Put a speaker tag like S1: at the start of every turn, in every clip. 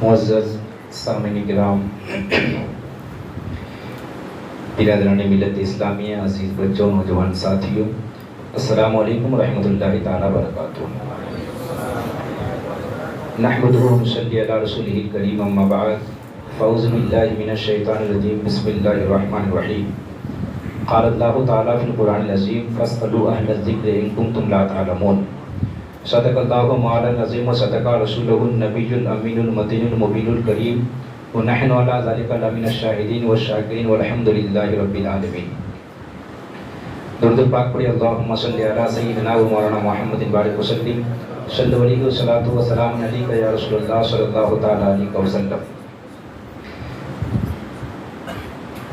S1: معزز سامعین کرام، برادران ملت اسلامیہ، عزیز بچوں، نوجوان ساتھیوں، السلام علیکم ورحمۃ اللہ تعالیٰ وبرکاتہ۔ نحمدہ ونصلی علی رسولہ الکریم، اما بعد، فاعوذ باللہ من الشیطان الرجیم، بسم اللہ الرحمن الرحیم۔ قال اللہ تعالیٰ فی القرآن العظیم، فاسألوا اہل الذکر ان کنتم لا تعلمون۔ صدق اللہ مولانا العظیم و صدق رسولہ النبی الامین المتین المبین الکریم، ونحن علی ذلک لمن الشاہدین والشاکرین والحمد للہ رب العالمین۔ درود پاک پڑھی، اللہم صلی علی سیدنا و مولانا محمد بارک وسلم، صلی علیہ والصلاۃ والسلام علیک یا رسول اللہ صلی اللہ تعالیٰ علیہ وسلم۔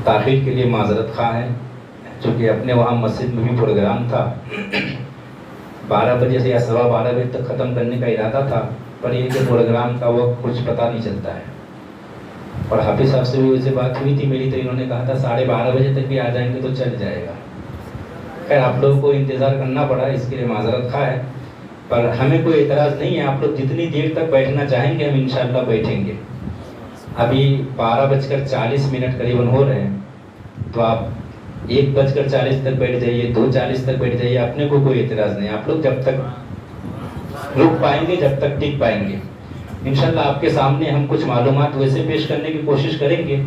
S1: تاخیر کے لیے معذرت خواہ ہیں، چونکہ اپنے وہاں مسجد میں بھی پروگرام تھا، 12 بجے سے یا 12:15 بجے تک ختم کرنے کا ارادہ تھا، پر یہ کہ پروگرام کا وقت کچھ پتہ نہیں چلتا ہے۔ اور حافظ صاحب سے بھی اس سے بات ہوئی تھی میری، تو انہوں نے کہا تھا 12:30 بجے تک بھی آ جائیں گے تو چل جائے گا۔ خیر آپ لوگوں کو انتظار کرنا پڑا، اس کے لیے معذرت خواہ ہے، پر ہمیں کوئی اعتراض نہیں ہے۔ آپ لوگ جتنی دیر تک بیٹھنا چاہیں گے ہم انشاءاللہ بیٹھیں گے۔ ابھی 12:40 قریباً ہو رہے ہیں، تو آپ 1:40 تک بیٹھ جائیے، 2:40 تک بیٹھ جائیے، اپنے کو کوئی اعتراض نہیں۔ آپ لوگ جب تک رک پائیں گے، جب تک ٹک پائیں گے، انشاءاللہ آپ کے سامنے ہم کچھ معلومات ویسے پیش کرنے کی کوشش کریں گے،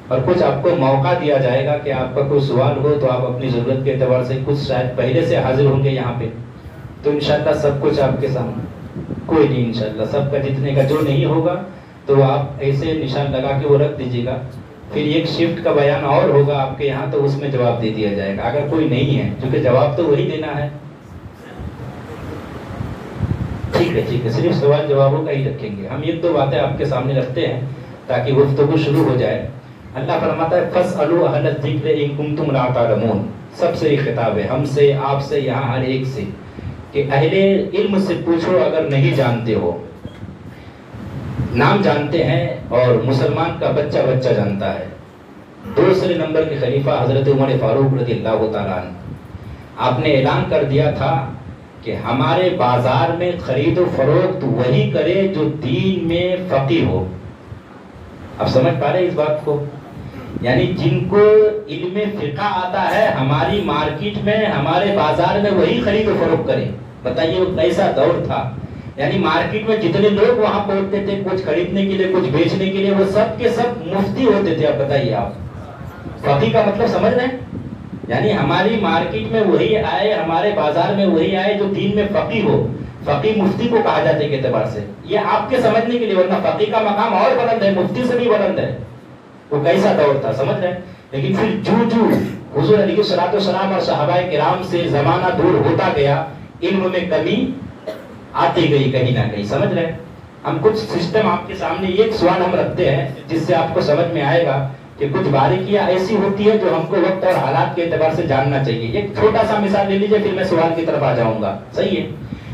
S1: اور کچھ آپ کو موقع دیا جائے گا کہ آپ کا کوئی سوال ہو تو آپ اپنی ضرورت کے اعتبار سے کچھ شاید پہلے سے حاضر ہوں گے یہاں پہ، تو انشاءاللہ سب کچھ آپ کے سامنے، کوئی نہیں انشاءاللہ سب کا جتنے کا جو نہیں ہوگا تو آپ ایسے نشان لگا کے وہ رکھ دیجیے گا۔ پھر ایک شفٹ کا بیان اور ہوگا آپ کے یہاں، تو اس میں جواب دے دیا جائے گا اگر کوئی نہیں ہے، کیونکہ جواب تو وہی دینا ہے۔ ٹھیک ہے، صرف سوال جوابوں کا ہی رکھیں گے ہم۔ 1-2 باتیں آپ کے سامنے رکھتے ہیں تاکہ گفتگو شروع ہو جائے۔ اللہ فرماتا ہے فاسألوا اہل الذکر ان کنتم لا تعلمون۔ سب سے یہ خطاب ہے، ہم سے، آپ سے، یہاں ہر ایک سے، کہ اہل علم سے پوچھو اگر نہیں جانتے ہو۔ نام جانتے ہیں اور مسلمان کا بچہ بچہ جانتا ہے۔ دوسرے نمبر کے خلیفہ حضرت عمر فاروق رضی اللہ تعالیٰ عنہ، آپ نے اعلان کر دیا تھا کہ ہمارے بازار میں خرید و فروخت وہی کرے جو دین میں فقیہ ہو۔ اب سمجھ پا رہے اس بات کو؟ یعنی جن کو علم فقہ آتا ہے ہماری مارکیٹ میں، ہمارے بازار میں وہی خرید و فروخت کرے۔ بتائیے وہ کیسا دور تھا؟ یعنی مارکیٹ میں جتنے لوگ وہاں پہنچتے تھے کچھ خریدنے کے لیے، کچھ بیچنے کے لیے، وہ سب کے سب مفتی ہوتے تھے۔ اب بتائیے آپ فقیہ کا مطلب سمجھ رہے ہیں؟ یعنی ہماری مارکیٹ میں وہی آئے، ہمارے بازار میں وہی آئے جو دین میں فقیہ ہو۔ فقیہ مفتی کو کہا جاتا ہے کے اعتبار سے، یہ آپ کے سمجھنے کے لیے، ورنہ فقیہ کا مقام اور بلند ہے، مفتی سے بھی بلند ہے۔ وہ کیسا دور تھا سمجھ رہے ہیں؟ لیکن پھر جو حضور علیہ الصلوۃ والسلام اور صحابہ کرام سے زمانہ دور ہوتا گیا، علم میں کمی آتی گئی کہیں نہ کہیں، سمجھ رہے ہیں؟ ہم کچھ سسٹم آپ کے سامنے، ایک سوال ہم رکھتے ہیں جس سے آپ کو سمجھ میں آئے گا کہ کچھ باریکیاں ایسی ہوتی ہے جو ہم کو وقت اور حالات کے اعتبار سے جاننا چاہیے۔ ایک چھوٹا سا مثال لے لیجئے، پھر میں سوال کی طرف آ جاؤں گا، صحیح ہے؟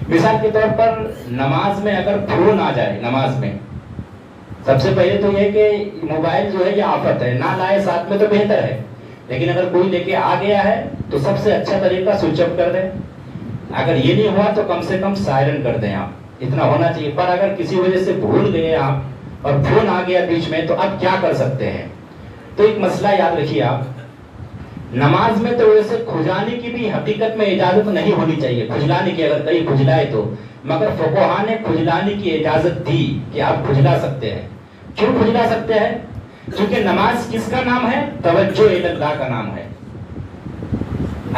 S1: مثال کے طور پر نماز میں اگر فون آ جائے، نماز میں سب سے پہلے تو یہ کہ موبائل جو ہے یہ آفت ہے، نہ لائے ساتھ میں تو بہتر ہے، لیکن اگر کوئی لے کے آ گیا ہے تو سب سے اچھا طریقہ سوئچ آف کر دیں۔ اگر یہ نہیں ہوا تو کم سے کم سائلنٹ کر دیں، آپ اتنا ہونا چاہیے۔ پر اگر کسی وجہ سے بھول گئے آپ اور فون آ گیا بیچ میں، تو اب کیا کر سکتے ہیں؟ تو ایک مسئلہ یاد رکھیے آپ، نماز میں تو ویسے کھجلانے کی بھی حقیقت میں اجازت نہیں ہونی چاہیے، کھجلانے کی، اگر کہیں کھجلائے تو، مگر فقہاء نے کھجلانے کی اجازت دی کہ آپ کھجلا سکتے ہیں۔ کیوں کھجلا سکتے ہیں؟ کیونکہ نماز کس کا نام ہے؟ توجہ الی اللہ کا نام ہے۔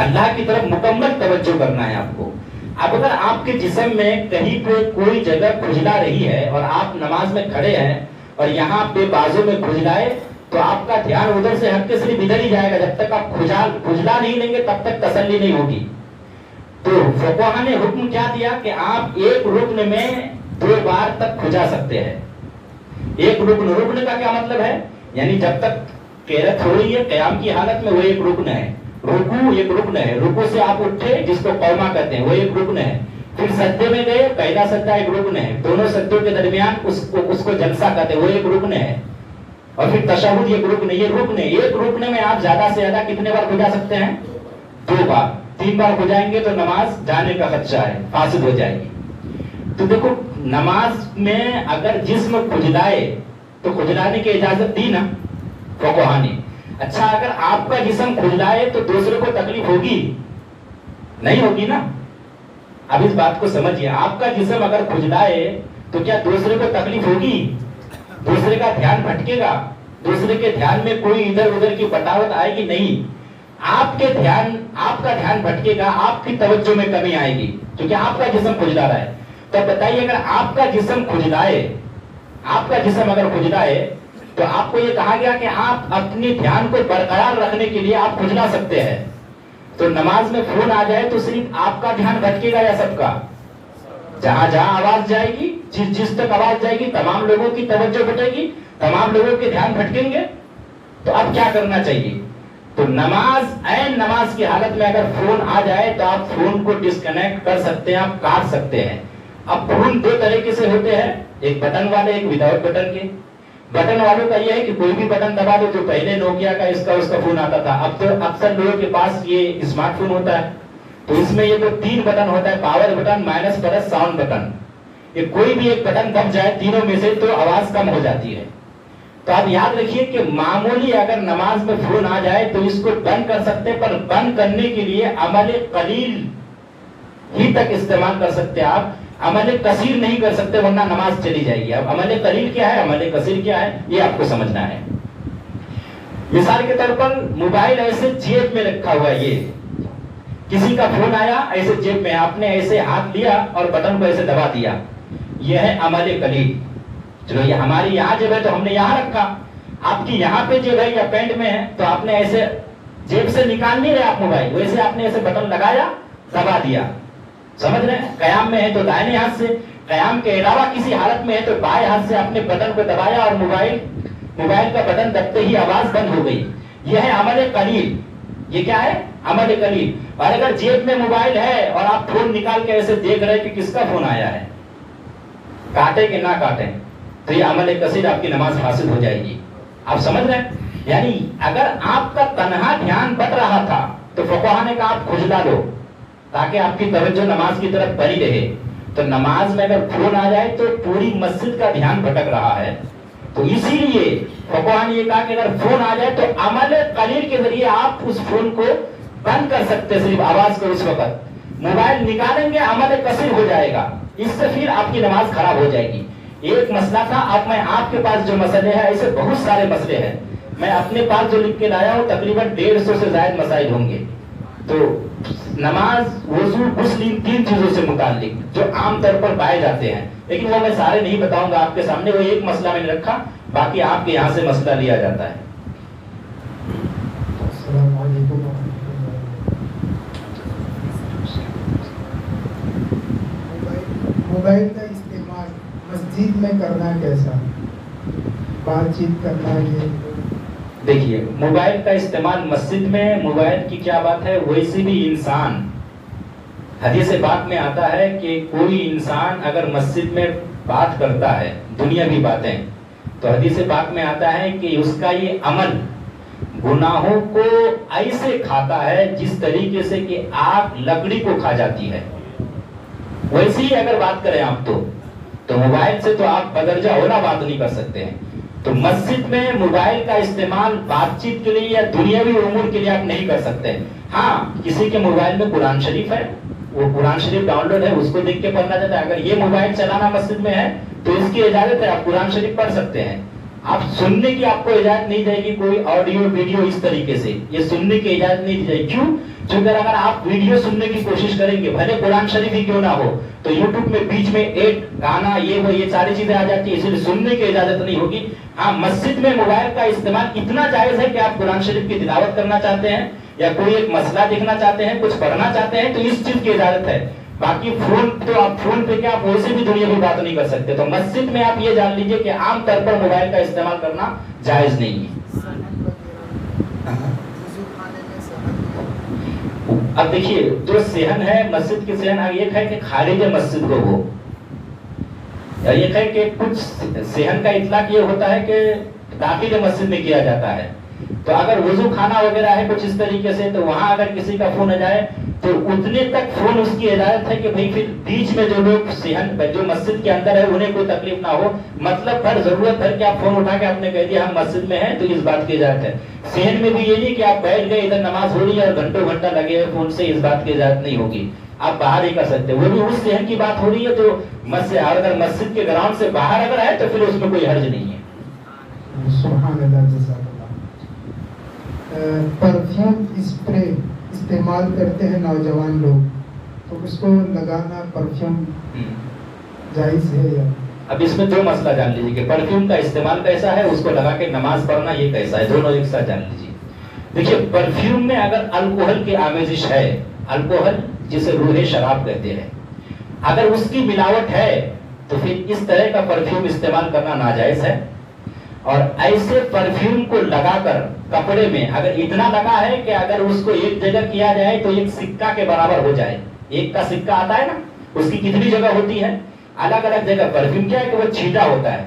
S1: اللہ کی طرف مکمل توجہ کرنا ہے آپ کو۔ اب اگر آپ کے جسم میں کہیں پہ کوئی جگہ کھجلا رہی ہے اور آپ نماز میں کھڑے ہیں اور یہاں پہ بازو میں کھجلائے، تو آپ کا دھیان ادھر سے ہٹ کے صرف ادھر ہی جائے گا۔ جب تک آپ کھجلا نہیں لیں گے تب تک تسلی نہیں ہوگی۔ تو فقہاء نے حکم کیا دیا کہ آپ ایک رکن میں 2 بار تک کھجا سکتے ہیں۔ ایک رکن کا کیا مطلب ہے؟ یعنی جب تک قیرت ہو رہی ہے قیام کی حالت میں، وہ ایک رکن ہے۔ رکوع ایک رکن ہے، رکوع سے آپ اٹھے جس کو قوما کہتے ہیں، وہ ایک رکن ہے۔ پھر سجدے میں گئے، پہلا سجدہ ایک رکن ہے، دونوں سجدوں کے درمیان اس کو جلسہ کہتے ہیں، وہ ایک رکن ہے۔ اور پھر تشہد ایک رکن ہے، یہ رکن ہے۔ ایک رکن میں آپ زیادہ سے زیادہ کتنے بار کھجا سکتے ہیں؟ 2 بار۔ 3 بار کھجائیں گے تو نماز جانے کا خدشہ ہے، فاسد ہو جائے گی۔ तो देखो नमाज में अगर जिस्म खुजलाए तो खुजलाने की इजाजत दी ना फुक़हा ने। अच्छा अगर आपका जिस्म खुजलाए तो दूसरे को तकलीफ होगी? नहीं होगी ना। अब इस बात को समझिए, आपका जिस्म अगर खुजलाए तो क्या दूसरे को तकलीफ होगी? दूसरे का ध्यान भटकेगा? दूसरे के ध्यान में कोई इधर उधर की बटावट आएगी? नहीं। आपका ध्यान भटकेगा, आपकी तवज्जो में कमी आएगी क्योंकि आपका जिस्म खुजला रहा है। तो बताइए अगर आपका जिस्म खुजलाए, आपका जिस्म अगर खुजलाए तो आपको ये कहा गया कि आप अपने ध्यान को बरकरार रखने के लिए आप खुजला सकते हैं। तो नमाज में फोन आ जाए तो सिर्फ आपका ध्यान भटकेगा या सबका? जहां जहां आवाज जाएगी, जिस तक आवाज जाएगी तमाम लोगों की तवज्जो भटकेगी, तमाम लोगों के ध्यान भटकेंगे। तो अब क्या करना चाहिए? तो ऐन नमाज की हालत में अगर फोन आ जाए तो आप फोन को डिस्कनेक्ट कर सकते हैं, आप काट सकते हैं। अब फोन दो तरीके से होते हैं, एक बटन वाले, एक विदाउट बटन के। बटन वालों का यह है कि कोई भी बटन दबा दो, जो पहले नोकिया का उसका फोन आता था, अब तो अक्सर लोगों के पास ये स्मार्टफोन होता है। तो इसमें ये तो 3 बटन होता है, power button, minus plus, sound button. ये कोई भी एक बटन दब जाए तीनों में से तो आवाज कम हो जाती है। तो आप याद रखिए कि मामूली अगर नमाज में फोन आ जाए तो इसको बंद कर सकते हैं, पर बंद करने के लिए अमल कलील ही तक इस्तेमाल कर सकते हैं आप, अमल कसीर नहीं कर सकते वरना नमाज चली जाएगी। अब अमल कलील क्या है, अमल कसीर क्या है, ये आपको समझना है। मिसाल के तौर पर मोबाइल ऐसे जेब में रखा हुआ है, ये किसी का फोन आया ऐसे जेब में, आपने ऐसे हाथ लिया और बटन को ऐसे दबा दिया, यह है अमल कलील। चलो ये हमारी यहाँ जेब है तो हमने यहाँ रखा, आपकी यहाँ पे जेब है या पैंट में है तो आपने ऐसे जेब से निकाल नहीं रहे आप मोबाइल, वैसे आपने ऐसे बटन लगाया, दबा दिया। समझ रहे हैं? कयाम में है तो दाहिने हाथ से, कयाम के अलावा किसी हालत में है तो बाएं हाथ से आपने बटन को दबाया और मोबाइल का बटन दबते ही आवाज बंद हो गई। यह है अमल कलील। ये क्या है? अमल कलील। और अगर जेब में मोबाइल है और आप फोन निकाल के ऐसे देख रहे हैं कि किसका फोन आया है, काटे कि ना काटे, तो ये अमल कसीर, आपकी नमाज हासिल हो जाएगी। आप समझ रहे हैं? यानी अगर आपका तन्हा ध्यान बट रहा था तो फुक़हा ने कहा आप खुजला लो ताकि आपकी तवज्जो नमाज की तरफ बनी रहे। तो नमाज में अगर फोन आ जाए तो पूरी मस्जिद का ध्यान भटक रहा है, तो इसीलिए फुक़हा ने कहा कि अगर फोन आ जाए तो अमल कलील के जरिए आप उस फोन को बंद कर सकते हैं, सिर्फ आवाज को। उस वक्त मोबाइल निकालेंगे, अमल कसीर हो जाएगा, इससे फिर आपकी नमाज खराब हो जाएगी। एक मसला था, अब मैं आपके पास जो मसले हैं, ऐसे बहुत सारे मसले हैं, मैं अपने पास जो लिख के लाया हूँ तकरीबन 150 से ज्यादा मसाइल होंगे। तो नमाज, वजू, गुस्ल, इन 3 चीजों से मुताल्लिक जो आमतौर पर पाए जाते हैं, लेकिन वो मैं सारे नहीं बताऊंगा आपके सामने, वो एक मसला मैंने रखा, बाकी आपके यहाँ से मसला लिया जाता है।
S2: मोबाइल का इस्तेमाल मस्जिद में करना कैसा, बातचीत करना, ये
S1: देखिए मोबाइल का इस्तेमाल मस्जिद में, मोबाइल की क्या बात है, वैसे भी इंसान, हदीस पाक में आता है कि कोई इंसान अगर मस्जिद में बात करता है दुनियावी बातें, तो हदीस पाक में आता है कि उसका ये अमल गुनाहों को ऐसे खाता है जिस तरीके से कि आग लकड़ी को खा जाती है। वैसे ही अगर बात करें आप तो मोबाइल से तो आप बदरजा होना बात नहीं कर सकते हैं। तो मस्जिद में मोबाइल का इस्तेमाल बातचीत के लिए या दुनियावी उमूर के लिए आप नहीं कर सकते। हाँ, किसी के मोबाइल में कुरान शरीफ है, वो कुरान शरीफ डाउनलोड है, उसको देख के पढ़ना चाहता है, अगर ये मोबाइल चलाना मस्जिद में है तो इसकी इजाजत है, आप कुरान शरीफ पढ़ सकते हैं। आप सुनने की आपको इजाजत नहीं देगी कोई ऑडियो वीडियो इस तरीके से, ये सुनने की इजाजत नहीं दी जाएगी। क्यों? क्योंकि अगर आप वीडियो सुनने की कोशिश करेंगे, भले कुरान शरीफ ही क्यों ना हो, तो यूट्यूब में बीच में एक गाना, ये सारी चीजें आ जाती है, इसलिए सुनने की इजाजत नहीं होगी। हाँ, मस्जिद में मोबाइल का इस्तेमाल इतना जायज है कि आप कुरान शरीफ की तिलावत करना चाहते हैं या कोई एक मसला देखना चाहते हैं, कुछ पढ़ना चाहते हैं, तो इस चीज की इजाजत है। बाकी फोन तो आप फोन पे क्या आप वैसे भी दुनिया की बात नहीं कर सकते। तो मस्जिद में आप ये जान लीजिए कि आम तौर पर मोबाइल का इस्तेमाल करना जायज नहीं है। अब देखिए, जो सेहन है मस्जिद के सेहन, एक है कि खारिज मस्जिद को वो, या एक है कि कुछ सेहन का इतलाक ये होता है कि दाखिल मस्जिद में किया जाता है। तो अगर वजू खाना वगैरह है कुछ इस तरीके से, तो वहां अगर किसी का फोन आ जाए تو اتنے تک فون اس کی اجازت ہے کہ بھئی پھر بیچ میں جو لوگ صحن جو مسجد کے اندر ہے انہیں کوئی تکلیف نہ ہو، مطلب پر ضرورت ہے کہ آپ فون اٹھا کے آپ نے کہہ دیا ہم مسجد میں ہیں، تو اس بات کی اجازت ہے۔ صحن میں بھی یہ نہیں کہ آپ بیٹھ گئے ادھر نماز ہو رہی ہے اور گھنٹوں گھنٹہ لگے ہوئے فون سے، اس بات کی اجازت نہیں ہوگی، آپ باہر ہی کر سکتے ہیں۔ وہ بھی اس صحن کی بات ہو رہی ہے جو مسجد، اگر مسجد کے گراؤنڈ سے باہر اگر ہے تو پھر اس میں کوئی حرج نہیں ہے۔
S2: سبحان اللہ، جزاک اللہ۔ پرفیوم اسپرے استعمال کرتے ہیں نوجوان لوگ، تو اس کو لگانا پرفیوم جائز ہے یا؟
S1: اب اس میں دو مسئلہ جان لیجیے کہ پرفیوم کا استعمال کیسا ہے، اس کو لگا کے نماز پڑھنا یہ کیسا ہے، دونوں ایک ساتھ جان لیجیے۔ دیکھیے پرفیوم میں اگر الکوہل کی آمیزش ہے، الکوہل جسے روح شراب کہتے ہیں، اگر اس کی ملاوٹ ہے تو پھر اس طرح کا پرفیوم استعمال کرنا ناجائز ہے۔ اور ایسے پرفیوم کو لگا کر کپڑے میں اگر اتنا لگا ہے کہ اگر اس کو ایک جگہ کیا جائے تو ایک سکہ کے برابر ہو جائے، ایک کا سکہ آتا ہے نا، اس کی کتنی جگہ ہوتی ہے، الگ الگ جگہ۔ پرفیوم کیا ہے کہ وہ چھیٹا ہوتا ہے،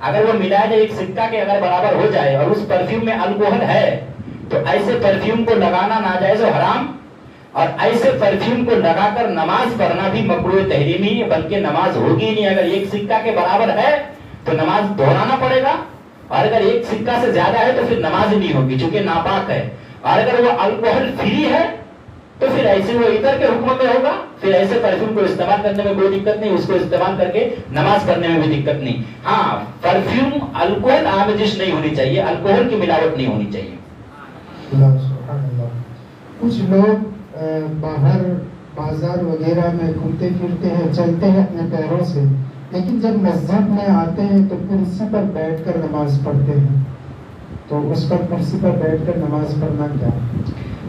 S1: اگر وہ ملایا جائے ایک سکہ کے اگر برابر ہو جائے اور اس پرفیوم میں الکوہل ہے تو ایسے پرفیوم کو لگانا ناجائز و حرام، اور ایسے پرفیوم کو لگا کر نماز پڑھنا بھی مکروہ تحریمی ہے، بلکہ نماز ہوگی نہیں۔ اگر ایک سکہ کے برابر ہے تو نماز دہرانا پڑے گا، اور اگر ایک سکہ سے زیادہ ہے تو پھر نماز ہی نہیں ہوگی چونکہ ناپاک ہے۔ اور اگر وہ الکوہل فری ہے تو پھر ایسے وہ ادھر کے حکم میں ہوگا، پھر ایسے پرفیوم کو استعمال کرنے میں کوئی دقت نہیں، اس کو استعمال کر کے نماز پڑھنے میں بھی دقت نہیں۔ ہاں پرفیوم الکوہل آمیزش نہیں ہونی چاہیے، الکوہل کی ملاوٹ نہیں ہونی چاہیے۔
S2: سبحان اللہ۔ کچھ لوگ باہر بازار وغیرہ میں گھومتے پھرتے ہیں، چلتے ہیں اپنے پیروں سے، لیکن جب مسجد میں آتے ہیں تو کرسی پر بیٹھ کر نماز پڑھتے ہیں، تو اس پر کرسی پر بیٹھ کر نماز پڑھنا کیا؟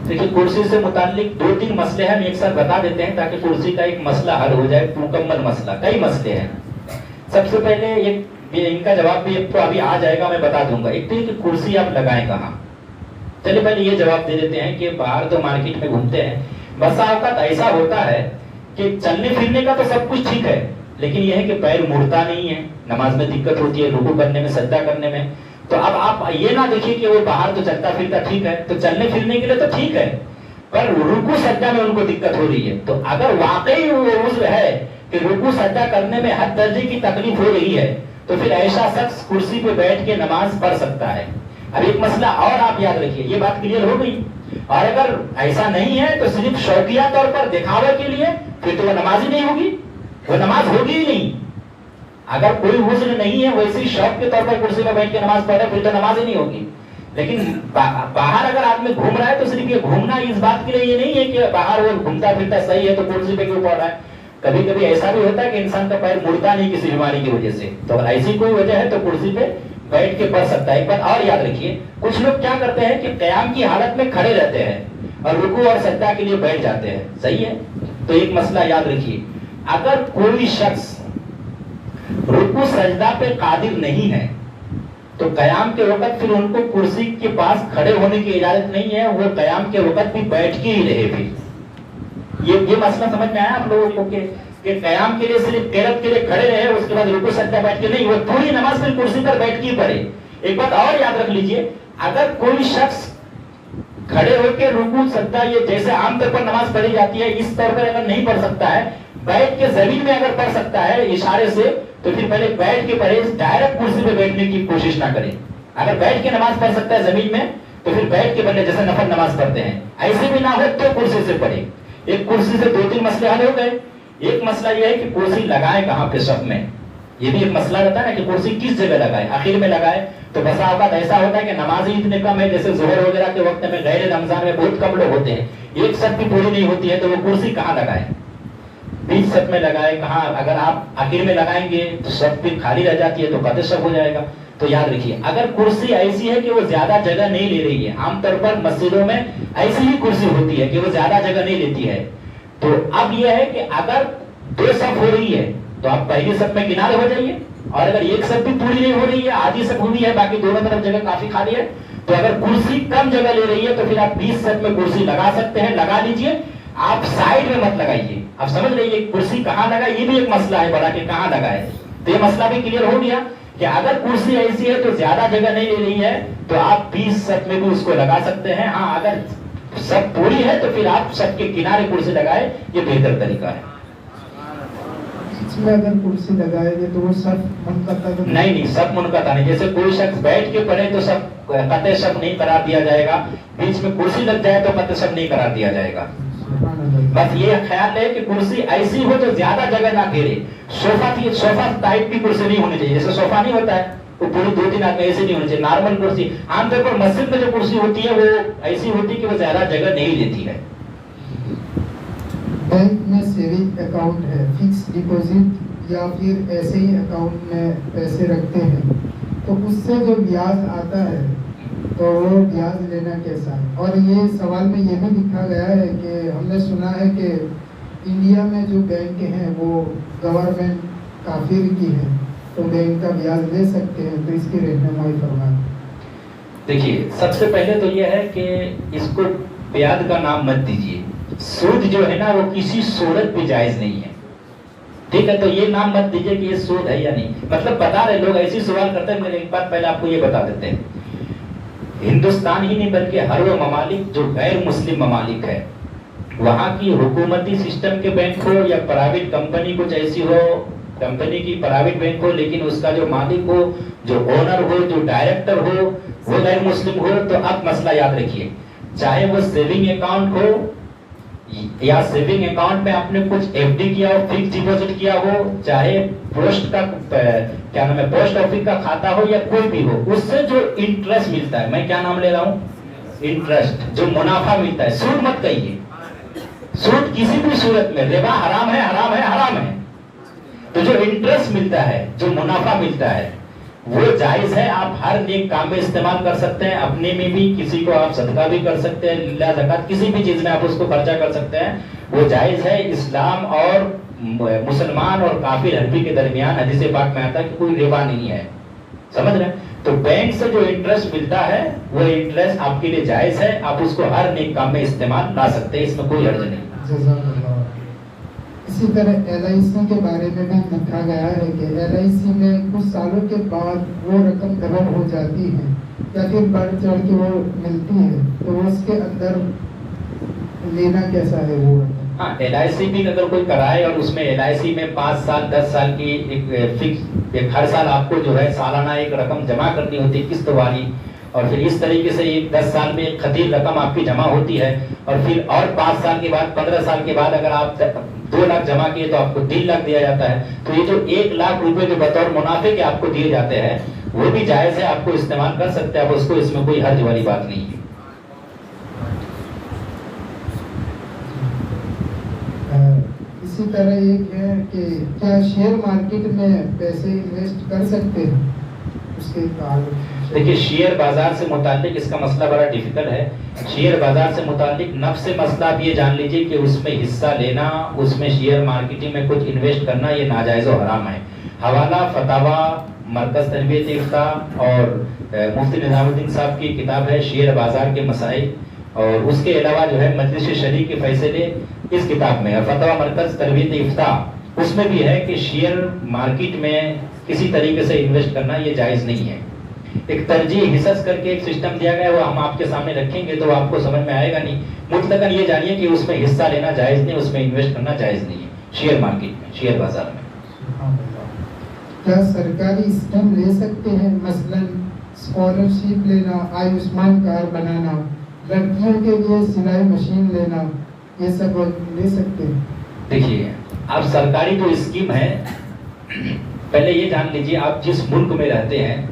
S1: دیکھیے کرسی سے متعلق دو تین مسئلے ہم ایک ساتھ بتا دیتے ہیں تاکہ کرسی کا ایک مسئلہ حل ہو جائے، مکمل مسئلہ، کئی مسئلے ہیں۔ سب سے پہلے ان کا جواب بھی ایک تو ابھی آ جائے گا، میں بتا دوں گا۔ ایک تو کہ کرسی آپ لگائیں کہاں، چلیے پہلے یہ جواب دے دیتے ہیں کہ باہر تو مارکیٹ میں گھومتے ہیں، بسا اوقات ایسا ہوتا ہے کہ چلنے پھرنے کا تو سب کچھ ٹھیک ہے، لیکن یہ ہے کہ پیر مڑتا نہیں ہے، نماز میں دقت ہوتی ہے، رکوع کرنے میں، سجدہ کرنے میں۔ تو اب آپ یہ نہ دیکھیے کہ وہ باہر تو چلتا پھرتا ٹھیک ہے، تو چلنے پھرنے کے لیے تو ٹھیک ہے، پر رکوع سجدہ میں ان کو دقت ہو رہی ہے۔ تو اگر واقعی وہ عذر ہے کہ رکوع سجدہ کرنے میں حد درجے کی تکلیف ہو رہی ہے تو پھر ایسا شخص کرسی پہ بیٹھ کے نماز پڑھ سکتا ہے۔ اب ایک مسئلہ اور آپ یاد رکھیے، یہ بات کلیئر ہو گئی۔ اور اگر ایسا نہیں ہے تو صرف شوقیہ طور پر دکھاوے کے لیے، پھر تو وہ نماز ہی نہیں ہوگی، وہ نماز ہوگی ہی نہیں۔ اگر کوئی عذر نہیں ہے، ویسے شوق کے طور پر کرسی میں بیٹھ کے نماز پڑھ رہا ہے، پھر تو نماز ہی نہیں ہوگی۔ لیکن باہر اگر آدمی گھوم رہا ہے تو صرف یہ گھومنا اس بات کے لیے یہ نہیں ہے کہ باہر وہ گھومتا پھرتا صحیح ہے تو کرسی پہ کیوں پڑھ رہا ہے۔ کبھی کبھی ایسا بھی ہوتا ہے کہ انسان کا پیر مڑتا نہیں کسی بیماری کی وجہ سے، تو اگر ایسی کوئی وجہ ہے تو کرسی پہ بیٹھ کے پڑھ سکتا ہے۔ ایک بات اور یاد رکھیے، کچھ لوگ کیا کرتے ہیں کہ قیام کی حالت میں کھڑے رہتے ہیں اور رکوع اور سجدہ کے لیے بیٹھ جاتے ہیں، صحیح ہے؟ تو ایک مسئلہ یاد رکھیے، اگر کوئی شخص رکوع سجدہ پہ قادر نہیں ہے تو قیام کے وقت پھر ان کو کرسی کے پاس کھڑے ہونے کی اجازت نہیں ہے، وہ قیام کے وقت بھی بیٹھ کے ہی رہے۔ پھر یہ مسئلہ سمجھ میں آیا آپ لوگوں کو کہ قیام کے لیے صرف قیرت کے لیے کھڑے رہے، اس کے بعد رکوع سجدہ بیٹھ کے نہیں، وہ پوری نماز پھر کرسی پر بیٹھ کے ہی پڑھے۔ ایک بات اور یاد رکھ لیجئے، اگر کوئی شخص کھڑے ہو کے رکوع سجدہ یہ جیسے عام طور پر نماز پڑھی جاتی ہے اس طور پر اگر نہیں پڑھ سکتا ہے، بیٹھ کے زمین میں اگر پڑھ سکتا ہے اشارے سے، تو پھر پہلے بیٹھ کے پڑھے، ڈائریکٹ کرسی پہ بیٹھنے کی کوشش نہ کرے۔ اگر بیٹھ کے نماز پڑھ سکتا ہے زمین میں تو پھر بیٹھ کے پڑھے، جیسے نفل نماز پڑھتے ہیں، ایسے بھی نہ ہو تو کرسی سے پڑھے۔ ایک کرسی سے دو تین مسئلے حل ہو گئے۔ ایک مسئلہ یہ ہے کہ کرسی لگائے کہاں پہ صف میں، یہ بھی ایک مسئلہ رہتا ہے نا کہ کرسی کس جگہ لگائے، آخر میں لگائے تو بسا اوقات ایسا ہوتا ہے کہ نماز ہی اتنے کم ہے، جیسے ظہر وغیرہ کے وقت میں غیر رمضان میں بہت کم لوگ ہوتے ہیں، ایک صف بھی پوری نہیں ہوتی ہے، تو وہ کرسی کہاں لگائے، بیچ صف میں لگائے کہاں؟ اگر آپ آخر میں لگائیں گے تو صف بھی خالی رہ جاتی ہے تو قطع صف ہو جائے گا۔ تو یاد رکھیے اگر کرسی ایسی ہے کہ وہ زیادہ جگہ نہیں لے رہی ہے، عام طور پر مسجدوں میں ایسی ہی کرسی ہوتی ہے کہ وہ زیادہ جگہ نہیں لیتی ہے، تو اب یہ ہے کہ اگر دو صف ہو رہی ہے تو آپ پہلی صف میں کنارے ہو جائیے، اور اگر ایک صف بھی پوری نہیں ہو رہی ہے، آدھی صف ہوئی ہے، باقی دونوں طرف جگہ کافی خالی ہے، تو اگر کرسی کم جگہ لے رہی ہے تو پھر آپ 20 صف میں کرسی لگا سکتے ہیں، لگا لیجئے، آپ سائڈ میں مت لگائیے۔ آپ سمجھ رہیے کرسی کہاں لگائے، یہ بھی ایک مسئلہ ہے بڑا کہ کہاں لگائے، تو یہ مسئلہ بھی کلیئر ہو گیا کہ اگر کرسی ایسی ہے تو زیادہ جگہ نہیں لے رہی ہے تو آپ 20 صف میں بھی اس کو لگا سکتے ہیں۔ ہاں اگر सब पूरी है तो फिर आप सबके किनारे कुर्सी लगाए, ये बेहतर तरीका है।
S2: बीच में अगर कुर्सी लगाएंगे तो वो सब मुनक़ता तो
S1: नहीं, सब मुनक़ता नहीं। जैसे कोई शख्स बैठ के पढ़े तो सब कते सब नहीं करार दिया जाएगा, बीच में कुर्सी लग जाए तो कते सब नहीं करार दिया जाएगा। बस ये ख्याल है कि कुर्सी ऐसी हो जो ज्यादा जगह ना घेरे। सोफा टाइप की कुर्सी नहीं होनी चाहिए। जैसे सोफा नहीं होता है वो पूरी 2-3 आदमी ऐसे नहीं होनी चाहिए। नॉर्मल कुर्सी, आमतौर पर मस्जिद में जो कुर्सी होती है वो ऐसी होती है कि वो ज्यादा जगह नहीं लेती है।
S2: बैंक में सेविंग अकाउंट है, फिक्स डिपॉजिट या फिर ऐसे ही अकाउंट में पैसे रखते हैं, तो उससे जो ब्याज आता है तो वो ब्याज लेना कैसा है? और ये सवाल में ये भी लिखा गया है कि हमने सुना है कि इंडिया में जो बैंक हैं वो गवर्नमेंट काफिर की है, तो बैंक का ब्याज ले सकते हैं, तो इसकी रहनुमाई फरमाएं।
S1: देखिए, सबसे पहले तो ये है कि इसको ब्याज का नाम मत दीजिए। सूद जो है ना वो किसी सूरत भी जायज नहीं है, ठीक है? तो ये नाम मत दीजिए कि ये सूद है या नहीं। मतलब बता रहे लोग ऐसी सवाल करते हैं, मेरे एक बार पहले आपको ये बता देते हैं, हिंदुस्तान ही नहीं बल्कि हर वो ममालिक जो गैर मुस्लिम ममालिक है, वहाँ की हुकूमती सिस्टम के बैंक हो या प्राइवेट कंपनी कुछ ऐसी हो, कंपनी की प्राइवेट बैंक हो, लेकिन उसका जो मालिक हो, जो ओनर हो, जो डायरेक्टर हो, वो गैर मुस्लिम हो, तो आप मसला याद रखिए, चाहे वो सेविंग अकाउंट हो या सेविंग अकाउंट में आपने कुछ एफडी किया हो, फिक्स डिपॉजिट किया हो, चाहे पोस्ट का क्या नाम है, पोस्ट ऑफिस का खाता हो या कोई भी हो, उससे जो इंटरेस्ट मिलता है, मैं क्या नाम ले रहा हूँ, इंटरेस्ट, जो मुनाफा मिलता है, सूद मत कहिए। सूद किसी भी सूरत में, रिबा हराम है, हराम है, हराम है। तो जो इंटरेस्ट मिलता है, जो मुनाफा मिलता है, वो जायज है। आप हर नेक काम में इस्तेमाल कर सकते हैं, अपने में भी, किसी को आप सदका भी कर सकते हैं, लिल्लाह ज़कात, किसी भी चीज में आप उसको खर्चा कर सकते हैं, वो जायज है। इस्लाम और मुसलमान और काफिर अरबी के दरमियान हदीस पाक में आता है कि कोई रिबा नहीं है, समझ रहे हैं? तो बैंक से जो इंटरेस्ट मिलता है वो इंटरेस्ट आपके लिए जायज है, आप उसको हर नेक काम में इस्तेमाल ला सकते हैं, इसमें कोई हर्ज नहीं।
S2: इसी तरह LIC के बारे में भी लिखा गया है कि LIC में कुछ सालों के बाद वो रकम डबल हो जाती है या फिर बढ़ चढ़ के वो मिलती है, तो उसके अंदर लेना कैसा है वो रकम?
S1: हाँ, LIC भी अगर कोई कराए और उसमें LIC में 5 साल 10 साल की एक फिक्स, एक हर साल आपको जो है सालाना एक रकम जमा करनी होती है किस्त वाली, और फिर इस तरीके से एक 10 साल में एक खतीर रकम आपकी जमा होती है, और फिर और 5 साल के बाद 15 साल के बाद अगर आप 2 लाख जमा किए तो आपको 3 लाख दिया जाता है। तो ये जो 1 लाख रुपए जो बतौर मुनाफे के आपको दिए जाते हैं वो भी जायज है, आपको इस्तेमाल कर सकते हैं आप उसको, इसमें कोई हर्ज वाली बात नहीं है।
S2: इसी तरह एक है कि क्या शेयर मार्केट में पैसे इन्वेस्ट कर सकते हैं, उसके
S1: देखिए, शेयर बाजार से मुताल्लिक इसका मसला बड़ा डिफिकल्ट है। शेयर बाजार से मुताल्लिक नफ्स से मसला आप ये जान लीजिए कि उसमें हिस्सा लेना, उसमें शेयर मार्केटिंग में कुछ इन्वेस्ट करना, ये नाजायज़ और हराम है। हवाला फतावा मरकज़ तरबियत इफ्ता और मुफ्ती निज़ामुद्दीन साहब की किताब है शेयर बाजार के मसाइल, और उसके अलावा जो है मजलिस शरी के फैसले इस किताब में, फतवा मरकज़ तरबियत इफ्ता, उसमें भी है कि शेयर मार्केट में किसी तरीके से इन्वेस्ट करना ये जायज़ नहीं है। एक तरजीह हिस्स करके एक सिस्टम दिया गया है, वो हम आपके सामने रखेंगे तो आपको समझ में आएगा नहीं। मुतलकन ये जानिए कि उसमें हिस्सा लेना जायज़ नहीं, उसमें इन्वेस्ट करना जायज़ नहीं है शेयर मार्केट में, शेयर बाजार में।
S2: क्या सरकारी स्कीम ले सकते हैं, मसलन स्कॉलरशिप लेना, आयुष्मान कार्ड बनाना, लड़कियों के लिए सिलाई मशीन लेना, ये सब ले सकते हैं?
S1: देखिए, आप सरकारी जो स्कीम है, पहले ये जान लीजिए आप जिस मुल्क में रहते हैं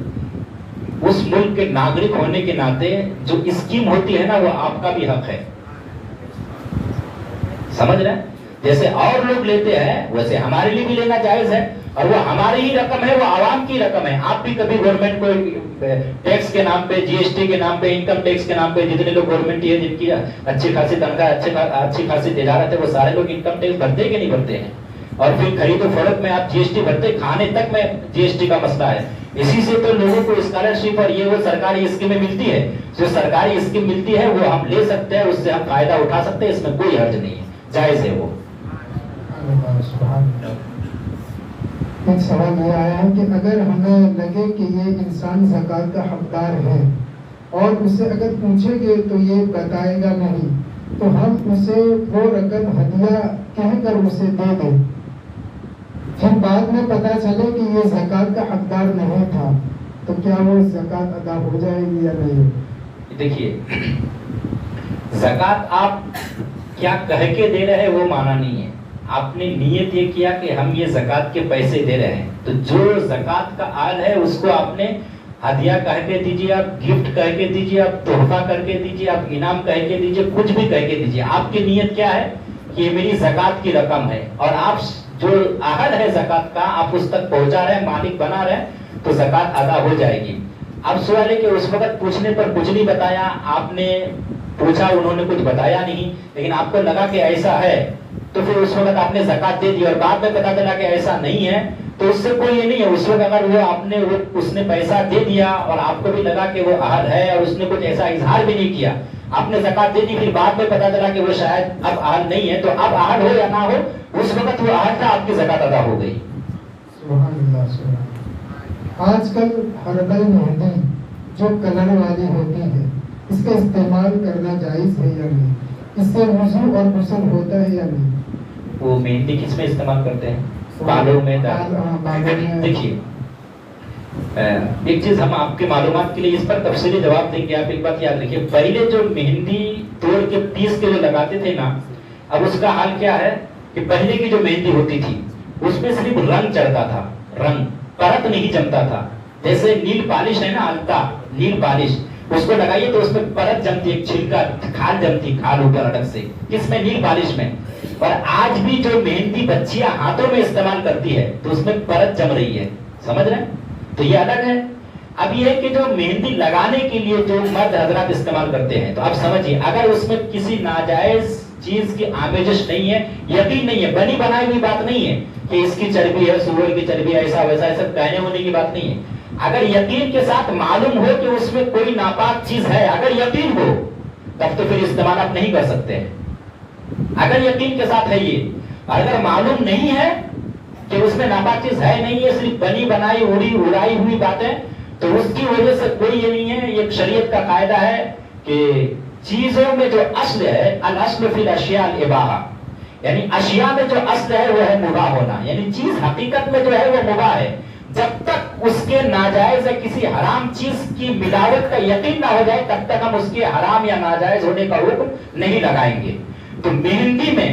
S1: उस मुल्क के नागरिक होने के नाते जो स्कीम होती है ना वो आपका भी हक है, समझ रहे हैं? जैसे और लोग लेते हैं वैसे हमारे लिए भी लेना जायज है, और वो हमारी ही रकम है, वो आवाम की रकम है। आप भी कभी गवर्नमेंट को टैक्स के नाम पे, GST के नाम पे, इनकम टैक्स के नाम पे, जितने लोग गवर्नमेंट है जिनकी अच्छी खासी तनख्वाह, अच्छी खासी तिजारत है, वो सारे लोग इनकम टैक्स भरते कि नहीं भरते हैं? और फिर खरीदो फरोख्त में आप GST भरते, खाने तक में GST का मसला है। इसी से तो लोगों को स्कॉलरशिप और ये वो सरकारी स्कीमें मिलती है। जो सरकारी स्कीम मिलती है वो हम ले सकते हैं, उससे हम फायदा उठा सकते हैं, इसमें कोई हर्ज नहीं है, जायज है वो।
S2: एक सवाल ये आया है कि अगर हमें लगे कि ये इंसान ज़कात का हकदार है और उससे अगर पूछेंगे तो ये बताएगा नहीं, تو ہم اسے وہ رقم ہدیہ کہہ کر اسے دے دیں، پھر بعد میں پتہ چلے کہ یہ زکوٰۃ کا حقدار نہیں تھا، تو کیا وہ زکوٰۃ ادا ہو جائے گی یا نہیں؟
S1: دیکھیے، زکوٰۃ آپ کیا کہہ کے دے رہے ہیں وہ معنی نہیں ہے. آپ نے نیت یہ کیا کہ ہم یہ زکوٰۃ کے پیسے دے رہے ہیں، تو جو زکوٰۃ کا آل ہے اس کو آپ نے ہدیہ کہہ کے دیجیے، آپ گفٹ کہہ کے دیجیے، آپ تحفہ کر کے دیجیے، آپ انعام کہہ کے دیجیے، کچھ بھی کہہ کے دیجیے. آپ کی نیت کیا ہے کہ یہ میری زکوٰۃ کی رقم ہے، اور آپ جو اہل ہے زکوٰۃ کا آپ اس تک پہنچا رہے ہیں، مالک بنا رہے ہیں، تو زکوٰۃ ادا ہو جائے گی. اب سوال ہے کہ اس وقت پوچھنے پر کچھ نہیں بتایا، آپ نے پوچھا انہوں نے کچھ بتایا نہیں، لیکن آپ کو لگا کہ ایسا ہے، تو پھر اس وقت آپ نے زکوٰۃ دے دی، اور بعد میں پتا چلا کہ ایسا نہیں ہے، تو اس سے کوئی یہ نہیں ہے. اس وقت اگر وہ آپ نے اس نے پیسہ دے دیا اور آپ کو بھی لگا کہ وہ اہل ہے اور اس نے کچھ ایسا اظہار بھی نہیں کیا، آپ نے زکوٰۃ دے دی، پھر بعد میں پتا چلا کہ وہ شاید اب اہل نہیں ہے، تو اب اہل ہو یا نہ ہو اس وقت وہ اہل تھا، آپ کی زکوٰۃ ادا ہو گئی.
S2: سبحان اللہ، سبحان. آج کل ہربل مہندی جو کلر والی ہوتی ہے، اس کا استعمال کرنا جائز ہے یا نہیں؟ اس سے وضو اور غسل ہوتا ہے یا نہیں؟
S1: وہ مہندی کس میں استعمال کرتے ہیں؟ بالوں میں. دیکھیے، ایک چیز ہم آپ کے معلومات کے لیے اس پر تفصیلی جواب دیں گے. آپ ایک بات یاد رکھیے، پہلے جو مہندی توڑ کے پیس کے جو لگاتے تھے نا، اب اس کا حال کیا ہے کہ پہلے کی جو مہندی ہوتی تھی اس میں صرف رنگ چڑھتا تھا، رنگ، پرت نہیں جمتا تھا. جیسے نیل پالش ہے نا، التا نیل پالش، اس کو لگائیے تو اس میں پرت جمتی، ایک چھلکا کھال جمتی، کھال اوپر الگ سے، کس میں؟ نیل پالش میں. اور آج بھی جو مہندی بچیاں ہاتھوں میں استعمال کرتی ہے تو اس میں پرت جم رہی ہے، سمجھ رہے ہیں؟ تو یہ الگ ہے. اب یہ ہے کہ جو مہندی لگانے کے لیے جو مرد حضرات استعمال کرتے ہیں، تو آپ سمجھیے اگر اس میں کسی ناجائز چیز کی آمیزش نہیں ہے، یقین نہیں ہے، بنی بنائی ہوئی بات نہیں ہے کہ اس کی چربی ہے، سور کی چربی، ایسا ویسا، ایسا کہنے ہونے کی بات نہیں ہے. اگر یقین کے ساتھ معلوم ہو کہ اس میں کوئی ناپاک چیز ہے، اگر یقین ہو، تب تو پھر استعمال آپ نہیں کر سکتے ہیں. اگر یقین کے ساتھ ہے یہ، اگر معلوم نہیں ہے کہ اس میں ناپاک چیز ہے نہیں ہے، صرف بنی بنائی اڑائی ہوئی باتیں، تو اس کی وجہ سے کوئی یہ نہیں ہے. یہ شریعت کا قاعدہ ہے کہ چیزوں میں جو اصل ہے، الاصل فی الاشیاء الاباحہ، یعنی اشیاء میں جو اصل ہے وہ ہے مباح ہونا، یعنی چیز حقیقت میں جو ہے وہ مباح ہے. جب تک اس کے ناجائز یا کسی حرام چیز کی ملاوٹ کا یقین نہ ہو جائے تب تک ہم اس کے حرام یا ناجائز ہونے کا حکم نہیں لگائیں گے. تو مہندی میں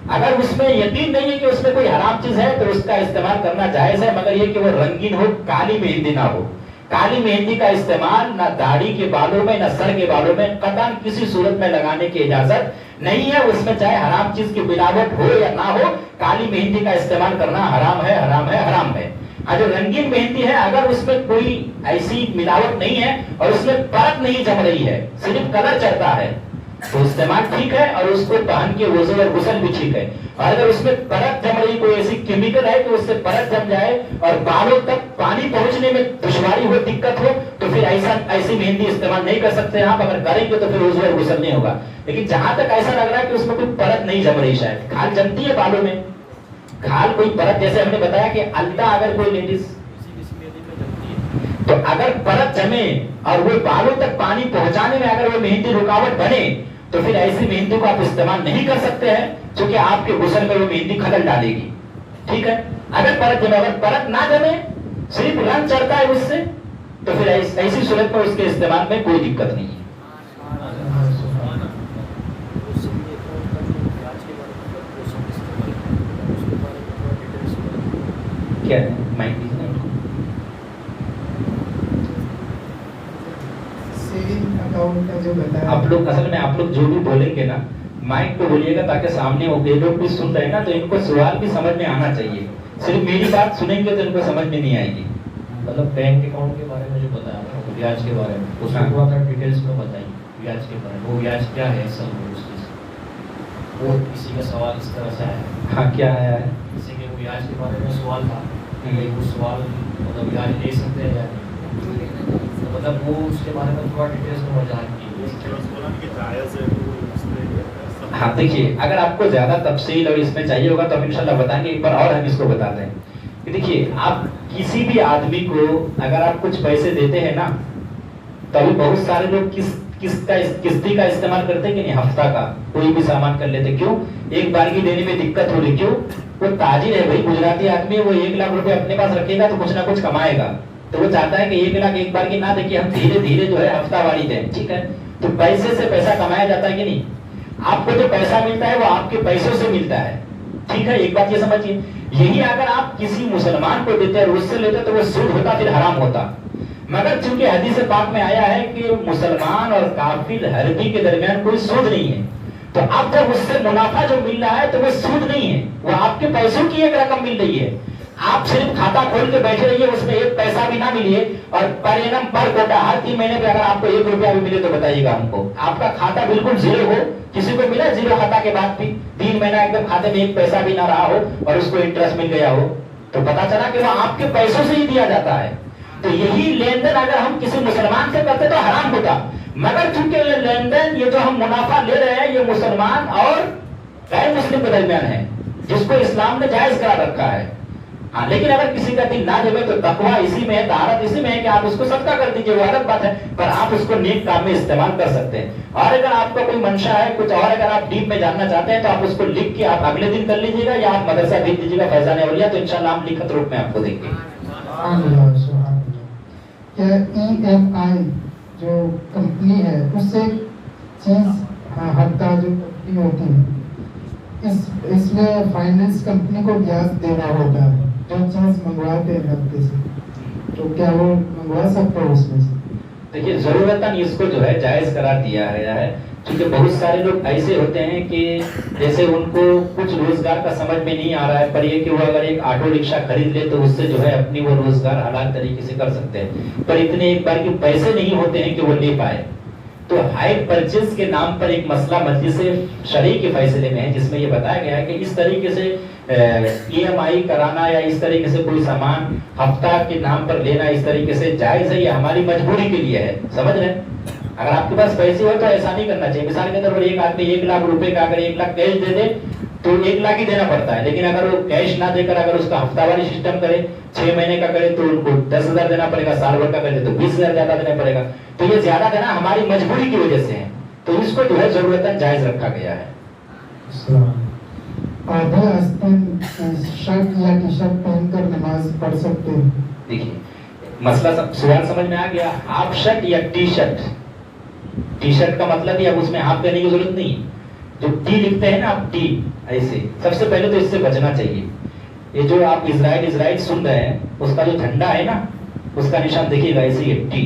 S1: اگر اس میں یقین نہیں ہے کہ اس میں کوئی حرام چیز ہے تو اس کا استعمال کرنا جائز ہے، مگر یہ کہ وہ رنگین ہو، کالی مہندی نہ ہو. کالی مہندی کا استعمال نہ داڑھی کے بالوں میں نہ سر کے بالوں میں قطعاً کسی صورت میں لگانے کی اجازت نہیں ہے. اس میں چاہے حرام چیز کی ملاوٹ ہو یا نہ ہو، کالی مہندی کا استعمال کرنا حرام ہے، حرام ہے، حرام ہے. جو رنگین مہندی ہے، اگر اس میں کوئی ایسی ملاوٹ نہیں ہے اور اس میں پرت نہیں جم رہی ہے، صرف کلر چڑھتا ہے، تو استعمال ٹھیک ہے، اور اس کو پہن کے وضو اور غسل بھی ٹھیک ہے. اور اگر اس میں پرت جم رہی، کوئی ایسی کیمیکل ہے کہ اس سے پرت جم جائے اور بالوں تک پانی پہنچنے میں دشواری ہو، دقت ہو، تو پھر ایسی مہندی استعمال نہیں کر سکتے. آپ اگر کریں گے تو پھر وضو اور غسل نہیں ہوگا. لیکن جہاں تک ایسا لگ رہا ہے کہ اس میں کوئی پرت نہیں جم رہی، شاید کھال جمتی ہے بالوں میں، کھال کوئی پرت، جیسے ہم نے بتایا کہ الٹا اگر کوئی لیڈیز، تو اگر پرت جمے اور وہ بالوں تک پانی پہنچانے میں اگر وہ مہندی رکاوٹ بنے تو پھر ایسی مہندی کو آپ استعمال نہیں کر سکتے ہیں، کیونکہ آپ کے غسل میں وہ مہندی خلل ڈالے گی. ٹھیک ہے؟ اگر پرت جمے، اگر پرت نہ جمے، صرف رنگ چڑھتا ہے اس سے، تو پھر ایسی صورت میں اس کے استعمال میں کوئی دقت نہیں ہے. کیا مائک دیجیے نا.
S2: سیونگ اکاؤنٹ کا جو بتایا
S1: آپ لوگ اصل میں آپ لوگ جو بھی بولیں گے نا مائک پہ بولیے گا تاکہ سامنے ہو گئے لوگ بھی سن رہے ہیں نا، تو ان کو سوال بھی سمجھ میں آنا چاہیے. صرف میری بات سنیں گے تو ان کو سمجھ میں نہیں آئے گی.
S3: مطلب بینک اکاؤنٹ کے بارے میں جو بتایا نا، بیاج کے بارے میں، اس میں تھوڑا سا ڈیٹیلس میں بتائیے بیاج کے بارے میں. وہ بیاج کیا ہے اصل میں؟ اس چیز وہ کسی کا سوال اس طرح سے آیا ہے.
S1: ہاں کیا آیا ہے؟
S3: کسی کے بیاج کے بارے میں سوال تھا کہ وہ سوال مطلب بیاج لے سکتے ہیں یا نہیں، تو مطلب وہ اس کے بارے میں تھوڑا ڈیٹیلس میں وضاحت کی.
S1: ہاں دیکھیے، اگر آپ کو زیادہ تفصیل اور اس میں چاہیے ہوگا تو ہم انشاءاللہ بتائیں گے. ایک بار اور ہم اس کو بتاتے ہیں کہ دیکھیے، آپ کسی بھی آدمی کو اگر آپ کچھ پیسے دیتے ہیں نا، تو ابھی بہت سارے لوگ किस्ती का इस्तेमाल करते कि नहीं, हफ्ता का कोई भी सामान कर लेते, क्यों? एक बार की देने में दिक्कत हो रही, क्यों? वो ताजिर है भाई, गुजराती आदमी है, वो 1 लाख रुपए अपने पास रखेगा तो कुछ ना कुछ कमाएगा, तो वो चाहता है कि 1 लाख एक बार की ना देखिए, हम धीरे धीरे जो है हफ्तावारी दें, ठीक है? तो पैसे से पैसा कमाया जाता है कि नहीं? आपको जो पैसा मिलता है वो आपके पैसों से मिलता है, ठीक है? एक बात ये समझिए, यही अगर आप किसी मुसलमान को देते और उससे लेते तो वो सूद होता, फिर हराम होता। मगर चूंकि हदीस पाक में आया है कि मुसलमान और काफिर हरबी के दरमियान कोई सूद नहीं है, तो अब जब उससे मुनाफा जो मिल रहा है तो वो सूद नहीं है, वो आपके पैसों की एक रकम मिल रही है। आप सिर्फ खाता खोल के बैठे रहिए, उसमें एक पैसा भी ना मिलिए, और पर एनम पर कोटा हर 3 महीने पे अगर आपको 1 रुपया भी मिले तो बताइएगा हमको। आपका खाता बिल्कुल जीरो हो, किसी को मिला जीरो खाता के बाद भी 3 महीना एकदम खाते में 1 पैसा भी ना रहा हो और उसको इंटरेस्ट मिल गया हो, तो पता चला कि वो आपके पैसों से ही दिया जाता है। तो यही लेन देन अगर हम किसी मुसलमान से करते तो हराम होता, मगर चूंकि ये लेन देन, ये जो हम मुनाफा ले रहे हैं, ये मुसलमान और गैर मुस्लिम के दरमियान है, जिसको इस्लाम ने जायज करार रखा है। हाँ, लेकिन अगर किसी का दिल ना जमे तो तकवा इसी में है, तारत इसी में है कि आप उसको सदका कर दीजिए, वो अलग बात है, पर आप उसको नेक काम में इस्तेमाल कर सकते हैं। और अगर आपका कोई मंशा है कुछ और, अगर आप डीप में जानना चाहते हैं तो आप उसको लिख के आप अगले दिन कर लीजिएगा, या आप मदरसा भेज दीजिएगा फैजान औलिया, तो इंशाल्लाह हम लिखित रूप में आपको देंगे।
S2: क्या EMI जो कंपनी है उससे चीज हफ्ता जो कंपनी होती है, इसमें फाइनेंस कंपनी को ब्याज देना होता है जो चीज मंगवाते हैं हफ्ते से, तो क्या वो मंगवा सकते हो उसमें से?
S1: देखिए, जरूरतन इसको जो है जायज करार दिया गया है, क्योंकि बहुत सारे लोग ऐसे होते हैं कि जैसे उनको कुछ रोजगार का समझ में नहीं आ रहा है, पर ये कि वो अगर एक ऑटो रिक्शा खरीद ले तो उससे जो है अपनी वो रोजगार हलाल तरीके से कर सकते हैं, पर इतने एक बार के पैसे नहीं होते हैं कि वो ले पाए। तो हायर परचेज के नाम पर एक मसला मजलिस शरई के फैसले में है, जिसमें ये बताया गया है कि इस तरीके से EMI कराना या इस तरीके से कोई सामान हफ्ता के नाम पर लेना इस तरीके से जायज है, ये हमारी मजबूरी के लिए है, समझ रहे हैं? अगर आपके पास पैसे हो तो ऐसा नहीं करना चाहिए। मिसाल के तौर पर एक आदमी 1 लाख रुपए का अगर 1 लाख कैश दे दे तो 1 लाख ही देना पड़ता है, लेकिन अगर वो कैश ना देकर अगर उसका हफ्तावारी सिस्टम करे, 6 महीने का करे तो उनको 10,000 देना पड़ेगा, साल भर का करे तो 20,000 ज्यादा देना पड़ेगा। तो ये ज्यादा देना हमारी मजबूरी की वजह से है, तो इसको जो है जरूरतन जायज रखा गया है।
S2: आधे आस्तीन शर्ट या टी शर्ट पहनकर नमाज पढ़ सकते हैं?
S1: देखिए, मसला सवाल समझ में आ गया। हाफ शर्ट या टी शर्ट, टी शर्ट का मतलब ही अब उसमें हाफ करने की जरूरत नहीं, जो टी लिखते हैं ना आप, टी ऐसे, सबसे पहले तो इससे बचना चाहिए। ये जो आप इजराइल सुन रहे हैं, उसका जो झंडा है ना, उसका निशान देखिएगा ऐसे ही टी,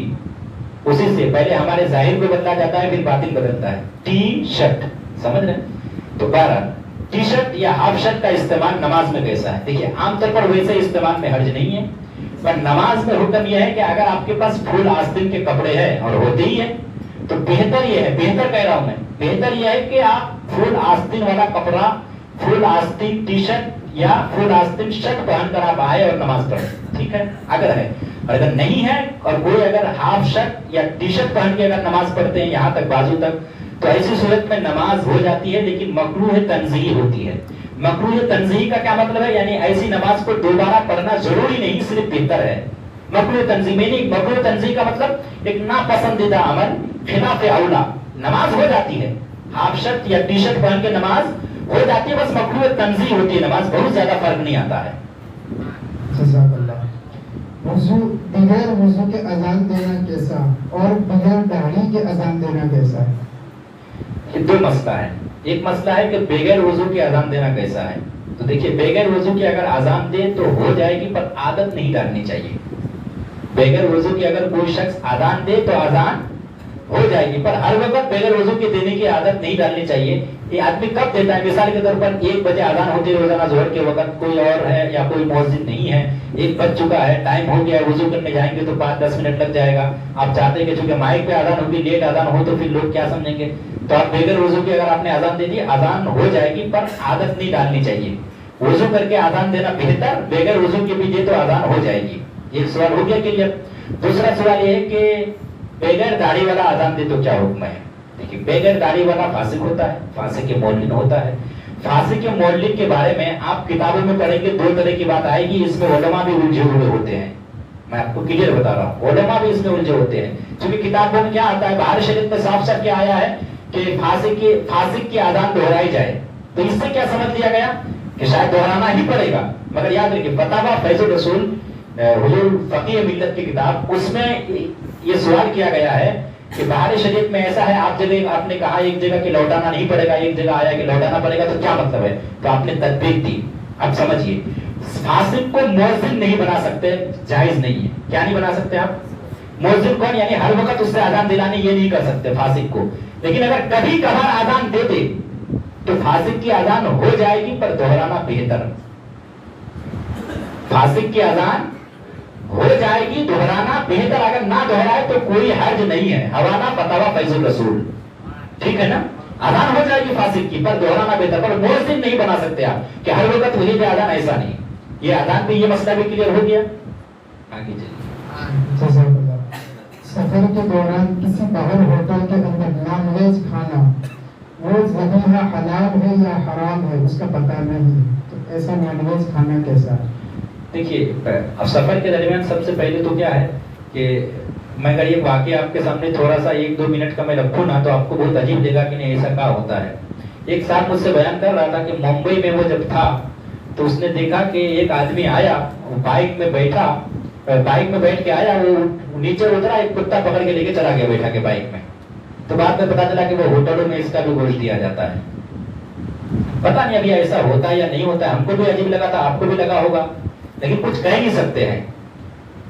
S1: उसी से पहले हमारे जाहिर को बदला जाता है, फिर बातिन बदलता है। टी शर्ट, समझ रहे हैं? तो 12 टी शर्ट या हाफ शर्ट का इस्तेमाल नमाज में कैसा है? देखिए, आमतौर पर वैसे इस्तेमाल में हर्ज नहीं है, पर नमाज में हुक्म यह है कि अगर आपके पास फुल आस्तीन के कपड़े हैं, और होते ही है, तो बेहतर यह है, बेहतर कह रहा हूं मैं, बेहतर यह है कि आप फुल आस्तीन वाला कपड़ा, फुल आस्तीन टी शर्ट या फुल आस्तीन शर्ट पहनकर आप आए और नमाज पढ़े, ठीक है? अगर है, और अगर नहीं है और कोई अगर हाफ शर्ट या टी शर्ट पहन के अगर नमाज पढ़ते हैं यहाँ तक बाजू तक, तो ऐसी सूरत में नमाज हो जाती है, लेकिन मकरूह तंज़ीही होती है। मकरूह तंज़ीही का क्या मतलब है? यानी ऐसी नमाज को दोबारा पढ़ना जरूरी नहीं, सिर्फ बेहतर है। मकरूह तंज़ीह में नहीं, मकरूह तंज़ीह का मतलब एक नापसंदीदा अमल, खिलाफ औला, नमाज हो जाती है, हाफ शर्ट या टी शर्ट पहन के नमाज हो जाती है, बस मकरूह तंज़ीह होती है नमाज, बहुत ज्यादा फर्क नहीं आता है।
S2: वुज़ू, बगैर वुज़ू के अजान देना कैसा, और बगैर दाढ़ी के अजान देना कैसा है?
S1: ये 2 मसला है। एक मसला है कि बगैर वुज़ू के अजान देना कैसा है। तो देखिए, बगैर वुज़ू के अगर अजान दे तो हो जाएगी, पर आदत नहीं डालनी चाहिए। बगैर वुज़ू के अगर कोई शख्स अजान दे तो अजान हो जाएगी, पर हर वक्त बगैर वुज़ू के देने की आदत नहीं डालनी चाहिए। ये आदमी कब देता है? मिसाल के तौर पर 1 बजे अजान होती है रोजाना ज़ोहर के वक्त, कोई और है या कोई मस्जिद नहीं है, 1 बज चुका है, टाइम हो गया है, वुज़ू करने जाएंगे तो 5-10 मिनट लग जाएगा। आप चाहते हैं कि चूंकि माइक पे अजान होगी, लेट अजान हो तो फिर लोग क्या समझेंगे, तो आप बगैर वुज़ू के अगर आपने अजान दे दी, अजान हो जाएगी, पर आदत नहीं डालनी चाहिए। वुज़ू करके अजान देना बेहतर, बगैर वुज़ू के भी दे तो अजान हो जाएगी। एक सवाल हो गया क्लियर। दूसरा सवाल ये है कि बगैर दाढ़ी वाला अजान दे तो क्या हुक्म है? देखिए, बगैर दाढ़ी वाला फासिक होता है, फासिक के मौलिन होता है। फासिक के मौलिन के बारे में आप किताबों में पढ़ेंगे, 2 तरह की बात आएगी, इसमें उलमा भी उलझे हुए होते हैं। میں آپ کو کلیئر بتا رہا ہوں، علماء بھی اس میں الجھے ہوتے ہیں، کیونکہ کتابوں میں کیا آتا ہے، بہار شریف میں صاف صاف کیا آیا ہے کہ فاسق کی اذان دہرائی جائے، تو اس سے کیا سمجھ لیا گیا کہ شاید دہرانا ہی پڑے گا. مگر یاد رکھیے فتاوی فیض الرسول حضور فقیہ ملت کی کتاب، اس میں یہ سوال کیا گیا ہے کہ بہار شریف میں ایسا ہے، آپ نے کہا ایک جگہ کہ لوٹانا نہیں پڑے گا، ایک جگہ آیا کہ لوٹانا پڑے گا، تو کیا مطلب ہے؟ تو آپ نے تطبیق دی. اب سمجھیے فاسق کو مؤذن نہیں بنا سکتے، جائز نہیں ہے. کیا نہیں بنا سکتے آپ؟ مؤذن کون؟ یعنی ہر وقت اس سے اذان دلانی یہ نہیں کر سکتے فاسق کو. لیکن اگر کبھی کبھار اذان دے دے تو فاسق کی اذان ہو جائے گی، پر دہرانا بہتر. فاسق کی اذان ہو جائے گی، دہرانا بہتر. اگر نہ دہرائے تو کوئی حرج نہیں ہے. حوالہ فتاوی فیض الرسول، ٹھیک ہے نا؟ اذان ہو جائے گی فاسق کی، پر دہرانا بہتر. پر مؤذن نہیں بنا سکتے آپ کہ ہر وقت وہی پہ اذان، ایسا نہیں. یہ اذان پہ یہ مسئلہ بھی کلیئر ہو گیا. آگے چلیے.
S2: سفر کے دوران کسی باہر ہوٹل کے اندر نان ویج کھانا، وہ ذبیحہ حلال ہے یا حرام ہے اس کا پتہ نہیں، تو ایسا نان ویج کھانا کیسا ہے؟
S1: دیکھیے اب سفر کے درمیان سب سے پہلے تو کیا ہے کہ میں اگر یہ واقعہ آپ کے سامنے تھوڑا سا 1-2 منٹ کا میں رکھوں نا، تو آپ کو بہت عجیب لگے گا کہ نہیں ایسا کیا ہوتا ہے. ایک صاحب مجھ سے بیان کر رہا تھا کہ ممبئی میں وہ جب تھا تو اس نے دیکھا کہ ایک آدمی آیا، بائک میں بیٹھ کے آیا، وہ نیچے اترا، ایک کتا پکڑ کے لے کے چلا گیا بیٹھا کے بائک میں. تو بعد میں پتا چلا کہ وہ ہوٹلوں میں اس کا بھی گوشت دیا جاتا ہے. پتا نہیں ابھی ایسا ہوتا ہے یا نہیں ہوتا ہے، ہم کو بھی عجیب لگا تھا، آپ کو بھی لگا ہوگا، لیکن کچھ کہہ نہیں سکتے ہیں.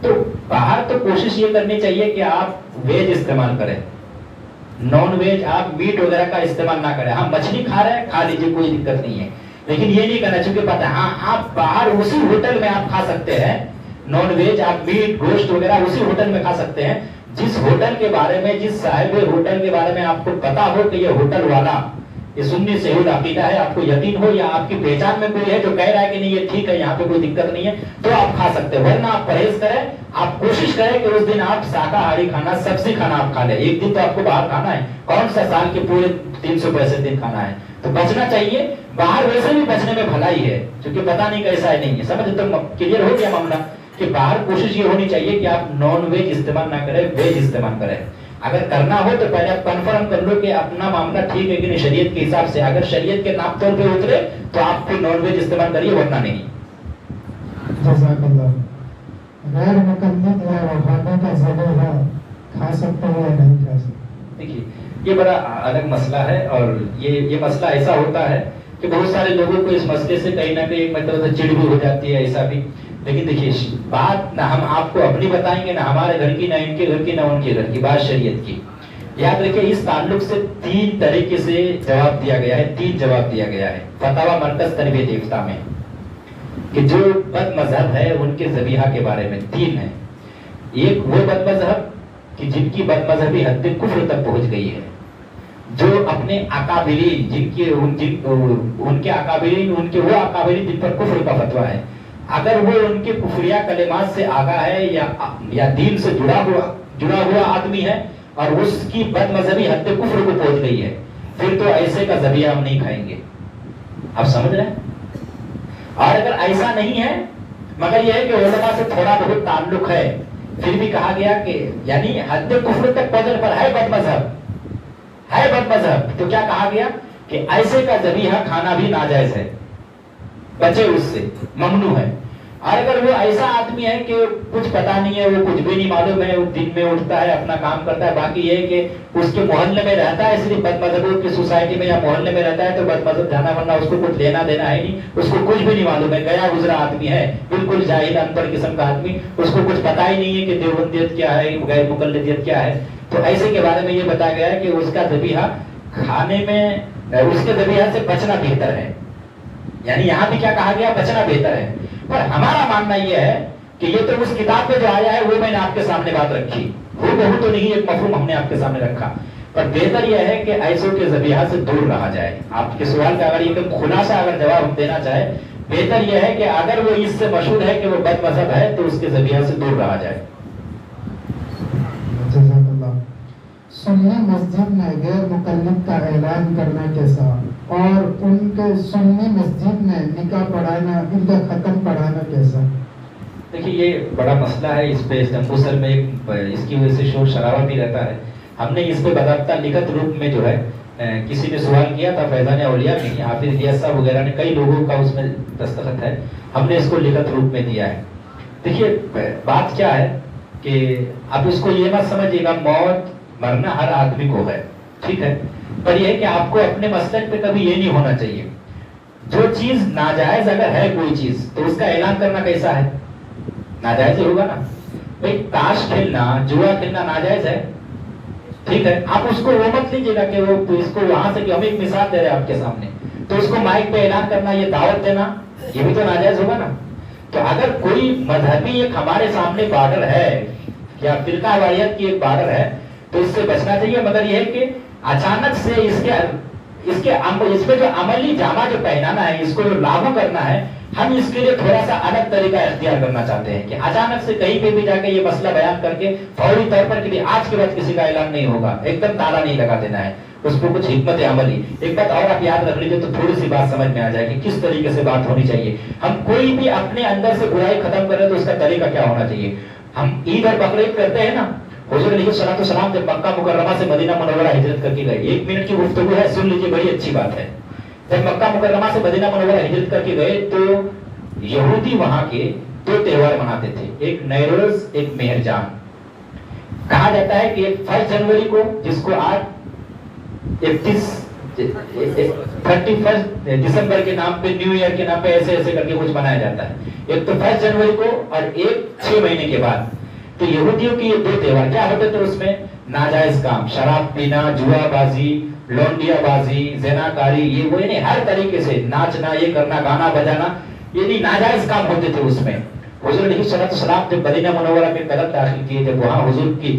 S1: تو باہر تو کوشش یہ کرنی چاہیے کہ آپ ویج استعمال کریں، نان ویج آپ میٹ وغیرہ کا استعمال نہ کریں. ہاں مچھلی کھا رہے ہیں کھا لیجیے، کوئی دقت نہیں ہے، لیکن یہ نہیں کرنا چونکہ پتہ ہے ہاں آپ باہر اسی ہوٹل میں آپ کھا سکتے ہیں نان ویج، آپ میٹ گوشت وغیرہ اسی ہوٹل میں کھا سکتے ہیں جس ہوٹل کے بارے میں، جس صاحب ہوٹل کے بارے میں آپ کو پتا ہو کہ یہ ہوٹل والا یہ سنی صحیح العقیدہ ہے، آپ کو یقین ہو یا آپ کی پہچان میں کوئی ہے جو کہہ رہا ہے کہ نہیں یہ ٹھیک ہے، یہاں پہ کوئی دقت نہیں ہے، تو آپ کھا سکتے ہیں. ورنہ آپ پرہیز کریں، آپ کوشش کریں کہ اس دن آپ شاکاہاری کھانا، سبزی کھانا آپ کھا لیں. ایک دن تو آپ کو باہر کھانا ہے، کون سا سال کے پورے 365 دن کھانا ہے، تو بچنا چاہیے. باہر ویسے بھی بچنے میں بھلائی ہے، کیونکہ پتا نہیں کیسا ہے نہیں ہے. سمجھ تو کلیئر ہو گیا معاملہ کہ باہر کوشش یہ ہونی چاہیے کہ آپ نان ویج استعمال نہ کریں، ویج استعمال کریں. اگر کرنا ہو تو پہلے آپ کنفرم کر لو کہ اپنا معاملہ ٹھیک ہے کہ نہیں شریعت کے حساب سے. اگر شریعت کے ناپ طور پہ اترے تو آپ کو نان ویج استعمال کریے، ورنہ نہیں.
S2: جزاک اللہ. غیر مقلد یا وہابی کا ذبیحہ کھا سکتے ہیں یا نہیں کھا سکتے؟
S1: دیکھیے یہ بڑا الگ مسئلہ ہے، اور یہ مسئلہ ایسا ہوتا ہے کہ بہت سارے لوگوں کو اس مسئلے سے کہیں نہ کہیں مطلب چڑ بھی ہو جاتی ہے، ایسا بھی. لیکن دیکھیے بات نہ ہم آپ کو اپنی بتائیں گے، نہ ہمارے گھر کی، نہ ان کے گھر کی، نہ ان کے گھر کی، بات شریعت کی. یاد رکھیں اس تعلق سے 3 طریقے سے جواب دیا گیا ہے، 3 جواب دیا گیا ہے فتاوی مرکز تربیت افتاء میں، کہ جو بد مذہب ہے ان کے ذبیحہ کے بارے میں 3 ہے. ایک وہ بد مذہب کہ جن کی بد مذہبی حد کفر تک پہنچ گئی ہے، جو اپنے اکابرین، ان کے اکابرین، ان کے وہ اکابرین جن پر کفر کا فتویٰ ہے، اگر وہ ان کے کفریہ کلمات سے آگاہ ہے یا دین سے جڑا ہوا آدمی ہے اور اس کی بد مذہبی حد کفر کو پہنچ گئی ہے، پھر تو ایسے کا ذبیحہ ہم نہیں کھائیں گے. آپ سمجھ رہے ہیں؟ اور اگر ایسا نہیں ہے مگر یہ ہے کہ علماء سے تھوڑا بہت تعلق ہے، پھر بھی کہا گیا کہ یعنی حد کفر تک پہنچنے پر ہے بد مذہب، تو کیا کہا گیا کہ ایسے کا ذبیحہ کھانا بھی ناجائز ہے، بچے اس سے، ممنوع ہے. اور اگر وہ ایسا آدمی ہے کہ کچھ پتا نہیں ہے، وہ کچھ بھی نہیں معلوم ہے، وہ دن میں اٹھتا ہے اپنا کام کرتا ہے، باقی یہ ہے کہ اس کے محلے میں رہتا ہے، صرف بد مذہبوں کی سوسائٹی میں یا محلے میں رہتا ہے، تو بد مذہب جانا ورنہ اس کو کچھ لینا دینا ہے نہیں، اس کو کچھ بھی نہیں معلوم ہے، گیا گزرا آدمی ہے، بالکل جاہل ان پڑھ قسم کا آدمی، اس کو کچھ پتا ہی نہیں ہے کہ دیوبندیت کیا ہے، غیر مقلدیت کیا ہے. تو ایسے کے بارے میں یہ بتایا گیا ہے کہ اس کا ذبیحہ کھانے میں، اس کے ذبیحہ سے بچنا بہتر ہے. یعنی یہاں بھی کیا کہا گیا؟ بچنا بہتر ہے. پر ہمارا ماننا یہ ہے کہ یہ تو اس کتاب میں جو آیا ہے وہ میں نے آپ کے سامنے بات رکھی، وہ بہت تو نہیں، ایک مفہوم ہم نے آپ کے سامنے رکھا. پر بہتر یہ ہے کہ ایسوں کے ذبیحہ سے دور رہا جائے. آپ کے سوال کا اگر ایک خلاصہ اگر جواب ہم دینا چاہے، بہتر یہ ہے کہ اگر وہ اس سے مشہور ہے کہ وہ بد مذہب ہے تو اس کے ذبیحہ سے دور رہا جائے.
S2: سنی مسجد میں غیر مقلد کا اعلان کرنا کیسا، اور ان کے سنی مسجد میں نکاح پڑھانا، ان کا ختم پڑھانا کیسا؟
S1: دیکھیے یہ بڑا مسئلہ ہے، اس پہ جمبو سر میں اس کی وجہ سے شور شرابہ بھی رہتا ہے. ہم نے اس پہ باضابطہ لکھت روپ میں جو ہے کسی نے سوال کیا تھا فیضان اولیاء میں، حافظ الیاس صاحب وغیرہ نے، کئی لوگوں کا اس میں دستخط ہے، ہم نے اس کو لکھت روپ میں دیا ہے. دیکھیے بات کیا ہے کہ اب اس کو یہ مت سمجھیے گا موت مرنا ہر آدمی کو ہے، ٹھیک ہے، پر یہ ہے کہ آپ کو اپنے مسلک پہ کبھی یہ نہیں ہونا چاہیے. جو چیز ناجائز اگر ہے کوئی چیز تو اس کا اعلان کرنا کیسا ہے؟ ناجائز ہوگا نا. بھائی تاش کھیلنا، جوا کھیلنا ناجائز ہے، ٹھیک ہے، آپ اس کو وہ مت لیجیے گا کہ وہ اس کو وہاں سے، کہ ہم ایک مثال دے رہے ہیں آپ کے سامنے، تو اس کو مائک پہ اعلان کرنا، یہ دعوت دینا، یہ بھی تو ناجائز ہوگا نا. تو اگر کوئی مذہبی ایک ہمارے سامنے بارڈر ہے یا فرقہ واریت کی ایک بارڈر ہے تو اس سے بچنا چاہیے. مگر یہ ہے کہ اچانک سے اس میں جو عملی جامہ جو پہنانا ہے، اس کو جو لاگو کرنا ہے، ہم اس کے لیے تھوڑا سا الگ طریقہ اختیار کرنا چاہتے ہیں کہ اچانک سے کہیں پہ بھی جا کے یہ مسئلہ بیان کر کے فوری طور پر کہ آج کے بعد کسی کا اعلان نہیں ہوگا، ایک دم تالا نہیں لگا دینا ہے. اس کو کچھ حکمت عملی. ایک بات اور آپ یاد رکھ لیجیے تو تھوڑی سی بات سمجھ میں آ جائے کہ کس طریقے سے بات ہونی چاہیے. ہم کوئی بھی اپنے اندر سے برائی ختم کریں تو اس کا طریقہ کیا ہونا چاہیے. ہم عید اور بقرعید کرتے ہیں نا، حضور علیہ الصلوۃ والسلام جب مکہ مکرمہ سے مدینہ منورہ ہجرت کر کے گئے، 1 منٹ کی گفتگو ہے، سن لیجیے، بڑی اچھی بات ہے. جب مکہ مکرمہ سے مدینہ منورہ ہجرت کر کے گئے تو یہودی وہاں کے 2 تہوار مناتے تھے، ایک نیروز، ایک مہرجان. کہا جاتا ہے کہ 1 جنوری کو، جس کو آج 31 دسمبر کے نام پہ، نیو ایئر کے نام پہ ایسے ایسے کر کے کچھ منایا جاتا ہے. ایک تو 1 جنوری کو اور ایک 6 مہینے کے بعد. تو یہودیوں کی یہ 2 تہوار کیا ہوتے تھے، اس میں ناجائز کام، شراب پینا، جوا بازی، لونڈیا بازی، زنا کاری، یہ وہ، یعنی ہر طریقے سے ناچنا، یہ کرنا، گانا بجانا، یعنی ناجائز کام ہوتے تھے اس میں. حضور علیہ الصلوۃ والسلام جب مدینہ منورہ میں قدم داخل کیے، جب وہاں حضور کی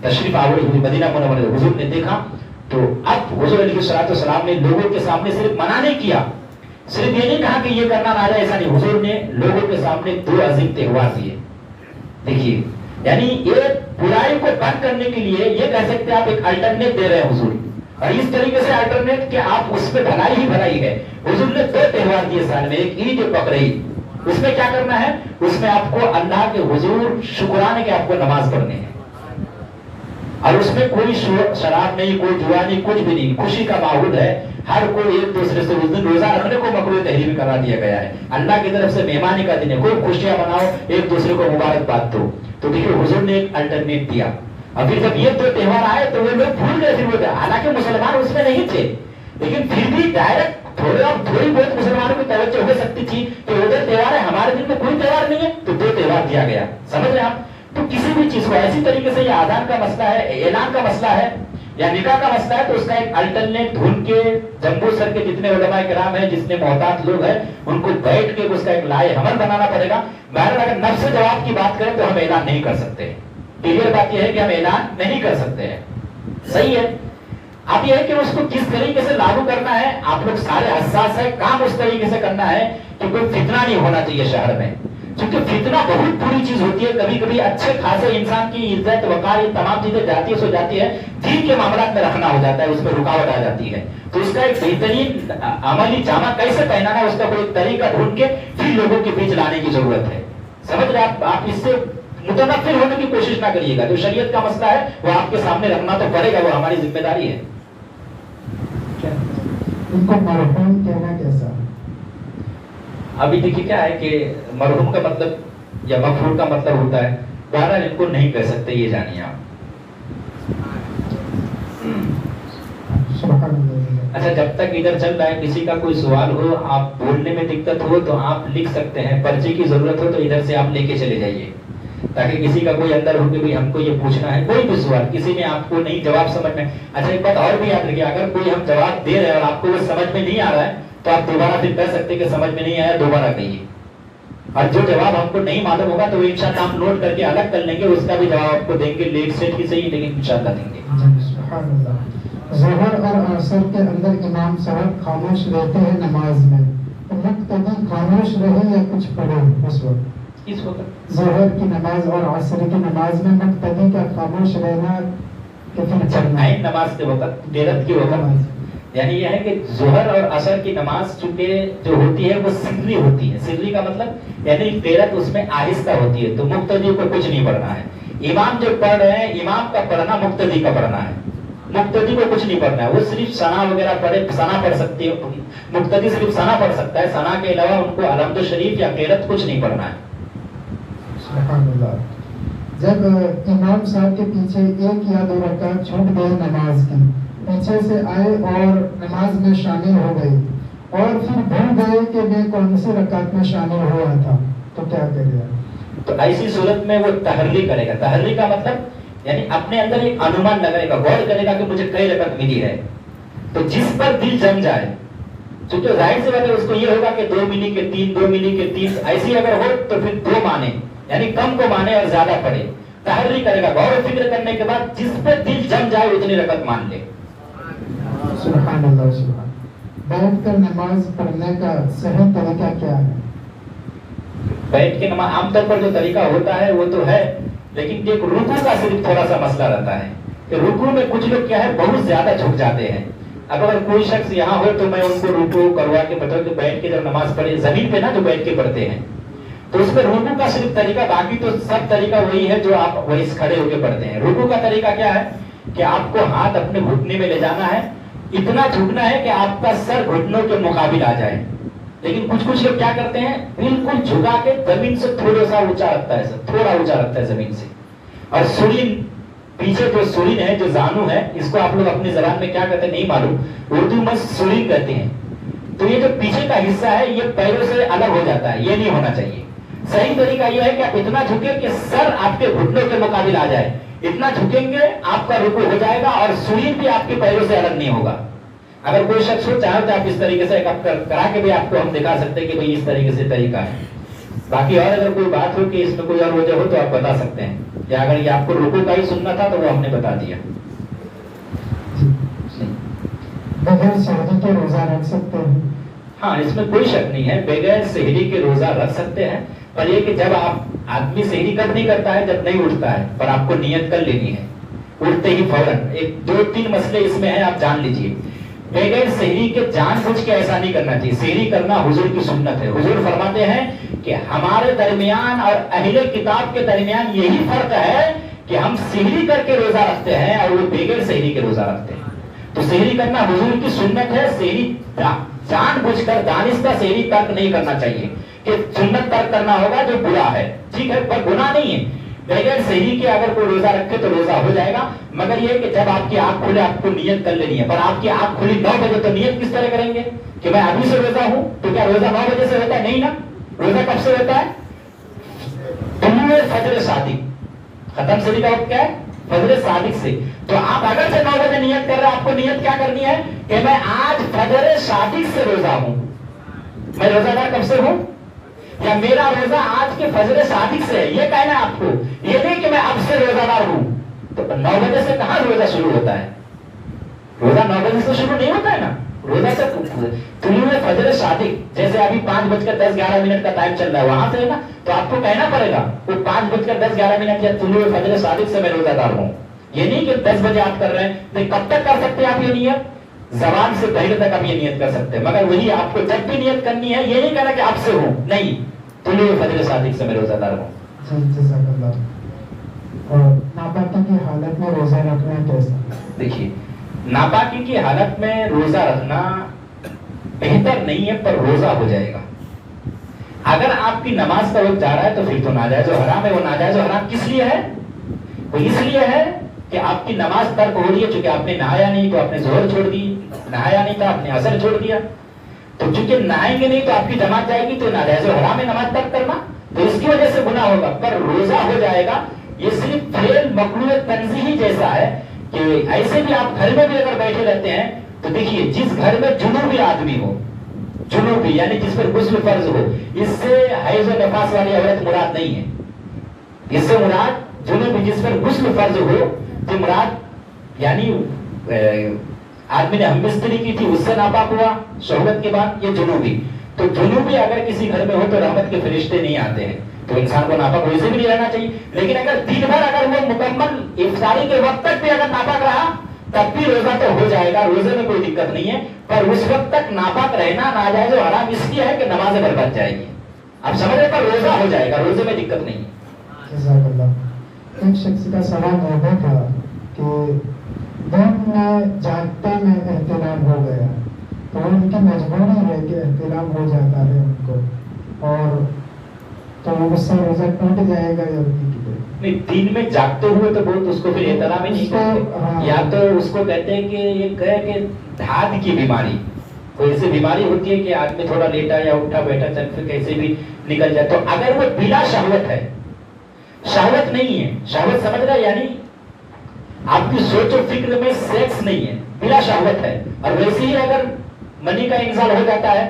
S1: تشریف آوری ہوئی مدینہ منورہ، حضور نے دیکھا تو اب حضور علیہ الصلوۃ والسلام نے لوگوں کے سامنے صرف منع نہیں کیا، صرف یہ نہیں کہا کہ یہ کرنا ناجائز، ایسا نہیں، حضور نے لوگوں کے سامنے 2 عظیم تہوار دیے. دیکھیے یعنی ایک برائی کو بند کرنے کے لیے یہ کہہ سکتے ہیں آپ ایک الٹرنیٹ دے رہے ہیں حضور، اور اس طریقے سے الٹرنیٹ کہ آپ اس پہ بھلائی ہی بھلائی ہے. حضور نے 2 تہوار دیے سال میں، ایک عید، ایک بقرعید. اس میں کیا کرنا ہے، اس میں آپ کو اللہ کے حضور شکرانے کے آپ کو نماز پڑھنے ہیں، اور اس میں کوئی شراب نہیں، کوئی جوا نہیں، کچھ بھی نہیں، خوشی کا ماحول ہے. ہر کوئی ایک دوسرے سے اس دن روزہ رکھنے کو مکروہ تحریم کرا دیا گیا ہے. اللہ کی طرف سے مہمانی کا دن ہے، کوئی خوشیاں مناؤ، ایک دوسرے کو مبارکباد دو. تو دیکھیے حضور نے ایک الٹرنیٹ دیا. ابھی جب یہ 2 تہوار آئے تو وہ لوگ بھول گئے تھے، حالانکہ مسلمان اس میں نہیں تھے، لیکن پھر بھی ڈائریکٹ تھوڑی بہت مسلمانوں کی توجہ ہو سکتی تھی کہ ادھر تہوار ہے، ہمارے دن میں کوئی تہوار نہیں ہے، تو 2 تہوار دیا گیا. سمجھ رہے ہیں آپ؟ تو کسی بھی چیز کو ایسی طریقے سے، یہ آذان کا مسئلہ ہے، اعلان کا مسئلہ ہے یا نکاح کا مسئلہ ہے، تو اس کا ایک الٹرنیٹ ڈھونڈ کے جمبو سر کے جتنے علماء کرام ہیں، جتنے محتاط لوگ ہیں، ان کو بیٹھ کے اس کا ایک لائے عمل بنانا پڑے گا. بہرحال اگر نفس جواب کی بات کریں تو ہم اعلان نہیں کر سکتے. کلیئر بات یہ ہے کہ ہم اعلان نہیں کر سکتے ہیں، صحیح ہے. اب یہ ہے کہ اس کو کس طریقے سے لاگو کرنا ہے، آپ لوگ سارے حساس ہیں، کام اس طریقے سے کرنا ہے کہ کوئی فتنہ نہیں ہونا چاہیے شہر میں، کیونکہ فتنہ بہت بری چیز ہوتی ہے. کبھی کبھی اچھے خاصے انسان کی عزت، وقار، یہ تمام چیزیں جاتی ہے سو جاتی ہے، دین کے معاملات میں رکھنا ہو جاتا ہے، اس پہ رکاوٹ آ جاتی ہے. تو اس کا ایک بہترین عملی جامہ کیسے پہنانا ہے، اس کا کوئی طریقہ ڈھونڈ کے پھر لوگوں کے بیچ لانے کی ضرورت ہے. سمجھ رہے آپ اس سے متنفر ہونے کی کوشش نہ کریے گا. جو شریعت کا مسئلہ ہے وہ آپ کے سامنے رکھنا تو پڑے گا، وہ ہماری ذمہ داری ہے.
S2: ان کو مرحوم کہنا کیسا؟
S1: ابھی دیکھیے کیا ہے کہ مرحوم کا مطلب یا مغفور کا مطلب ہوتا ہے، بہرحال ان کو نہیں کہہ سکتے، یہ جانیے آپ. اچھا جب تک ادھر چل رہا ہے، کسی کا کوئی سوال ہو، آپ بولنے میں دقت ہو تو آپ لکھ سکتے ہیں، پرچی کی ضرورت ہو تو ادھر سے آپ لے کے چلے جائیے، تاکہ کسی کا کوئی اندر ہو کہ بھی ہم کو یہ پوچھنا ہے، کوئی بھی سوال کسی نے آپ کو نہیں جواب سمجھ میں. اچھا ایک بات اور بھی یاد رکھیے، اگر کوئی ہم جواب دے رہے ہیں اور آپ کو وہ سمجھ میں نہیں آ رہا ہے تو آپ دوبارہ پھر کہہ سکتے کہ سمجھ میں نہیں آیا، دوبارہ کہیے. اور جو جواب ہم کو نہیں معلوم ہوگا تو وہ انشاءاللہ ہم نوٹ کر کے الگ کر لیں گے، اس کا بھی جواب آپ کو دیں گے، لیٹ سیٹ کی صحیح لیکن انشاءاللہ دیں گے.
S2: ظہر اور عصر کے اندر امام صاحب خاموش رہتے ہیں نماز میں، تو مقتدی خاموش رہے یا کچھ پڑھے اس وقت؟
S1: اس وقت
S2: ظہر کی نماز اور عصر کی نماز میں مقتدی کا خاموش رہنا کتنا چلنا ہے؟
S1: نماز کے وقت، دیرت کے وقت یعنی یہ ہے کہ ظہر اور عصر کی نماز چونکہ جو ہوتی ہے وہ سری ہوتی ہے. سری کا مطلب یعنی قرات اس میں آہستہ ہوتی ہے, تو مقتدی کو کچھ نہیں پڑھنا ہے. امام جو پڑھ رہے ہیں امام کا پڑھنا مقتدی کا پڑھنا ہے, مقتدی کو کچھ نہیں پڑھنا ہے. وہ صرف ثنا وغیرہ پڑھے, ثنا پڑھ سکتی ہے, مقتدی صرف ثنا پڑھ سکتا ہے. ثنا کے علاوہ ان کو الحمد شریف یا قرات کچھ نہیں پڑھنا ہے.
S2: سبحان اللہ. جب امام صاحب کے پیچھے 1 یا 2 رکعت چھوٹ گئے نماز کی, پیچھے سے آئے اور نماز میں شامل ہو گئے اور پھر بھول گئے کہ میں کون سی رکعت میں شامل ہوا تھا, تو کیا کرے گا؟
S1: تو ایسی صورت میں وہ تحری کرے گا. تحری کا مطلب یعنی اپنے اندر ایک انومان لگائے گا, غور کرے گا کہ مجھے کئی رکعت ملی ہے. تو جس پر دل جم جائے, چونکہ ظاہر سی بات ہے اس کو یہ ہوگا کہ 2 ملی کے 3, 2 ملی کے 3, ایسی اگر ہو تو پھر 2 مانے, یعنی کم کو مانے اور زیادہ پڑھے. تحری کرے گا, غور و فکر کرنے کے بعد جس پہ دل جم جائے اتنی رکعت مان لے.
S2: سبحان اللہ. سبحان. بیٹھ کر نماز پڑھنے کا صحیح طریقہ کیا ہے؟
S1: بیٹھ کے نماز عام طور پر جو طریقہ ہوتا ہے وہ تو ہے, لیکن ایک رکوع کا صرف تھوڑا سا مسئلہ رہتا ہے کہ رکوع میں کچھ لوگ کیا ہے بہت زیادہ جھک جاتے ہیں. اگر کوئی شخص یہاں ہو تو میں ان کو رکوع کروا کے بتاؤں کہ بیٹھ کے جب نماز پڑھے, زمین پہ نا جو بیٹھ کے پڑھتے ہیں, تو اس میں رکوع کا صرف طریقہ, باقی تو سب طریقہ وہی ہے جو آپ وہی کھڑے ہو کے پڑھتے ہیں. رکوع کا طریقہ کیا ہے کہ آپ کو ہاتھ اپنے گھٹنے میں لے جانا ہے, اتنا جھکنا ہے کہ آپ کا سر گھٹنوں کے مقابل آ جائے. لیکن کچھ لوگ کیا کرتے ہیں بالکل جھکا کے زمین سے تھوڑا سا اونچا رکھتا ہے, تھوڑا اونچا رکھتا ہے زمین سے. اور سرین پیچھے جو سرین ہے, جو زانو ہے, اس کو آپ لوگ اپنی زبان میں کیا کہتے ہیں نہیں معلوم, اردو میں سرین کہتے ہیں. تو یہ جو پیچھے کا حصہ ہے یہ پیروں سے الگ ہو جاتا ہے, یہ نہیں ہونا چاہیے. صحیح طریقہ یہ ہے کہ آپ اتنا جھکے کہ سر آپ کے گھٹنوں کے مقابل آ جائے. اتنا جھکیں گے آپ کا رکوع ہو جائے گا اور سرین بھی آپ کے پیروں سے الگ نہیں ہوگا. اگر کوئی شخص ہو چاہے تو آپ اس طریقے سے کرا کے بھی آپ کو ہم دکھا سکتے ہیں کہ بھئی اس طریقے سے طریقہ ہے. باقی اور اگر کوئی بات ہو کہ اس میں کوئی اور وجہ ہو تو آپ بتا سکتے ہیں, یا اگر یہ آپ کو رکوع کا ہی سننا تھا تو وہ ہم نے بتا دیا.
S2: بغیر سحری کے روزہ رکھ سکتے ہیں؟
S1: ہاں, اس میں کوئی شک نہیں ہے, بغیر سحری کے روزہ رکھ سکتے ہیں. پر یہ کہ جب آپ آدمی سحری کب نہیں کرتا ہے, جب نہیں اٹھتا ہے, پر آپ کو نیت کر لینی ہے اٹھتے ہی فوراً. 2-3 مسئلے اس میں ہیں, آپ جان لیجئے. بغیر سحری کے جان بوجھ کے ایسا نہیں کرنا چاہیے. سحری کرنا حضور کی سنت ہے. حضور فرماتے ہیں کہ ہمارے درمیان اور اہل کتاب کے درمیان یہی فرق ہے کہ ہم سحری کر کے روزہ رکھتے ہیں اور وہ بغیر سحری کے روزہ رکھتے ہیں. تو سحری کرنا حضور کی سنت ہے. سحری جان بوجھ کر دانستہ سحری ترک نہیں کرنا چاہیے کہ سنت ترک کرنا ہوگا جو برا ہے, ٹھیک ہے, پر گناہ نہیں ہے. بغیر سحری کے اگر کوئی روزہ رکھے تو روزہ ہو جائے گا, مگر یہ کہ جب آپ کی آنکھ کھلے آپ کو نیت کر لینی ہے. پر آپ کی آنکھ کھلی 9 بجے تو نیت کس طرح کریں گے کہ میں ابھی سے روزہ ہوں؟ تو کیا روزہ 9 بجے سے ہوتا ہے؟ نہیں نا. روزہ کب سے ہوتا ہے؟ طلوع فجر صادق. ختم سحری کا وقت کیا ہے؟ فجر صادق سے. تو آپ اگر سے 9 بجے نیت کر رہے ہیں, آپ کو نیت کیا کرنی ہے کہ میں آج فجر صادق سے روزہ ہوں. میں روزہ دار کب سے ہوں؟ یا میرا روزہ آج کے فجر صادق سے ہے, یہ کہنا ہے آپ کو. یہ نہیں کہ میں اب سے روزہ دار ہوں. تو 9 بجے سے کہاں روزہ شروع ہوتا ہے؟ روزہ 9 بجے سے شروع نہیں ہوتا ہے نا. روزہ سے طلوع فجر صادق, جیسے ابھی 5:10-11 کا ٹائم چل رہا ہے, وہاں سے ہے نا, تو آپ کو کہنا پڑے گا وہ 5:10-11 یا طلوع فجر صادق سے میں روزہ دار ہوں. یہ نہیں کہ 10 بجے آپ کر رہے ہیں. تو کب تک کر سکتے ہیں آپ یہ نیت؟ زبان سے پہلے تک آپ یہ نیت کر سکتے ہیں, مگر وہی آپ کو جب بھی نیت کرنی ہے یہ نہیں کہنا کہ آپ سے ہوں, نہیں, طلوع فجر صادق سے میں روزہ دار ہوں.
S2: جزاک اللہ. اور ناپاکی کی حالت میں روزہ رکھنا کیسا؟
S1: دیکھیے, ناپاکی کی حالت میں روزہ رکھنا بہتر نہیں ہے, پر روزہ ہو جائے گا. اگر آپ کی نماز کا وقت جا رہا ہے تو پھر تو ناجائز و حرام ہے. وہ ناجائز و حرام کس لیے ہے؟ وہ اس لیے ہے کہ آپ کی نماز ترک ہو رہی ہے. چونکہ آپ نے نہایا نہیں تو آپ نے ظہر چھوڑ دی, نہایا نہیں تھا آپ نے عصر چھوڑ دیا. تو چونکہ نہائیں گے نہیں تو آپ کی جماعت جائے گی, تو ناجائز و حرام ہے نماز ترک کرنا, تو اس کی وجہ سے گناہ ہوگا. پر روزہ ہو جائے گا. یہ صرف فعل مکروہ تنزیہی جیسا ہے کہ ایسے بھی آپ گھر میں بھی اگر بیٹھے رہتے ہیں تو دیکھیے, جس گھر میں جنوبی آدمی ہو, جنوبی یعنی جس پر غسل فرض ہو, اس سے حیض و نفاس والی عورت مراد نہیں ہے. اس سے مراد جنوبی جس پر غسل فرض ہو, جو مراد یعنی آدمی نے ہم بستری کی تھی اس سے ناپاک ہوا شہوت کے بعد, یہ جنوبی. تو جنوبی اگر کسی گھر میں ہو تو رحمت کے فرشتے نہیں آتے ہیں, تو انسان کو ناپاک ویسے بھی نہیں رہنا چاہیے. لیکن اگر دن بھر اگر وہ مکمل افطاری کے وقت تک بھی اگر ناپاک رہا तब भी रोजा तो हो जाएगा, रोजे में कोई दिक्कत नहीं है, पर उस वक्त तक नापाक रहना नाजायज और हराम इसलिए है कि नमाजें बर्बाद जाएगी। आप समझ रहे, पर रोजा हो जाएगा, रोजे में दिक्कत नहीं है।
S2: जज़ाकल्लाह। एक शख्स का सवाल यह था कि दिन में जागते में एहतिलाम हो गया, तो उनकी मजबूरी है कि एहतिलाम हो जाता है उनको, और तो उससे रोजा टूट जाएगा या
S1: नहीं, दिन में जागते हुए तो बहुत उसको फिर एहतराम ही नहीं करते। या तो उसको कहते हैं कि ये कहे कि धात की बीमारी, कोई ऐसी बीमारी होती है कि आदमी थोड़ा लेटा या उठा बैठा चल फिर कैसे भी निकल जाए, तो अगर वो बिना शहवत है, शहवत नहीं है, शहवत समझ रहा है यानी आपकी सोच और फिक्र में सेक्स नहीं है, बिना शहवत है, और वैसे ही अगर मनी का इंजाल हो जाता है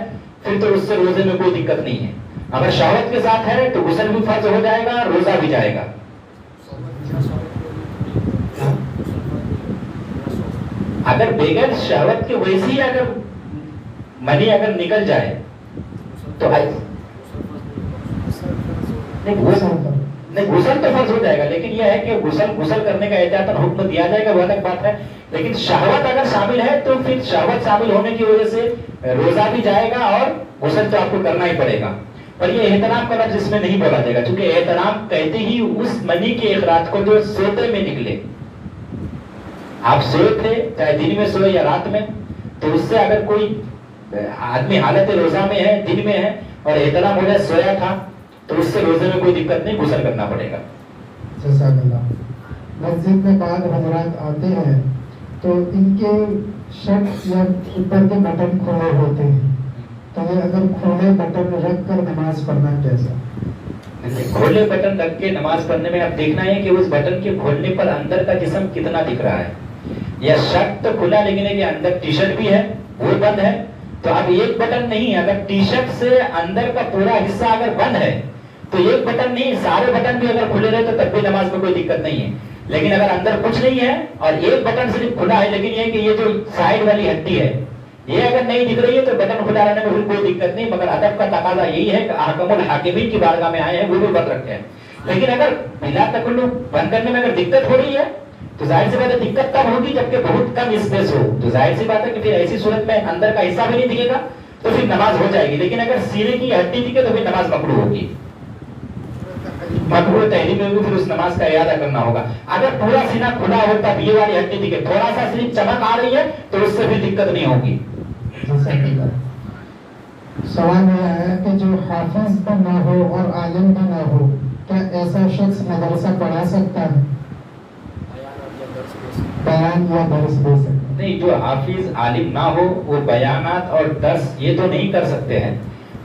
S1: फिर तो उससे रोजे में कोई दिक्कत नहीं है। अगर शहवत के साथ है तो गुस्ल भी फर्ज हो जाएगा, रोजा भी जाएगा। अगर बगैर शहवत के वैसे ही अगर मनी अगर निकल जाए तो नहीं, गुस्ल तो फर्ज हो जाएगा, लेकिन यह है कि गुस्ल करने का एहतियातन हुक्म दिया जाएगा, वो अलग बात है। लेकिन शहवत अगर शामिल है तो फिर शहवत शामिल होने की वजह से रोजा भी जाएगा और गुस्ल तो आपको करना ही पड़ेगा। पर ये एहतराम का लफ्ज इसमें नहीं बोला जाएगा, क्योंकि एहतराम कहते ही उस मनी के इखराज को जो सोते में निकले। आप सोए थे, चाहे दिन में सोए या रात में, तो उससे अगर कोई आदमी हालत रोजा में है, दिन में है, और एहतराम हो जाए सोया था, तो उससे रोजे में कोई दिक्कत नहीं, गुस्ल करना पड़ेगा।
S2: मस्जिद में बाद हजरात आते हैं तो इनके शर्ट या ऊपर के बटन खुले होते हैं, तो ये अगर खुले बटन रख कर नमाज पढ़ना कैसा?
S1: खोले बटन रख के नमाज पढ़ने में आप देखना है कि उस बटन के खोलने पर अंदर का जिस्म कितना दिख रहा है। या शर्ट तो खुला लेकिन है कि अंदर टी शर्ट भी है, वो बंद है, तो अब एक बटन नहीं, अगर टी शर्ट से अंदर का पूरा हिस्सा अगर बंद है तो एक बटन नहीं, सारे बटन भी अगर खुले रहे तो तब भी नमाज में कोई दिक्कत नहीं है। लेकिन अगर अंदर कुछ नहीं है और एक बटन सिर्फ खुला है, लेकिन ये कि ये जो साइड वाली हड्डी है ये अगर नहीं दिख रही है तो बटन खुला रहने में भी कोई दिक्कत नहीं, मगर अदब का तकाजा यही है कि अहकामुल हाकिमीन की बारगाह में आए हैं, वो भी बंद रखे हैं। लेकिन अगर बिला तकल्लुफ बंद करने में अगर दिक्कत हो रही है तो जाहिर सी बात है दिक्कत तब होगी जबकि बहुत कम स्पेस हो, तो जाहिर सी बात है कि फिर ऐसी सूरत में अंदर का हिस्सा भी नहीं दिखेगा तो फिर नमाज हो जाएगी। लेकिन अगर सीने की हड्डी दिखे तो फिर नमाज मकरूह होगी, मकरूह तहरीम में भी फिर उस नमाज का इयादा करना होगा। अगर पूरा सीना खुला हो तब ये वाली हड्डी दिखे, थोड़ा सा सिर्फ चमक आ रही है तो उससे भी दिक्कत नहीं होगी।
S2: सवाल यह है कि जो हाफिज भी ना हो और आलिम भी ना हो, क्या ऐसा शख्स मदरसा पढ़ा सकता है, बयान या दर्स दे सकता है?
S1: नहीं, जो हाफिज आलिम ना हो वो बयानात और दर्स ये तो नहीं कर सकते हैं।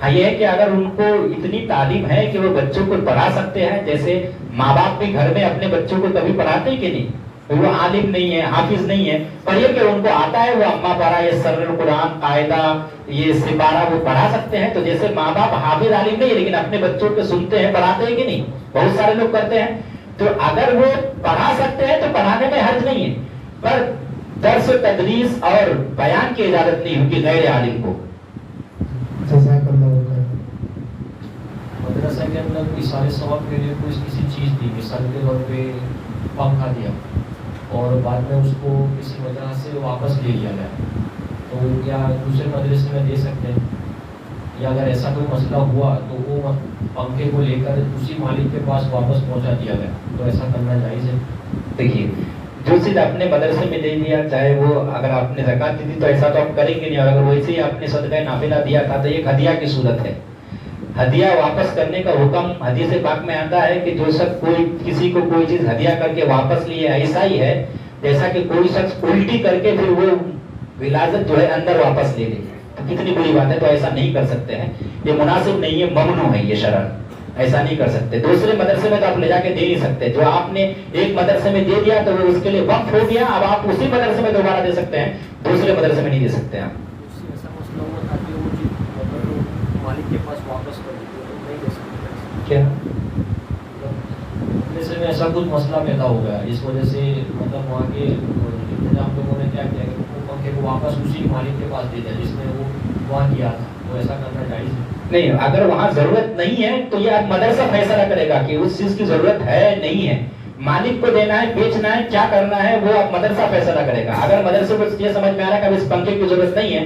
S1: हाँ, ये है कि अगर उनको इतनी तालीम है कि वो बच्चों को पढ़ा सकते हैं, जैसे माँ बाप भी घर में अपने बच्चों को कभी पढ़ाते कि नहीं, वो आलिम नहीं है, हाफिज नहीं है, पर ये कि उनको आता है, वो अम्मा पारा, ये सरल कुरान, कायदा, ये सिपारा वो पढ़ा सकते हैं। तो जैसे माँ बाप हाफिज आलिम नहीं है लेकिन अपने बच्चों को सुनते हैं, पढ़ाते हैं कि नहीं, बहुत सारे लोग करते हैं, तो अगर वो पढ़ा सकते हैं तो पढ़ाने में हर्ज नहीं है, पर दर्स तदरीस और बयान की इजाजत नहीं होगी गैर आलिम को।
S3: मदरसा के अंदर इसारे सवाब के लिए कोई किसी चीज़ दी, मिसाल के तौर पे पंखा दिया और बाद में उसको किसी वजह से वापस ले लिया गया, तो क्या दूसरे मदरसे में दे सकते हैं? या अगर ऐसा कोई मसला हुआ तो वो पंखे को लेकर उसी मालिक के पास वापस पहुंचा दिया गया, तो ऐसा करना जायज़ है?
S1: देखिए, जो चीज अपने मदरसे में दे दिया, चाहे वो अगर आपने ज़कात दी थी तो ऐसा तो आप करेंगे नहीं, और अगर वैसे ही आपने सदका नाफिला दिया था तो एक हदिया की सूरत है। हदिया वापस करने का हुक्म हदीस पाक में आता है कि जो शख्स कोई किसी को कोई चीज हदिया करके वापस लिए, ऐसा ही है जैसा कि कोई शख्स उल्टी करके फिर वो विलाजत जो है अंदर वापस ले ले, तो कितनी बुरी बात है। तो ऐसा नहीं कर सकते हैं, ये मुनासिब नहीं है, ममनू है ये शरअन, ऐसा नहीं कर सकते। दूसरे मदरसे में तो आप ले जाके दे नहीं सकते, जो आपने एक मदरसे में दे दिया तो वो उसके लिए वक्फ हो गया, अब आप उसी मदरसे में दोबारा दे सकते हैं, दूसरे मदरसे में नहीं दे सकते आप।
S3: मालिक के पास वापस कर नहीं दे सकते
S1: क्या
S3: जैसे में ऐसा कुछ मसला पैदा हो गया, इस वजह से मतलब वहाँ के इंतजाम लोगों ने क्या किया कि वो पंखे को वापस उसी मालिक के पास दे दिया जिसने वो वहाँ किया था, तो ऐसा करना जायज़ है?
S1: नहीं, अगर वहाँ जरूरत नहीं है तो ये अब मदरसा फैसला करेगा कि उस चीज की जरूरत है नहीं है, मालिक को देना है, बेचना है, क्या करना है वो अब मदरसा फैसला करेगा। अगर मदरसे को ये समझ में आ रहा है कि अब इस पंखे की जरूरत नहीं है,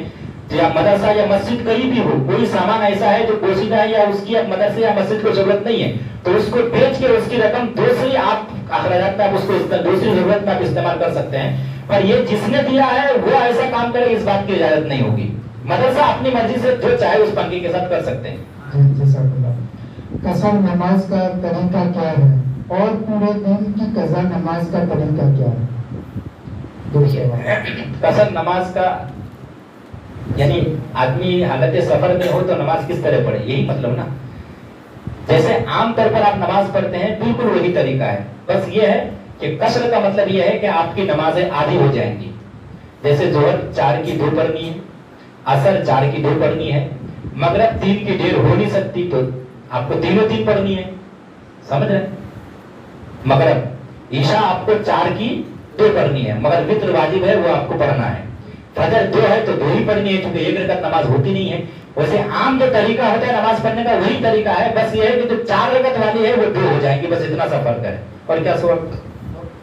S1: तो या मदरसा या मस्जिद कहीं भी हो, कोई सामान ऐसा है जो पोशीदा है या उसकी अब मदरसे या मस्जिद को जरूरत नहीं है, तो उसको बेच के उसकी रकम दूसरी आप अखराजात में आप उसको दूसरी जरूरत में आप इस्तेमाल कर सकते हैं। पर ये जिसने दिया है वो ऐसा काम करे, इस बात की इजाजत नहीं होगी। मदरसा अपनी मर्जी से जो चाहे उस पंखे के साथ कर सकते हैं।
S2: कसर नमाज का तरीका क्या है और पूरे दिन की कज़ा नमाज का तरीका क्या है?
S1: कसर नमाज का यानी आदमी हालत सफर में हो तो नमाज किस तरह पढ़े, यही मतलब ना। जैसे आम तौर पर आप नमाज पढ़ते हैं बिल्कुल वही तरीका है, बस ये है कि कसर का मतलब ये है कि आपकी नमाजें आधी हो जाएंगी। जैसे जोहर 4 की 2 पढ़नी है, असर 4 की 2 पढ़नी है, मगरिब 3 की 1.5 हो नहीं सकती तो आपको 3 पढ़नी है, समझ रहे? मगरिब ईशा आपको 4 की 2 पढ़नी है, मगर वित्र वाजिब है वो आपको पढ़ना है। फजर 2 है तो 2 ही पढ़नी है, क्योंकि एक रकत नमाज होती नहीं है। वैसे आम जो तरीका होता है नमाज पढ़ने का वही तरीका है, बस ये है कि जो 4 रकत वाली है वो 2 हो जाएंगी, बस इतना सा फर्क है। और क्या सुबह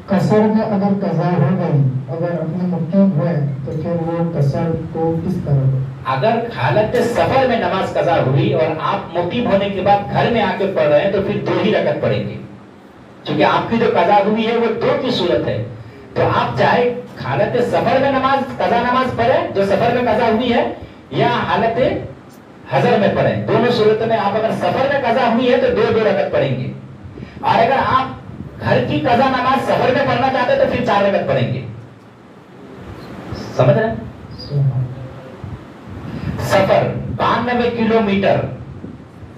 S2: कसर में अगर कज़ा हो गई, अगर अपने मुकीम हुए तो फिर वो कसर को किस तरह?
S1: अगर हालत सफर में नमाज कज़ा हुई और आप मुकीम होने के बाद घर में आके पढ़ रहे हैं तो फिर 2 ही रकत पढ़ेंगे, क्योंकि आपकी जो कज़ा हुई है वो 2 की सूरत है। तो आप चाहे हालत सफर में नमाज कज़ा नमाज पढ़े जो सफर में कज़ा हुई है, या हालत हजर में पढ़े, दोनों सूरत में आप अगर सफर में कज़ा हुई है तो 2 रकत पढ़ेंगे, और अगर आप घर की कज़ा नमाज सफर में पढ़ना चाहते तो फिर 4 रकत पढ़ेंगे। समझ रहे? सफर 92 किलोमीटर,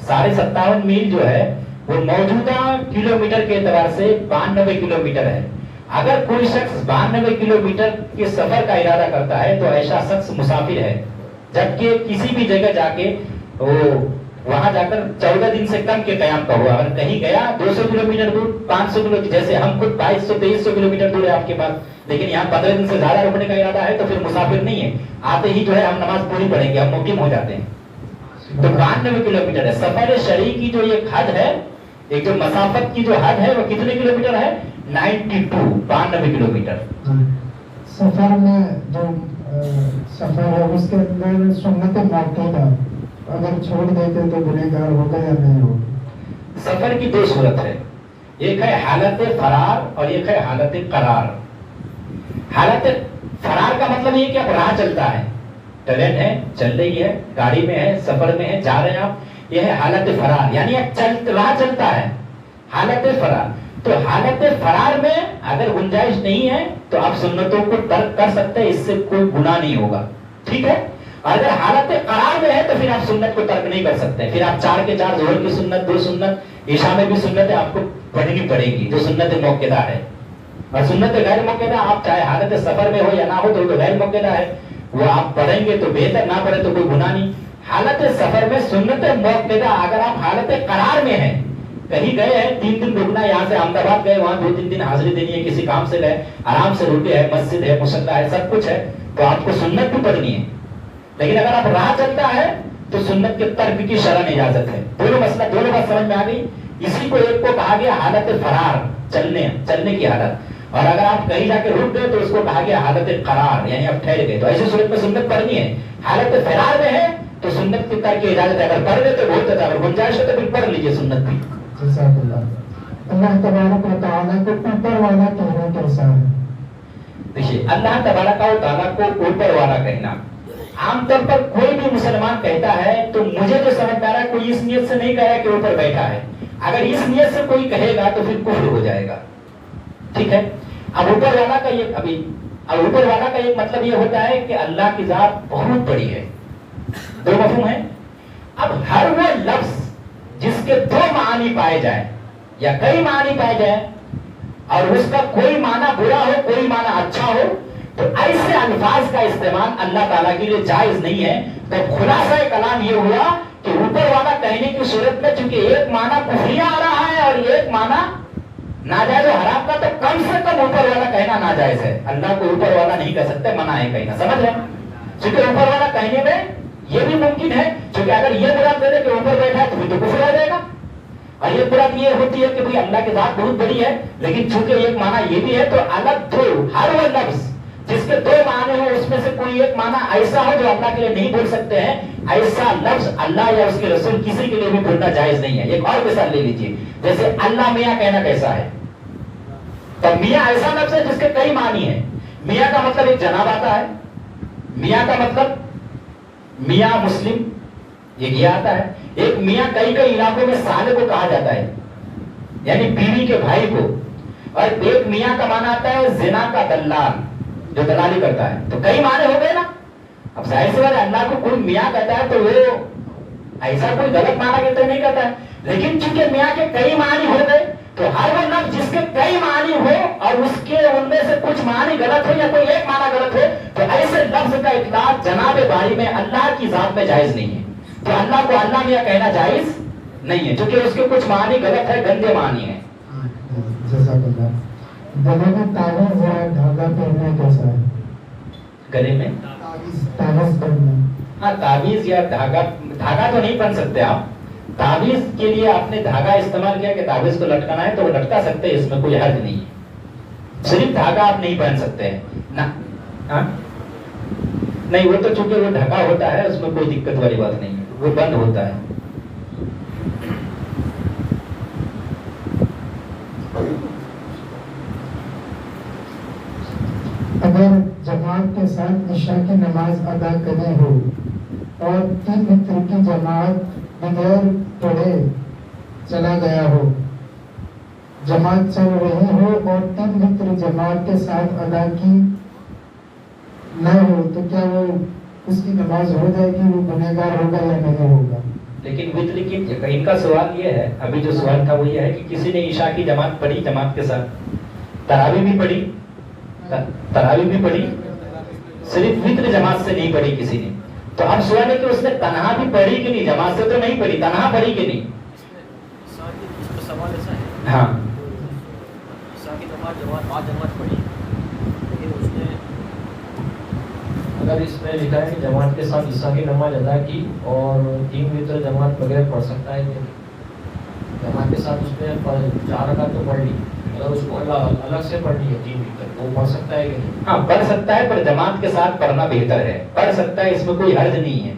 S1: 57.5 मील जो है वो मौजूदा किलोमीटर के एतबार से 92 किलोमीटर है। अगर कोई शख्स 92 किलोमीटर के सफर का इरादा करता है तो ऐसा शख्स मुसाफिर है, जबकि किसी भी जगह जाके वो वहां जाकर 14 दिन से कम के कयाम का हुआ, अगर कहीं गया 200 किलोमीटर दूर, 500 किलोमीटर, जैसे हम खुद 2200-2300 किलोमीटर दूर है आपके पास, लेकिन यहाँ 15 दिन से ज्यादा रुकने का इरादा है तो फिर मुसाफिर नहीं है, आते ही जो है हम नमाज पूरी पढ़ेंगे, हम मुकीम हो जाते हैं। तो 92 किलोमीटर है सफर शरई की जो ये हद है, एक जो मसाफत की जो हद है वो कितने किलोमीटर है? 92 किलोमीटर।
S2: सफर में जो सफर है उसके अंदर सुन्नत मौक़ूदा अगर छोड़ देते तो गुनहगार होगा या नहीं होगा?
S1: सफर की 2 सूरत है, एक है हालत फरार और एक है हालत करार। हालत फरार का मतलब ये कि आप राह चलता है, ट्रेन है चल रही है, गाड़ी में है, सफर में है, जा रहे हैं आप, यह है हालत फरार, यानी आप राह चलता है, हालत फरार। तो हालत फरार में अगर गुंजाइश नहीं है तो आप सुन्नतों को तर्क कर सकते हैं, इससे कोई गुनाह नहीं होगा, ठीक है। अगर हालत करार में है तो फिर आप सुन्नत को तर्क नहीं कर सकते, फिर आप 4 के 4 जोहर की सुन्नत, 2 सुन्नत, ईशा में भी सुन्नत आपको पढ़नी पड़ेगी जो सुन्नत मौक़िदा है। और सुन्नत गैर मौक़िदा आप चाहे हालत सफर में हो या ना हो तो गैर मौक़िदा है, वो आप पढ़ेंगे तो बेहतर, ना पढ़े तो कोई गुनाह नहीं। हालत सफर में सुन्नत मौक़िदा, अगर आप हालत करार में है, कहीं गए हैं 3 दिन रुकना, यहाँ से अहमदाबाद गए, वहाँ 2-3 दिन हाजिरी देनी है, किसी काम से गए, आराम से रुके हैं, मस्जिद है, मुसल्ला है, सब कुछ है, तो आपको सुन्नत भी पढ़नी है। लेकिन अगर आप राह चलता है तो सुन्नत के तर्क की शरअन इजाजत है। दोनों बात समझ में आ गई। इसी को एक को कहा गया हालत फरार, चलने की हालत, और अगर आप कहीं जाके रुक गए तो उसको कहा गया हालत करार, यानी आप ठहर गए। तो ऐसी सूरत में सुन्नत पढ़नी है। हालत फरार में है तो सुन्नत के तर्क की इजाजत है, अगर पढ़ ले तो बहुत अच्छा, अगर गुंजाइश है तो फिर पढ़ लीजिए सुन्नत भी।
S2: अल्लाह तबारक व तआला को ऊपर वाला कहना कैसा है?
S1: देखिए, अल्लाह तबारक व तआला को ऊपर वाला कहना, आमतौर पर कोई भी मुसलमान कहता है तो मुझे जो समझ में आ रहा है कोई इस नियत से नहीं कह रहा कि ऊपर बैठा है। अगर इस नियत से कोई कहेगा तो फिर कुफ्र हो जाएगा, ठीक है। अब ऊपर वाला का एक मतलब ये होता है कि अल्लाह की जात बहुत बड़ी है, 2 मफहूम है। अब हर वो लफ्ज जिसके 2 मानी पाए जाए या कई मानी पाए जाए और उसका कोई माना बुरा हो, कोई माना अच्छा हो, तो ऐसे अल्फाज का इस्तेमाल अल्लाह ताला के लिए जायज नहीं है। तो खुलासा कलाम ये हुआ कि ऊपर वाला कहने की सूरत में चूंकि एक माना कुफरिया आ रहा है और एक माना नाजायज और हराम का, तो कम से कम ऊपर वाला कहना नाजायज है। अल्लाह को ऊपर वाला नहीं कह सकते, मना है कहना, समझ रहे? क्योंकि ऊपर वाला कहने में ये भी मुमकिन है, क्योंकि अगर ये मुराद दे दे कि ऊपर बैठा है तो फिर तो कुफ्र हो जाएगा। اور یہ مراد یہ ہوتی ہے کہ بھئی اللہ کی ذات بہت بڑی ہے، لیکن چونکہ ایک معنی یہ بھی ہے تو الگ دو، ہر وہ لفظ جس کے دو معنی ہو اس میں سے کوئی ایک معنی ایسا ہو جو اللہ کے لیے نہیں بول سکتے ہیں، ایسا لفظ اللہ یا اس کے رسول کسی کے لیے بھی بولنا جائز نہیں ہے۔ ایک اور مثال لے لیجیے، جیسے اللہ میاں کہنا کیسا ہے؟ تو میاں ایسا لفظ ہے جس کے کئی معنی ہیں۔ میاں کا مطلب ایک جناب آتا ہے، میاں کا مطلب میاں مسلم یہ آتا ہے، ایک میاں کئی علاقوں میں سالے کو کہا جاتا ہے یعنی بیوی کے بھائی کو، اور ایک میاں کا معنی آتا ہے زنا کا دلال جو دلالی کرتا ہے۔ تو کئی معنی ہو گئے نا۔ اب ظاہر سی بات ہے اللہ کو کوئی میاں کہتا ہے تو وہ ایسا کوئی غلط معنی کہتے نہیں کہتا ہے، لیکن چونکہ میاں کے کئی معنی ہو گئے تو ہر وہ لفظ جس کے کئی معنی ہو اور اس کے ان میں سے کچھ معنی غلط ہو یا کوئی ایک معنی غلط ہو تو ایسے لفظ کا اطلاق جناب باری میں اللہ کی ذات میں جائز نہیں ہے۔ تو اللہ کو اللہ میاں کہنا جائز نہیں ہے کیونکہ اس کے کچھ معنی غلط ہے، گندے معنی ہیں۔
S2: جزاک اللہ۔ گلے میں تعویذ یا دھاگا پہننا کیسا ہے؟
S1: گلے میں
S2: تعویذ پہننا،
S1: ہاں تعویذ یا دھاگا تو نہیں پہن سکتے آپ۔ تعویذ کے لیے آپ نے دھاگا استعمال کیا کہ تعویذ کو لٹکانا ہے تو وہ لٹکا سکتے ہیں، اس میں کوئی حرج نہیں ہے۔ صرف دھاگا آپ نہیں پہن سکتے ہیں نا، ہاں نہیں، وہ تو چونکہ وہ ڈھکا ہوتا ہے اس میں کوئی دقت والی بات نہیں ہے، وہ بند ہوتا ہے۔
S2: اگر جماعت کے ساتھ عشاء کی نماز ادا کرنی ہو اور 3 وتر کی جماعت بغیر پڑھے چلا گیا ہو، جماعت چل رہی ہو اور 3 وتر جماعت کے ساتھ ادا کی نہ ہو تو کیا وہ اس کی نماز ہو جائے گی، وہ گنہگار ہوگا یا نہیں ہوگا؟
S1: لیکن وتر کی ان کا سوال یہ ہے، ابھی جو سوال تھا وہ یہ ہے کہ کسی نے عشاء کی جماعت پڑھی جماعت کے ساتھ، تراویح بھی پڑھی، صرف وتر جماعت سے نہیں پڑھی کسی نے، تو اب سوال ہے کہ اس نے تنہا بھی پڑھی کہ نہیں؟ جماعت سے تو نہیں پڑھی، تنہا پڑھی کہ نہیں؟
S3: سوال ایسا ہے،
S1: ہاں
S3: عشاء کی جماعت پڑھی، لیکن اس نے اگر اس میں لکھا ہے کہ جماعت کے ساتھ عشاء کی نماز ادا کی اور 3 وتر جماعت بغیر پڑھ سکتا ہے کہ جماعت کے ساتھ اس نے 4 رکعت تو پڑھ لی، اگر اس کو الگ سے پڑھنی ہے 3 وتر وہ پڑھ سکتا ہے کہ نہیں؟
S1: ہاں پڑھ سکتا ہے، پر جماعت کے ساتھ پڑھنا بہتر ہے، پڑھ سکتا ہے، اس میں کوئی حرج نہیں ہے۔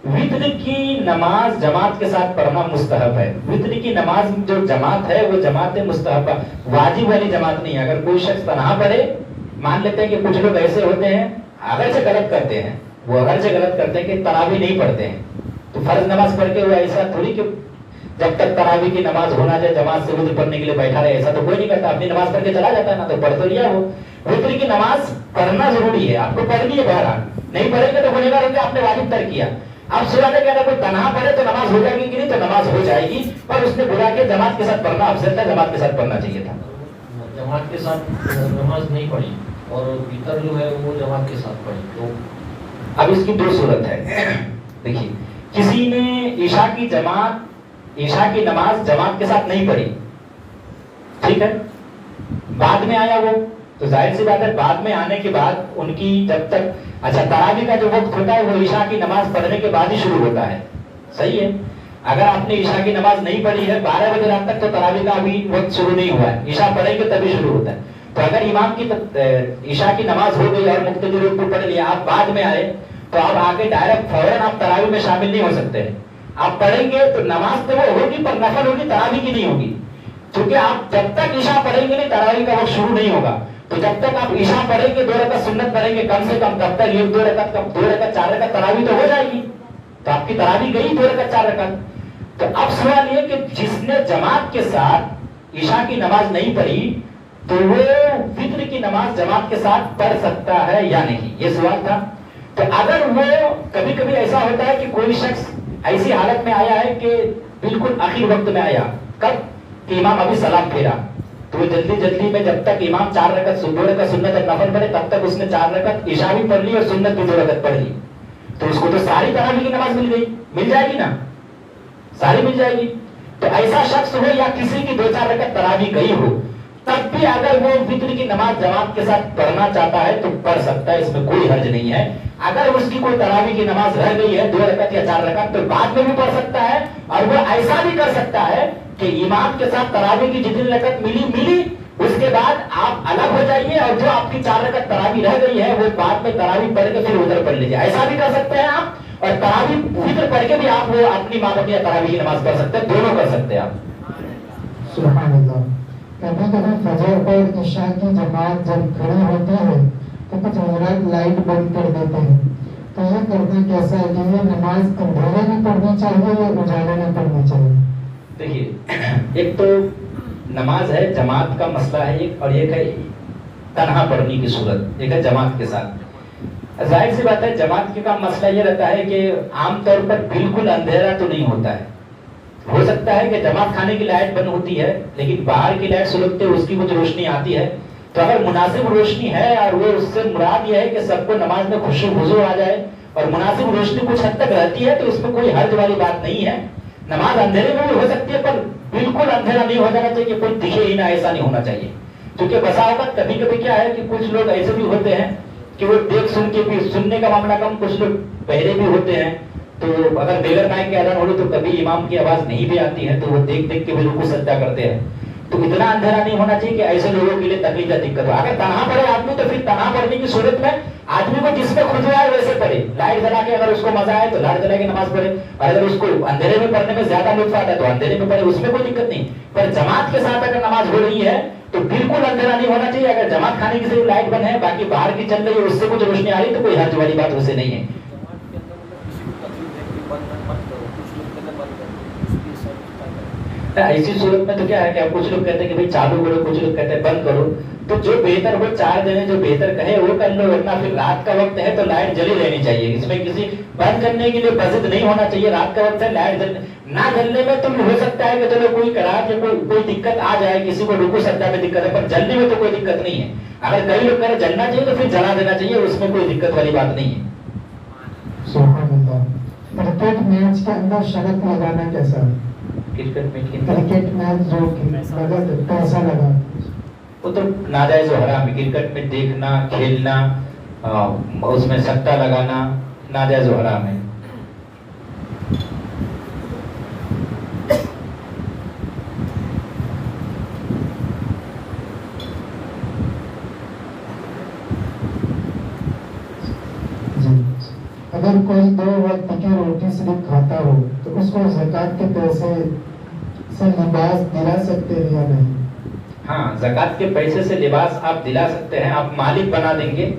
S1: وتر کی نماز جماعت کے ساتھ پڑھنا مستحب ہے۔ وتر کی نماز جو جماعت ہے وہ جماعت مستحب ہے، واجب والی جماعت نہیں ہے۔ اگر کوئی شخص تنہا پڑھے، مان لیتے ہیں کہ کچھ لوگ ایسے ہوتے ہیں اگرچہ غلط کرتے ہیں، وہ اگرچہ غلط کرتے ہیں کہ تراویح نہیں پڑھتے ہیں، تو فرض نماز پڑھ کے وہ ایسا تھوڑی کہ جب تک تراویح کی نماز ہونا جائے جماعت سے وتر پڑھنے کے لیے بیٹھا رہے، ایسا تو کوئی نہیں کرتا، اپنی نماز پڑھ کے چلا جاتا ہے نا، تو پڑھ تو لیا وہ۔ وتر کی نماز پڑھنا ضروری ہے، آپ کو پڑھنی ہے، بہرحال نہیں پڑھیں گے تو گنہگار ہوں گے، آپ نے واجب ترک کیا۔ اب سوال ہے کہ اگر کوئی تنہا پڑھے تو نماز ہو جائے گی کہ نہیں؟ تو نماز ہو جائے گی، پر اس نے بلا کے جماعت کے ساتھ پڑھنا افضل تھا، جماعت کے ساتھ پڑھنا چاہیے تھا۔
S3: جماعت کے ساتھ نماز نہیں پڑھی اور وتر جو ہے وہ جماعت کے ساتھ پڑھی، تو
S1: اب اس کی 2 صورت ہے۔ دیکھیے کسی نے عشاء کی نماز جماعت کے ساتھ نہیں پڑھی، ٹھیک ہے، بعد میں آیا وہ، تو ظاہر سی بات ہے بعد میں آنے کے بعد ان کی جب تک اچھا تراویح کا جو وقت ہوتا ہے وہ عشاء کی نماز پڑھنے کے بعد ہی شروع ہوتا ہے، صحیح ہے۔ اگر آپ نے عشاء کی نماز نہیں پڑھی ہے 12 بجے رات تک تو تراویح کا ابھی وقت شروع نہیں ہوا ہے، عشاء پڑھیں گے تبھی شروع ہوتا ہے۔ تو اگر امام کی عشاء کی نماز ہو گئی اور مقتدی لوگ کو پڑھ لیا، آپ بعد میں آئے تو آپ آگے ڈائریکٹ فوراً آپ تراویح میں شامل نہیں ہو سکتے، آپ پڑھیں گے تو نماز تو وہ ہوگی پر نفل ہوگی، تراویح کی نہیں ہوگی، کیونکہ آپ جب تک عشاء پڑھیں گے نہیں تراویح کا وقت شروع نہیں ہوگا۔ تو جب تک آپ عشاء پڑھیں گے 2 رکعت سنت پڑھیں گے کم سے کم، تب تک 1 2 رکعت 4 رکعت تراویح تو ہو جائے گی، تو آپ کی تراویح گئی 2 رکعت 4 رکعت۔ تو اب سوال یہ کہ جس نے جماعت کے ساتھ عشاء کی نماز نہیں پڑھی تو وہ وتر کی نماز جماعت کے ساتھ پڑھ سکتا ہے یا نہیں، یہ سوال تھا۔ تو اگر وہ کبھی کبھی ایسا ہوتا ہے کہ کوئی شخص ایسی حالت میں آیا ہے کہ بالکل آخری وقت میں آیا، کب کہ امام ابھی سلام پھیرا، تو وہ جلدی میں جب تک امام 4 رکعت 2 رکعت سنت اور نفل پڑھے تب تک اس نے 4 رکعت عشاء بھی پڑھ لی اور سنت بھی 2 رکعت پڑھ لی، تو اس کو تو ساری تراویح کی نماز مل جائے گی نا، ساری مل جائے گی۔ تو ایسا شخص ہو یا کسی کی 2 4 رکعت تراویح گئی ہو، تب بھی اگر وہ وتر کی نماز جماعت کے ساتھ پڑھنا چاہتا ہے تو پڑھ سکتا ہے، اس میں کوئی حرج نہیں ہے۔ اگر اس کی کوئی تراویح کی نماز رہ گئی ہے 2 رکعت یا 4 رکعت تو بعد میں بھی پڑھ سکتا ہے، اور وہ ایسا بھی کر سکتا ہے کہ امام کے ساتھ تراویح کی جتنی رکعت ملی اس کے بعد آپ الگ ہو جائیے اور جو آپ کی 4 رکعت تراویح رہ گئی ہے وہ بعد میں تراویح پڑھ کے پھر ادھر پڑھ لیجیے. ایسا بھی کر سکتے ہیں آپ, اور تراویح فجر پڑھ کے بھی آپ وہ اپنی ماں تراویح کی نماز پڑھ سکتے ہیں, دونوں کر سکتے ہیں آپ.
S2: سبحان اللہ. کبھی کبھی فجر اور عشاء کی جماعت جب کھڑی ہوتی ہے تو کچھ حضرات لائٹ بند کر دیتے ہیں, تو یہ کرنا کیسا ہے کہ یہ نماز اندھیرے میں پڑھنی چاہیے یا اجالے میں پڑھنی چاہیے؟
S1: دیکھیے ایک تو نماز ہے جماعت کا مسئلہ ہے ایک, اور ایک ہے تنہا پڑھنے کی صورت, ایک ہے جماعت کے ساتھ. ظاہر سی بات ہے جماعت کا مسئلہ یہ رہتا ہے کہ عام طور پر بالکل اندھیرا تو نہیں ہوتا ہے. ہو سکتا ہے کہ جماعت خانے کی لائٹ بند ہوتی ہے لیکن باہر کی لائٹ سلگتے اس کی کچھ روشنی آتی ہے, تو اگر مناسب روشنی ہے اور وہ اس سے مراد یہ ہے کہ سب کو نماز میں خشوع خضوع آ جائے اور مناسب روشنی کچھ حد تک رہتی ہے تو اس میں کوئی حرج والی بات نہیں ہے. نماز اندھیرے میں بھی ہو سکتی ہے پر بالکل اندھیرا نہیں ہو جانا چاہیے کہ کوئی دکھے ہی نہ, ایسا نہیں ہونا چاہیے. کیونکہ بسا اوقات کبھی کبھی کیا ہے کہ کچھ لوگ ایسے بھی ہوتے ہیں کہ وہ دیکھ سن کے بھی, سننے کا معاملہ کم, کچھ لوگ بہرے بھی ہوتے ہیں, تو اگر بغیر مائک کے اذان ہو رہی تو کبھی امام کی آواز نہیں بھی آتی ہے تو وہ دیکھ دیکھ کے بھی رکوع سجدہ کرتے ہیں. تو اتنا اندھیرا نہیں ہونا چاہیے کہ ایسے لوگوں کے لیے تکلیف یا دقت ہو. اگر تنہا پڑھے آدمی تو پھر تنہا پڑھنے کی صورت میں آدمی کو جس میں خضوع آئے ویسے پڑھے, لائٹ جلا کے اگر اس کو مزہ آئے تو لائٹ جلا کے نماز پڑھے, اور اگر اس کو اندھیرے میں پڑھنے میں زیادہ لطف آتا ہے تو اندھیرے میں پڑھے, اس میں کوئی دقت نہیں. پر جماعت کے ساتھ اگر نماز ہو رہی ہے تو بالکل اندھیرا نہیں ہونا چاہیے. اگر جماعت خانے کی صرف لائٹ بند ہے باقی باہر کی چل رہی ہے اس سے کچھ روشنی آ رہی ہے تو کوئی حرج والی بات اسے نہیں ہے. ایسی صورت میں تو کیا ہے کہ اب کچھ لوگ کہتے ہیں کہ بھائی چالو کرو, کچھ لوگ کہتے ہیں بند کرو, تو جو بہتر ہو 4 جنے جو بہتر کہے وہ کر لو. ورنہ پھر رات کا وقت ہے تو لائٹ جلی رہنی چاہیے, اس میں کسی بند کرنے کے لیے بزد نہیں ہونا چاہیے. رات کا وقت ہے لائٹ نہ جلنے میں تو ہو سکتا ہے کہ چلو کوئی کراہت یا کوئی دقت آ جائے, کسی کو رکوع سجدہ میں دقت ہے, پر جلنے میں تو کوئی دقت نہیں ہے. اگر کئی لوگ کہہ جلنا چاہیے تو پھر جلا دینا چاہیے, اس میں کوئی دقت والی بات نہیں ہے.
S2: سبحان اللہ. کرکٹ میچ کے اندر شرط لگانا کیسا ہے؟ کرکٹ میچ جو پیسہ لگا
S1: وہ تو ناجائز و حرام ہے. کرکٹ میں دیکھنا, کھیلنا, اس میں سٹہ لگانا ناجائز و حرام ہے.
S2: اگر کوئی 2 وقت کی روٹی صرف کھاتا ہو تو اس کو زکوٰۃ کے پیسے سے لباس دلا سکتے ہیں یا نہیں؟
S1: ہاں, زکوٰۃ کے پیسے سے لباس آپ دلا سکتے ہیں. آپ مالک بنا دیں گے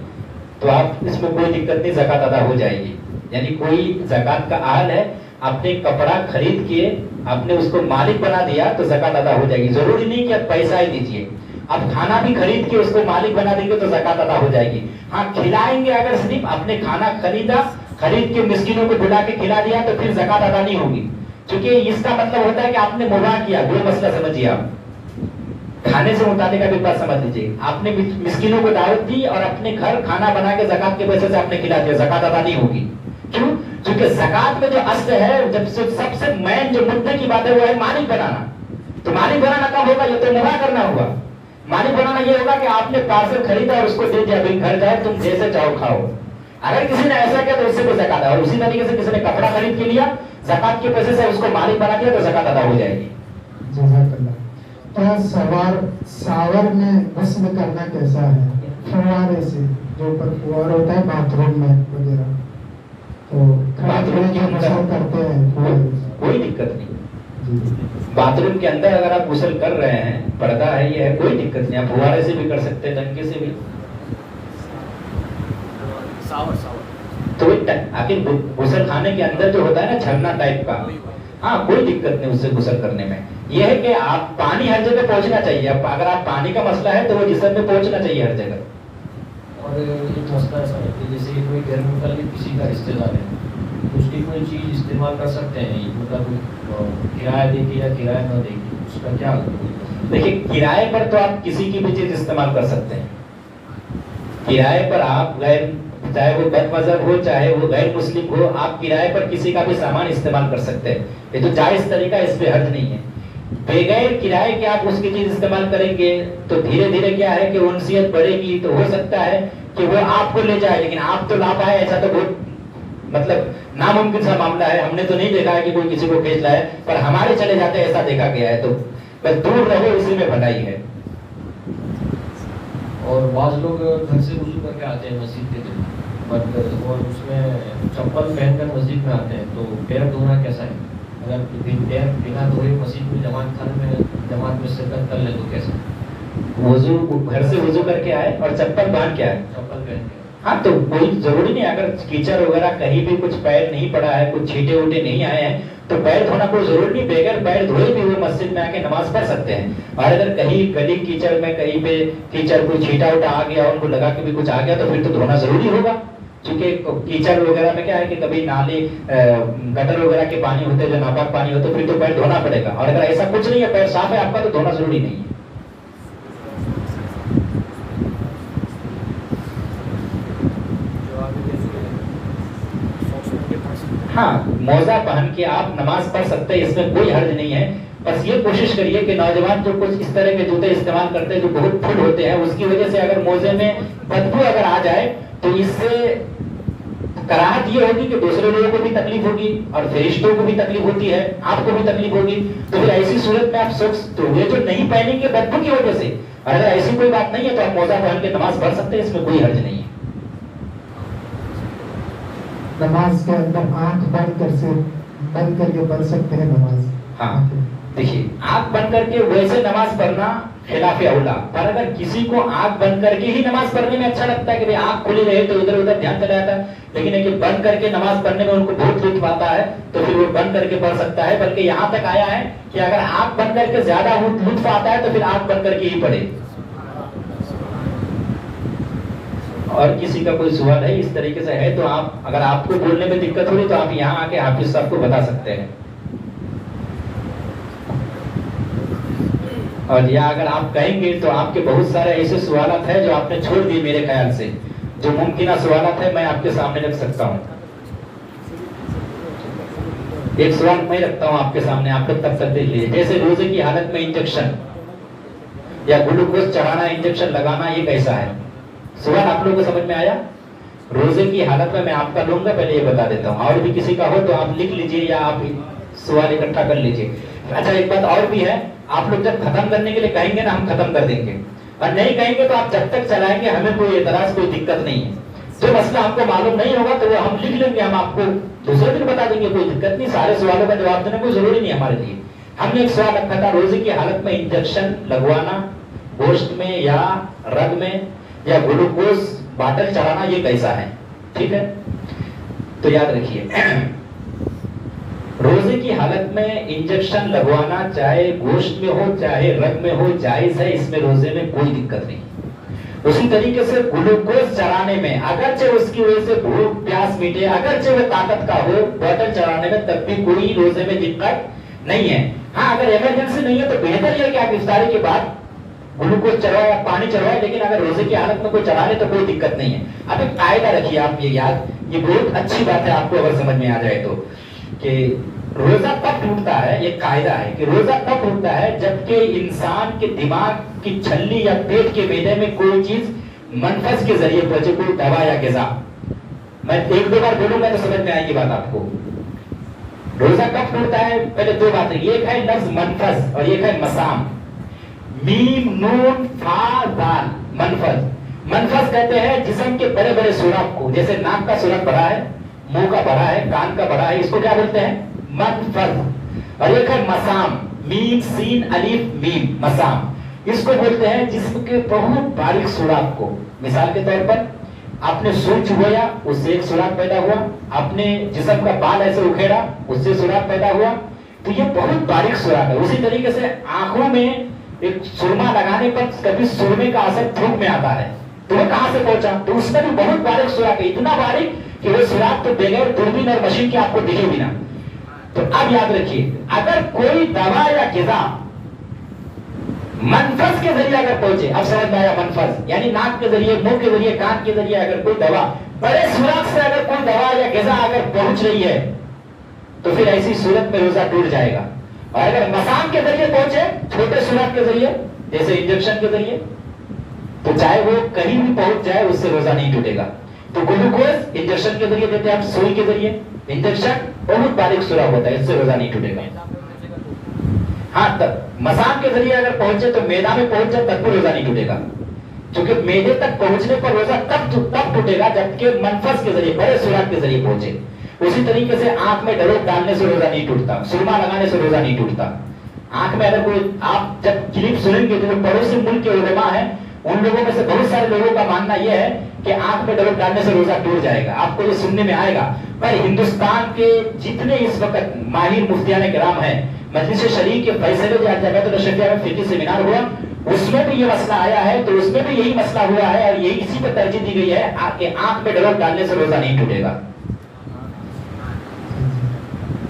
S1: تو آپ اس میں کوئی دقت نہیں, زکوٰۃ ادا ہو جائے گی. یعنی کوئی زکوٰۃ کا اہل ہے, آپ نے کپڑا خرید کے آپ نے اس کو مالک بنا دیا تو زکوٰۃ ادا ہو جائے گی. ضروری نہیں کہ آپ پیسہ ہی دیجیے, آپ کھانا بھی خرید کے اس کو مالک بنا دیں گے تو زکوٰۃ ادا ہو جائے گی. ہاں کھلائیں گے, اگر صرف آپ نے کھانا خرید کے مسکینوں کو بلا کے کھلا دیا تو پھر زکوٰۃ ادا نہیں ہوگی. چونکہ اس کا مطلب ہوتا ہے کہ آپ نے مباح کیا. دو مسئلہ سمجھیے, آپ کھانے سے متعلق کا بھی بات سمجھ لیجیے. آپ نے مسکینوں کو دعوت دی اور اپنے گھر کھانا بنا کے زکوٰۃ کے پیسے سے آپ نے کھلا دیا, زکوٰۃ ادا نہیں ہوگی. کیوں؟ کیونکہ زکوٰۃ میں جو اصل ہے, جب سب سے مین جو مدعے کی بات ہے وہ ہے مالک بنانا. تو مالک بنانا کب ہوگا؟ یہ تو مباح کرنا ہوگا. مالک بنانا یہ ہوگا کہ آپ نے پارسل خریدا اور اس کو دے دیا, بھائی گھر جائے تم جیسے چاہو کھاؤ. اگر کسی نے ایسا کیا تو اس سے کوئی زکوٰۃ, اور اسی طریقے سے کسی نے کپڑا خرید کے لیا, زکوٰۃ کے پیسے سے اس کو مالک بنا دیا تو زکوٰۃ ادا ہو جائے گی.
S2: جزاک اللہ. کیا ساور میں غسل کرنا کیسا ہے؟ فوارے سے, جو اوپر فوار ہوتا ہے باتھ روم میں وغیرہ, تو
S1: باتھ روم کے
S2: غسل کرتے ہیں
S1: کوئی دقت نہیں. باتھ روم کے اندر اگر آپ غسل کر رہے ہیں, پردہ ہے, یہ ہے, کوئی دقت نہیں. آپ فوارے سے بھی کر سکتے ہیں, ڈنکے سے بھی. تو آخر غسل خانے کے اندر جو ہوتا ہے نا جھرنا ٹائپ کا, ہاں کوئی دقت نہیں اس سے غسل کرنے میں. یہ ہے کہ آپ پانی ہر جگہ پہنچنا چاہیے. اگر آپ پانی کا مسئلہ ہے تو وہ جسم میں پہنچنا چاہیے ہر جگہ.
S3: اور ایک مسئلہ ایسا ہے کہ جیسے کوئی گھر میں کل کسی کا رشتے دار ہے تو اس کی کوئی چیز استعمال کر سکتے ہیں, مطلب کرایہ دے کے یا کرایہ نہ دے کے, اس کا کیا؟
S1: دیکھیے کرائے پر تو آپ کسی کی بھی چیز استعمال کر سکتے ہیں. کرائے پر آپ غیر, چاہے وہ بد مذہب ہو چاہے وہ غیر مسلم ہو, آپ کرائے پر کسی کا بھی سامان استعمال کر سکتے ہیں. یہ تو جائز طریقہ, اس پہ حرج نہیں ہے. بغیر کرائے کے آپ اس کی چیز استعمال کریں گے تو دھیرے دھیرے کیا ہے کہ انسیت بڑھے گی, تو ہو سکتا ہے کہ وہ آپ کو لے جائے, لیکن آپ تو لا پائے, ایسا تو بہت मतलब नामुमकिन सा मामला है, हमने तो नहीं देखा है कि कोई किसी को खींच लाए, पर हमारे चले जाते हैं ऐसा देखा गया है। तो बस दूर रहो, इसी में भलाई है।
S3: और बाज़ लोग घर से वुज़ू करके आते हैं मस्जिद के दिन, बट और उसमें चप्पल पहनकर मस्जिद में आते हैं, तो पैर धोना कैसा है? अगर पैर बिना धोए मस्जिद में जमात में शिरकत कर ले तो कैसा?
S1: वुज़ू घर से वुज़ू करके आए और चप्पल पहन के आए,
S3: चप्पल पहन के,
S1: हाँ तो कोई जरूरी नहीं, अगर कीचड़ वगैरह कहीं भी कुछ पैर नहीं पड़ा है, कुछ छींटे उटे नहीं आए हैं, तो पैर धोना कोई जरूरी नहीं, बगैर पैर धोए भी वो मस्जिद में आके नमाज पढ़ सकते हैं। और अगर कहीं गली कीचड़ में कहीं पे कीचड़ कोई छींटा उटा आ गया, उनको लगा के भी कुछ आ गया, तो फिर तो धोना जरूरी होगा, क्योंकि कीचड़ वगैरह में क्या है कि कभी नाले गटर वगैरह के पानी होते हैं जो नापाक पानी होते हैं, फिर तो पैर धोना पड़ेगा। और अगर ऐसा कुछ नहीं है, पैर साफ है आपका, तो धोना जरूरी नहीं है। हाँ, मोजा पहन के आप नमाज पढ़ सकते हैं, इसमें कोई हर्ज नहीं है। बस ये कोशिश करिए कि नौजवान जो कुछ इस तरह के जूते इस्तेमाल करते हैं जो बहुत फुल होते हैं, उसकी वजह से अगर मोजे में बदबू अगर आ जाए तो इससे कराहत ये होगी कि दूसरे लोगों को भी तकलीफ होगी और फरिश्तों को भी तकलीफ होती है, आपको भी तकलीफ होगी। तो फिर ऐसी सूरत में आप सोच तो ये जो नहीं पहनेंगे बदबू की वजह से, और अगर ऐसी कोई बात नहीं है तो आप मोजा पहन के नमाज पढ़ सकते हैं, इसमें कोई हर्ज नहीं है।
S2: नमाज के अंदर आंख बंद करके पढ़ सकते हैं नमाज?
S1: हाँ, देखिए आंख बंद करके वैसे नमाज पढ़ना खिलाफ औला, पर अगर किसी को आंख बंद करके ही नमाज पढ़ने में अच्छा लगता है कि भाई आंख खुली रहे तो इधर उधर ध्यान चला जाता है, लेकिन एक बंद करके नमाज पढ़ने में उनको बहुत लुत्फ आता है, तो फिर वो बंद करके पढ़ सकता है। बल्कि यहाँ तक आया है कि अगर आंख बंद करके ज्यादा लुत्फ आता है तो फिर आंख बंद करके ही पढ़े। और किसी का कोई सवाल है इस तरीके से है तो आप, अगर आपको बोलने में दिक्कत हो रही तो आप यहाँ आके हाफिज साहब को बता सकते हैं। और या अगर आप कहेंगे तो आपके बहुत सारे ऐसे सवालात हैं जो आपने छोड़ दिए, मेरे ख्याल से जो मुमकिन सवालात है मैं आपके सामने रख सकता हूँ। एक सवाल मैं रखता हूँ आपके सामने, आप लोग तब तक देख लीजिए। जैसे रोजे की हालत में इंजेक्शन या ग्लूकोज चढ़ाना, इंजेक्शन लगाना, ये कैसा है? सवाल आप लोगों को समझ में आया? रोजे की हालत में मैं आपका लूंगा, पहले ये बता देता हूँ, और भी किसी का हो तो आप लिख लीजिए या आप सवाल इकट्ठा कर लीजिए। अच्छा, एक बात और भी है, आप लोग जब खत्म करने के लिए कहेंगे ना, हम खत्म कर देंगे, और नहीं कहेंगे तो आप जब तक चलाएंगे, हमें कोई एतराज कोई दिक्कत नहीं है। जो मसला हमको मालूम नहीं होगा तो वो हम लिख लेंगे, हम आपको दूसरे दिन बता देंगे, कोई दिक्कत नहीं। सारे सवालों का जवाब देना कोई जरूरी नहीं हमारे लिए। हमने एक सवाल रखा था, रोजे की हालत में इंजेक्शन लगवाना गोश्त में या रग में या ग्लूकोज बाटल चढ़ाना, ये कैसा है? ठीक है, तो याद रखिए, रोजे की हालत में इंजेक्शन लगवाना चाहे गोश्त में हो चाहे रग में हो जायज है, इसमें रोजे में कोई दिक्कत नहीं। उसी तरीके से ग्लूकोज चढ़ाने में, अगरचे उसकी वजह से भूख प्यास मिटे, अगरचे वो ताकत का हो, बोतल चढ़ाने में तब भी कोई रोजे में दिक्कत नहीं है। हाँ, अगर इमरजेंसी नहीं है तो बेहतर है कि आप इफ्तारी के बाद ग्लूकोज चढ़ाए या पानी चढ़ाए, लेकिन अगर रोजे की हालत में कोई चढ़ा ले तो कोई दिक्कत नहीं है। अब एक कायदा रखिए आप ये याद, ये बहुत अच्छी बात है आपको अगर समझ में आ जाए तो, कि रोजा तब टूटता है, ये कायदा है कि रोजा तब टूटता है जबकि इंसान के दिमाग की छल्ली या पेट के मैदे में कोई चीज मनफस के जरिए पहुंचे, कोई दवा या ग़िज़ा। मैं एक दो बार बोलूंगा तो समझ में आएगी बात आपको। रोजा कब टूटता है? पहले दो बातें, एक है लफ्ज मनफस और एक है मसाम। मीम नून फा दाल, मनफस। मनफस कहते हैं जिस्म के बड़े बड़े सुराख को, जैसे नाक का सुराख बड़ा है, मुंह का बड़ा है, कान का बड़ा है, इसको क्या बोलते हैं? मनफस। और एक है मसाम, मीम सीन अलीफ मीम, मसाम। इसको बोलते हैं जिस्म के बहुत बारीक सुराख को। मिसाल के तौर पर आपने सूर चुभोया, उससे एक सुराख पैदा हुआ, आपने जिस्म का बाल ऐसे उखेड़ा, उससे सुराख पैदा हुआ, तो ये बहुत बारीक सुराख है। उसी तरीके से आंखों में एक सुरमा लगाने पर कभी सुरमे का असर थूक में आता है, तो वो कहां से पहुंचा? तो उसमें भी बहुत बारीक सुराख है, इतना बारीक कि वो सुराख तो बगैर दूरबीन और मशीन के आपको दिखे भी ना। तो अब याद रखिए, अगर कोई दवा या ग़िज़ा मनफस के जरिए अगर पहुंचे, अब समझ में आया? मनफस यानी नाक के जरिए, मुंह के जरिए, कान के जरिए अगर कोई दवा, बड़े सुराख से अगर कोई दवा या ग़िज़ा अगर पहुंच रही है तो फिर ऐसी सूरत में रोजा टूट जाएगा। और अगर मसाम के जरिए पहुंचे, छोटे सुराख के जरिए, जैसे इंजेक्शन के जरिए, तो चाहे वो कहीं भी पहुंच जाए उससे रोजा नहीं टूटेगा। तो ग्लूकोज इंजेक्शन के जरिए देते हैं, आप सुई के जरिए। इंजेक्शन बहुत बारीक सुराख होता है, इससे रोजा नहीं टूटेगा। हाँ, तब मसान के जरिए अगर पहुंचे तो मैदा में पहुंच जाए तब भी रोजा नहीं टूटेगा, क्योंकि मैदे तक पहुंचने पर रोजा तब टूटेगा जबकि मनफस के जरिए, बड़े सुराख के जरिए पहुंचे। उसी तरीके से आंख में डरोक डालने से रोजा नहीं टूटता, सुरमा लगाने से रोजा नहीं टूटता। आंख में अगर कोई, आप जब क्लिप सुनेंगे तो जो पड़ोसी मुल्क के उलेमा है, उन लोगों में से बहुत सारे लोगों का मानना यह है कि आंख में डरोक डालने से रोजा टूट जाएगा। आपको ये सुनने में आएगा, पर हिंदुस्तान के जितने इस वक्त माहिर मुफ्तियान किराम हैं, मजलिस शरीफ के फैसले जो जमात शफिया में फिक्री सेमिनार हुआ, उसमें भी ये मसला आया है, तो उसमें भी यही मसला हुआ है और यही इसी पर तरजीह दी गई है कि आंख में डरोक डालने से रोजा नहीं टूटेगा।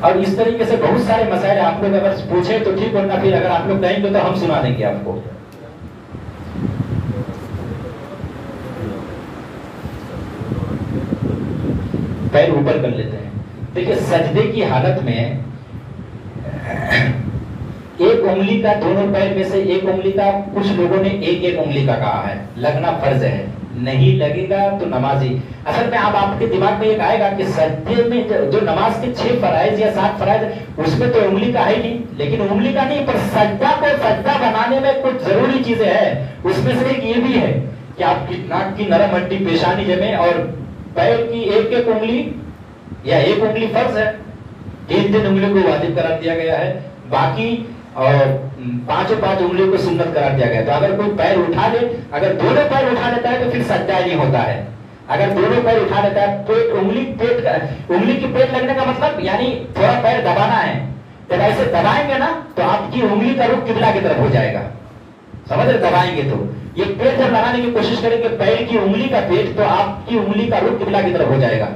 S1: और इस तरीके से बहुत सारे मसाइल आप लोग अगर पूछे तो ठीक, वरना फिर अगर आप लोग कहेंगे तो हम सुना देंगे आपको। पैर ऊपर कर लेते हैं। देखिए, सजदे की हालत में एक उंगली का, दोनों पैर में से एक उंगली का, कुछ लोगों ने एक एक उंगली का कहा है, लगना फर्ज है, नहीं लगेगा तो नमाजी। असल में आप आपके दिमाग में एक आएगा कि सजदे में जो नमाज के 6 फराइज या 7 फराइज, उसमें तो उंगली का है नहीं, लेकिन उंगली का नहीं, पर सजदा को सजदा बनाने में कुछ जरूरी चीजें हैं। उसमें से एक ये भी है कि आपकी नाक की नरम हड्डी पेशानी जमे और पैर की एक एक उंगली या एक उंगली फर्ज है, 3 उंगली को वाजिब करार दिया गया है, बाकी और 5 उंगलियों को सुन्नत करार दिया गया है। तो अगर कोई पैर उठा ले, अगर दोनों पैर उठा लेता है तो फिर सजदा नहीं होता है। अगर दोनों पैर उठा लेता है, उंगली की पेट लगने का मतलब यानी थोड़ा पैर दबाना है। जब ऐसे दबाएंगे ना तो आपकी उंगली का रुख किबला की तरफ हो जाएगा, समझ रहे? दबाएंगे तो ये पेट जब लगाने की कोशिश करेंगे, पैर की उंगली का पेट, तो आपकी उंगली का रुख किबला की तरफ हो जाएगा।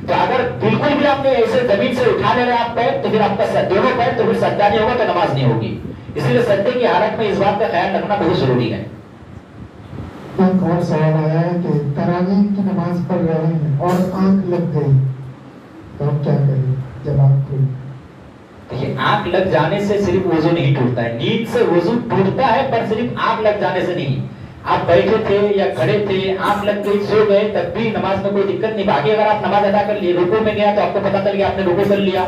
S1: तो अगर बिल्कुल भी आपने ऐसे जमीन से उठा ले रहे आप पैर, तो फिर आपका दोनों पैर, तो फिर सजदा नहीं होगा, तो नमाज नहीं होगी। इसलिए सजदे की हालत में इस बात का ख्याल रखना बहुत जरूरी है।
S2: एक और सवाल आया है कि तरावीह की नमाज पढ़ रहे हैं और आंख लग गई तो हम क्या करें? जवाब कोई।
S1: देखिए, आंख लग जाने से सिर्फ वजू नहीं टूटता है, नींद से वजू टूटता है, पर सिर्फ आंख लग जाने से नहीं। आप बैठे थे या खड़े थे, आंख लग गई, सो गए, तब भी नमाज में कोई दिक्कत नहीं। बाकी अगर आप नमाज अदा कर लिए, रुकू में गया तो आपको पता चल गया आपने रुकू कर लिया,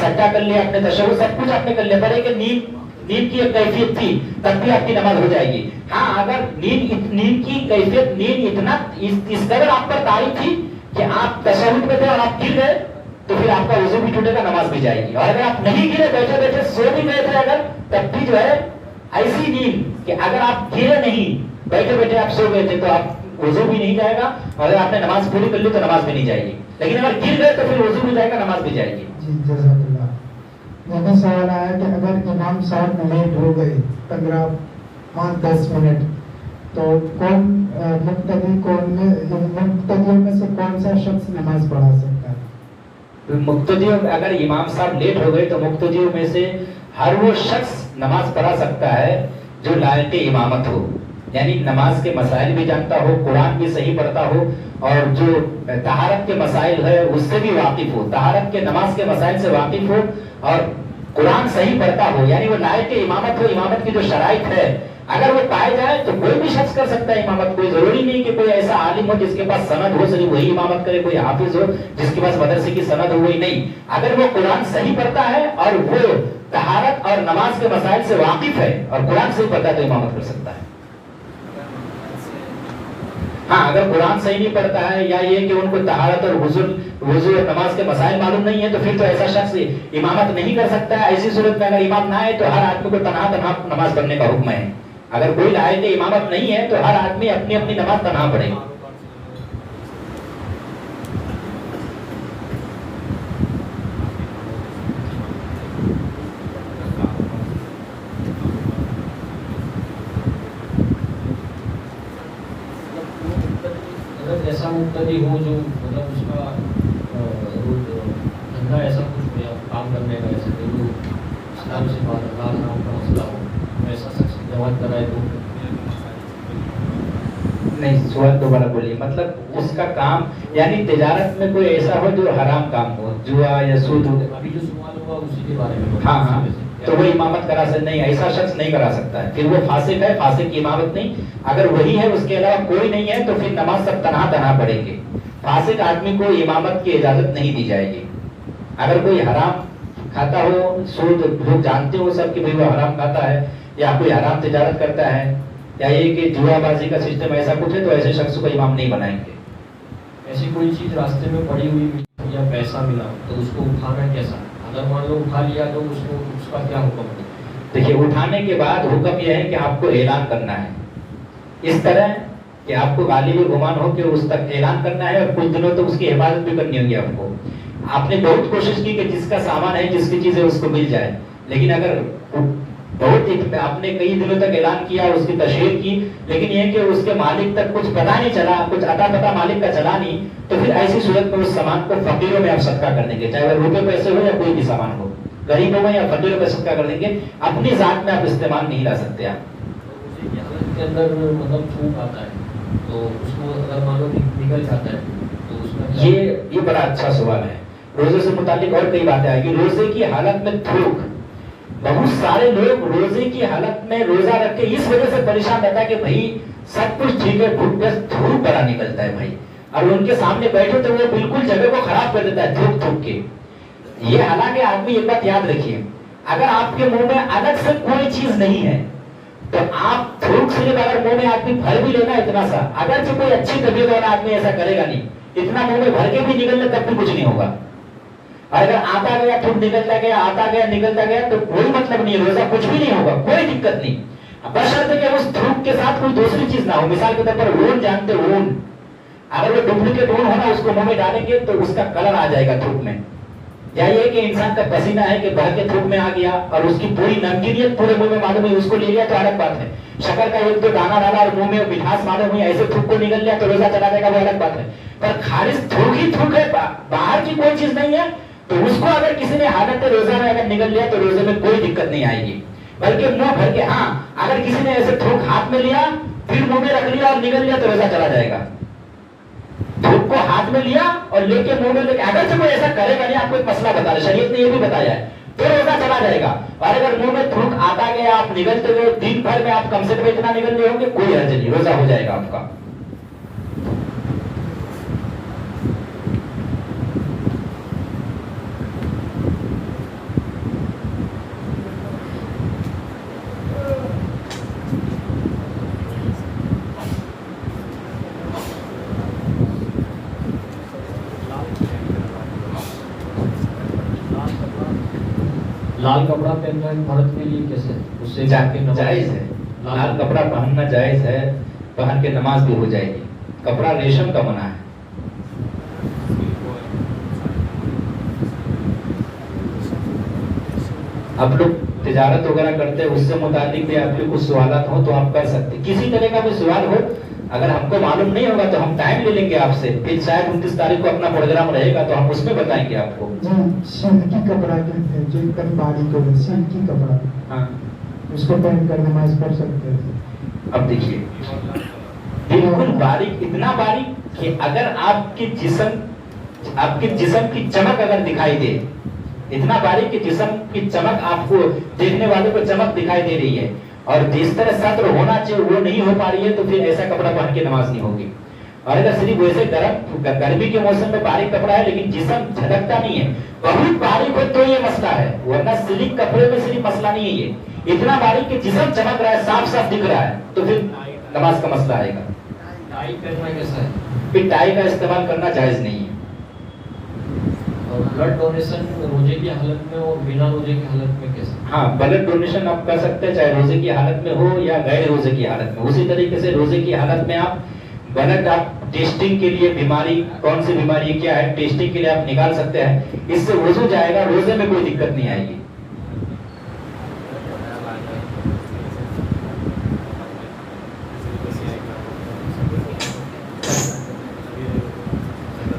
S1: सज्जा कर लिया, आपने तशव्वुद, सब कुछ आपने कर लिया, पर एक नींद की एक कैफियत थी, तब भी आपकी नमाज हो जाएगी। हाँ, अगर नींद की कैफियत, नींद इतना इस कदर आप पर तारी थी कि आप तशव्वुद में थे और आप गिर गए, तो फिर आपका वजू भी टूटेगा, नमाज भी जाएगी। और अगर आप नहीं गिरे, बैठे बैठे सो भी गए थे अगर, तब भी जो है ऐसी नींद कि अगर आप गिरे नहीं, बैठे बैठे आप सो गए थे, तो आप वजू भी नहीं जाएगा, और अगर आपने नमाज पूरी कर ली तो नमाज भी नहीं जाएगी। लेकिन अगर गिर गए तो फिर वजू भी जाएगा, नमाज भी जाएगी।
S2: जी, जज़ाकल्लाह। मेरा सवाल आया कि अगर इमाम साहब लेट हो गए 15-10 मिनट, तो कौन मुक्तदियों में से कौन सा शख्स नमाज पढ़ा सकता है?
S1: मुक्तदियों, अगर इमाम साहब लेट हो गए तो मुक्तदियों में से हर वो शख्स नमाज पढ़ा सकता है जो लायक इमामत हो, यानी नमाज के मसाइल भी जानता हो, कुरान भी सही पढ़ता हो, और जो तहारत के मसाइल है उससे भी वाकिफ हो, तहारत के नमाज के मसाइल से वाकिफ हो, और कुरान सही पढ़ता हो, यानी वो लायक इमामत हो। इमामत की जो शराइत है अगर वो पाए जाए तो कोई भी शख्स कर सकता है इमामत। कोई जरूरी नहीं कि कोई ऐसा आलिम हो जिसके पास सनद हो, सिर्फ वही इमामत करे, कोई हाफिज हो जिसके पास मदरसे की सनद हो, वही नहीं। अगर वो कुरान सही पढ़ता है और वो तहारत और नमाज के मसाइल से वाकिफ है और कुरान सही पढ़ता है तो इमामत कर सकता है। हाँ, अगर कुरान सही नहीं पढ़ता है या ये कि उनको तहारत और वुजू और नमाज के मसाइल मालूम नहीं है, तो फिर तो ऐसा शख्स इमामत नहीं कर सकता है। ऐसी सूरत में अगर इमाम ना है तो हर आदमी को तनहा नमाज पढ़ने का हुक्म है। अगर कोई लायक इमामत नहीं है तो हर आदमी अपनी अपनी नमाज तनहा पढ़े।
S3: ऐसा मुक्तदी हो जो मतलब उसका धंधा ऐसा कुछ हो या काम करने का ऐसा जो इस्लाम से बात अल्लाह नाम का मसला हो, ऐसा शख्स जवाब कराए तो
S1: नहीं। सवाल दोबारा बोलिए। मतलब उसका काम यानी तिजारत में कोई ऐसा हो जो हराम काम हो, जुआ या सूद हो।
S3: अभी जो सवाल हुआ उसी के बारे में।
S1: हाँ हाँ, तो वो इमामत करा सकता नहीं, ऐसा शख्स नहीं करा सकता है, फिर वो फासिक है, फासिक की इमामत नहीं। अगर वही है उसके अलावा कोई नहीं है तो फिर नमाज सब तनहा पढ़ेंगे। फासिक आदमी को इमामत की इजाजत नहीं दी जाएगी। अगर कोई हराम खाता हो, सूद, लोग जानते हो सब कि भाई वो हराम खाता है या कोई हराम तिजारत करता है या ये कि जुआबाजी का सिस्टम ऐसा कुछ है, तो ऐसे शख्स को इमाम नहीं बनाएंगे।
S3: ऐसी कोई चीज रास्ते में पड़ी हुई या पैसा मिला तो उसको उठाना कैसा? अगर मान लो उठा लिया तो उसको उसका क्या हुक्म है?
S1: देखिए, उठाने के बाद हुक्म यह है कि आपको ऐलान करना है, इस तरह कि आपको गालिब गुमान हो कि उस तक ऐलान करना है और कुछ दिनों तक उसकी हिफाजत भी करनी होगी आपको। आपने बहुत कोशिश की कि जिसका सामान है, जिसकी चीज है उसको मिल जाए, लेकिन अगर बहुत आपने कई दिनों तक ऐलान किया, उसकी तशहीर की, लेकिन ये कि उसके मालिक तक कुछ पता नहीं चला, कुछ अता पता मालिक का चला नहीं, तो फिर ऐसी सूरत में उस सामान को फकीरों में आप सदका कर देंगे, चाहे वो रुपए पैसे हो या कोई भी सामान हो, गरीबों में या फकीरों में सदका कर देंगे। अपनी जात में आप इस्तेमाल नहीं ला सकते। आप
S3: के अंदर मतलब थूक आता है तो उसको अगर मान लो निकल जाता है तो उसमें
S1: ये बड़ा अच्छा सवाल है। रोजे से मुतालिक और कई बातें आएगी। रोजे की हालत में थूक, बहुत सारे लोग रोजे की हालत में रोजा रख के इस वजह से परेशान रहता है कि भाई सब कुछ ठीक है, भूख बस थूक बड़ा निकलता है भाई, और उनके सामने बैठे तो वो बिल्कुल जगह को खराब कर देता है थूक थूक के। ये हालांकि आदमी एक बात याद रखिए, अगर आपके मुंह में अलग से कोई चीज नहीं है तो आप थूक सिर्फ अगर मुंह में आदमी भर भी लेना इतना सा, अगर जो कोई अच्छी तबीयत वाला आदमी ऐसा करेगा नहीं, इतना मुंह में भर के भी निकलने तब भी कुछ नहीं होगा। और अगर आता गया थूक निकलता गया, आता गया निकलता गया, तो कोई मतलब नहीं है, रोजा कुछ भी नहीं होगा, कोई दिक्कत नहीं, बशर्ते कि उस थूक के साथ कोई दूसरी चीज ना हो। मिसाल के तौर पर ऊन जानते हो, ऊन, अगर वो डुप्लीकेट ऊन होना उसको मुंह में डालेंगे तो उसका कलर आ जाएगा थूक में। या ये कि इंसान का पसीना है कि बह के थूक में आ गया और उसकी पूरी नमकीनियत पूरे मुंह में मालूम है, उसको ले लिया तो अलग बात है। शक्कर का एक दो दाना डाला और मुंह में मिठास मालूम हुई, ऐसे थूक को निकल लिया तो रोजा चला जाएगा, वो अलग बात है। पर खालिस थूक ही थूक है, बाहर की कोई चीज नहीं है, तो उसको अगर किसी ने हालत रोजा में अगर निकल लिया तो रोजे में कोई दिक्कत नहीं आएगी, बल्कि मुंह भर के। हाँ, अगर किसी ने ऐसे थूक हाथ में लिया फिर मुंह में रख लिया और निकल लिया तो रोजा चला जाएगा। थूक को हाथ में लिया और लेके मुंह में लेके, अगर से कोई ऐसा करेगा नहीं, आपको एक मसला बता रहे, शरीयत ने ये भी बताया है, तो रोजा चला जाएगा। और अगर मुंह में थूक आता गया, आप निकलते हुए दिन भर में आप कम से कम इतना निकल रहे होंगे, कोई हर्ज नहीं, रोजा हो जाएगा आपका।
S3: लाल कपड़ा पहनना मर्द के लिए कैसे? उससे
S1: जायज है, लाल कपड़ा पहनना जायज है, पहन के नमाज भी हो जाएगी। कपड़ा रेशम का बना है। आप लोग तिजारत वगैरह करते हैं, उससे मुतालिक भी आपके कुछ सवालात हो तो आप कर सकते हैं। किसी तरह का भी सवाल हो, अगर हमको मालूम नहीं होगा तो हम टाइम ले लेंगे आपसे, फिर शायद 29 तारीख को अपना प्रोग्राम रहेगा तो हम उसमें बताएंगे आपको।
S2: सिल्की कपड़ा कहते हैं, जो एकदम बारीक हो, सिल्की कपड़ा,
S1: हाँ,
S2: उसको पहन कर नमाज पढ़ सकते हैं।
S1: अब देखिए, बिल्कुल बारीक, इतना बारीक कि अगर आपके जिस्म की चमक अगर दिखाई दे, इतना बारीक कि जिस्म की चमक आपको देखने वाले को चमक दिखाई दे रही है, और जिस तरह सत्र होना चाहिए वो नहीं हो पा रही है, तो फिर ऐसा कपड़ा पहन के नमाज नहीं होगी। और अगर सिर्फ वैसे गर्मी के मौसम में बारीक कपड़ा है लेकिन जिस्म झलकता नहीं है, बहुत बारीक हो तो ये मसला है, वरना सिल्क कपड़े में सिर्फ मसला नहीं है। ये इतना बारीक कि जिस्म चमक रहा है, साफ साफ दिख रहा है, तो फिर नमाज का मसला आएगा।
S3: टाई करना कैसा है?
S1: फिर टाई का इस्तेमाल करना जायज नहीं है।
S3: और ब्लड डोनेशन रोजे की हालत में और बिना रोजे की हालत में कैसे?
S1: हाँ, ब्लड डोनेशन आप कर सकते हैं, चाहे रोजे की हालत में हो या गैर रोजे की हालत में। उसी तरीके से रोजे की हालत में आप ब्लड, आप टेस्टिंग के लिए बीमारी कौन सी बीमारी क्या है, टेस्टिंग के लिए आप निकाल सकते हैं, इससे वजू जाएगा, रोजे में कोई दिक्कत नहीं आएगी।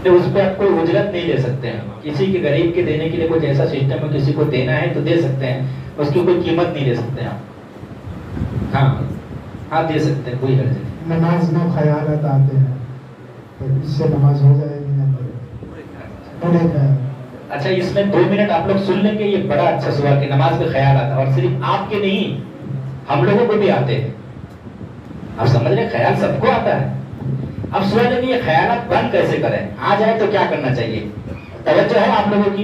S1: तो उस पर आप कोई उजरत नहीं ले सकते हैं। किसी के गरीब के देने के लिए कुछ ऐसा सिस्टम है, किसी को देना है तो दे सकते हैं, उसकी कोई कीमत नहीं ले सकते हैं आप। हाँ, दे सकते हैं, कोई हर्ज नहीं।
S2: नमाज में ख्यालात आते हैं तो इससे नमाज हो जाएगी ना? पूरे ख्याल
S1: अच्छा इसमें 2 मिनट आप लोग सुन लेंगे, ये बड़ा अच्छा सवाल कि नमाज में ख्याल आता है, और सिर्फ आपके नहीं हम लोगों को भी आते हैं। आप समझ रहे, ख्याल सबको आता है। अब सवाल है कि ये ख्यालात बंद कैसे करें, आ जाए तो क्या करना चाहिए? तवज्जो है आप लोगों की,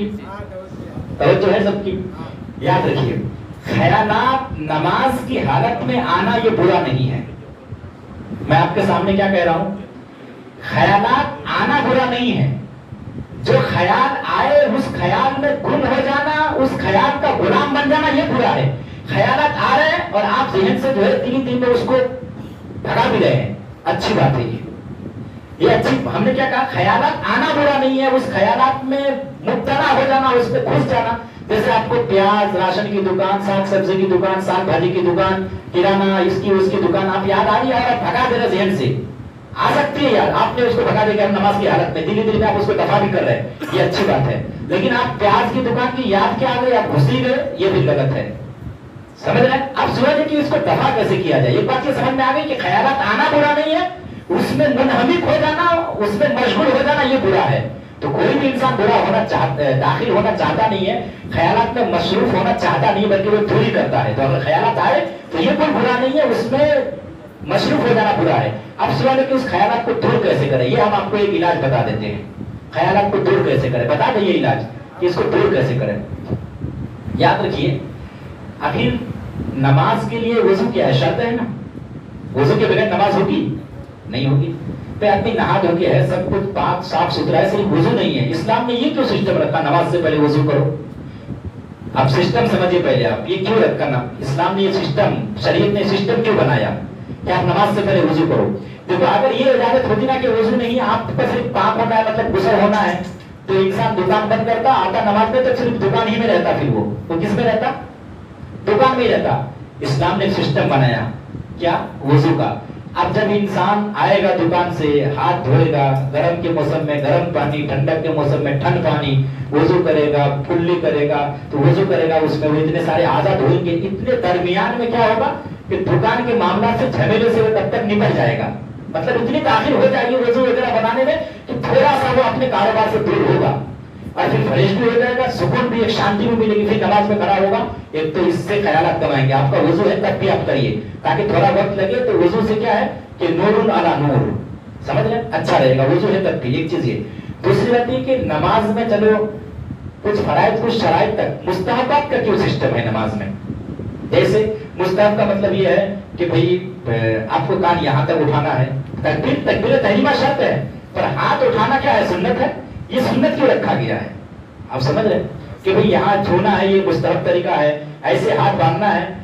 S1: तवज्जो है सबकी। याद रखिए, ख्यालात नमाज की हालत में आना ये बुरा नहीं है। मैं आपके सामने क्या कह रहा हूं, ख्यालात आना बुरा नहीं है। जो ख्याल आए उस ख्याल में गुम हो जाना, उस ख्याल का गुलाम बन जाना, ये बुरा है। ख्यालात आ रहे हैं और आप ज़हन से जो है तीन में उसको भगा भी रहे हैं, अच्छी बात है ये अच्छी। हमने क्या कहा, ख्यालात आना बुरा नहीं है, उस ख्यालात में मुब्तला हो जाना, उसमें घुस जाना। जैसे आपको प्याज, राशन की दुकान, साग सब्जी की दुकान, साग भाजी की दुकान, किराना, इसकी उसकी दुकान आप याद आ रही है और आप भगा दे रहे ज़हन से, आ सकती है यार, आपने उसको भगा देगा नमाज की हालत में, धीरे धीरे आप उसको दफा भी कर रहे हैं, ये अच्छी बात है। लेकिन आप प्याज की दुकान की याद क्या आ गई, आप घुस ही गए, ये भी गलत है। समझ रहे हैं? आप समझ कि इसको दफा कैसे किया जाए। एक बात ये समझ में आ गई कि ख्यालात आना बुरा नहीं है, उसमें मुनहमिक हो जाना, उसमें मशगूल हो जाना ये बुरा है। तो कोई भी इंसान बुरा होना दाखिल होना चाहता नहीं है, ख्यालात में मशरूफ होना चाहता नहीं, बल्कि वो दूरी करता है। तो अगर ख्यालात आए तो ये कोई बुरा नहीं है, उसमें मशरूफ हो जाना बुरा है। अब सवाल है कि उस ख्यालात को दूर कैसे करें, ये हम आपको एक इलाज बता देते हैं। ख्यालात को दूर कैसे करें, बता दें ये इलाज कि इसको दूर कैसे करें। याद रखिए, आखिर नमाज के लिए वजू क्या है, शर्त है ना। वजू के बगैर नमाज होगी नहीं होगी। तो आदमी नहा धो के है, सब कुछ पाक साफ सुथरा है, सिर्फ वजू नहीं है। इस्लाम ने ये क्यों सिस्टम रखा, नमाज से पहले वजू करो। आप सिस्टम समझिए पहले, आप ये क्यों रखा ना, इस्लाम ने ये सिस्टम, शरीयत ने सिस्टम क्यों बनाया कि आप नमाज से पहले वजू करो। देखो अगर ये इजाजत होती ना कि वजू नहीं, आपको सिर्फ पाक होना है, मतलब गुस्ल होना है, तो इंसान दुकान बंद करता, आता नमाज में, तो सिर्फ दुकान ही में रहता, फिर वो किस में रहता, दुकान में ही रहता। इस्लाम ने सिस्टम बनाया क्या, वजू का। अब जब इंसान आएगा दुकान से, हाथ धोएगा, गर्म के मौसम में गर्म पानी, ठंडक के मौसम में ठंड पानी, वजू करेगा, कुल्ली करेगा, तो वजू करेगा, उसमें वो इतने सारे आजाद होंगे। इतने दरमियान में क्या होगा कि दुकान के मामला से, झमेले से वो तब तक निपट जाएगा, मतलब इतनी ताखिर हो जाएगी वजू वगैरह बनाने में कि थोड़ा सा वो अपने कारोबार से दूर होगा, और फिर फ्रेश भी हो जाएगा, सुकून भी, एक शांति भी मिलेगी, फिर नमाज में खड़ा होगा। एक तो इससे ख्यालात कमाएंगे। आपका वजू है तब भी आप करिए, ताकि थोड़ा वक्त लगे, तो वजू से क्या है कि नूरुन अला नूर, समझ रहे, अच्छा रहेगा। वजू है तब भी, एक चीज ये। दूसरी बात ये कि नमाज में चलो कुछ फराइज, कुछ शराइत तक, मुस्तहबात का क्यों सिस्टम है नमाज में। जैसे मुस्तहब का मतलब ये है कि भाई आपको कान यहाँ तक उठाना है, तकबीर तहरीमा शर्त है, पर हाथ उठाना क्या है, सुन्नत है। ये सुन्नत क्यों रखा गया है, आप समझ रहे कि भाई यहाँ छूना है, ये मुस्तहब तरीका है, ऐसे हाथ बांधना है।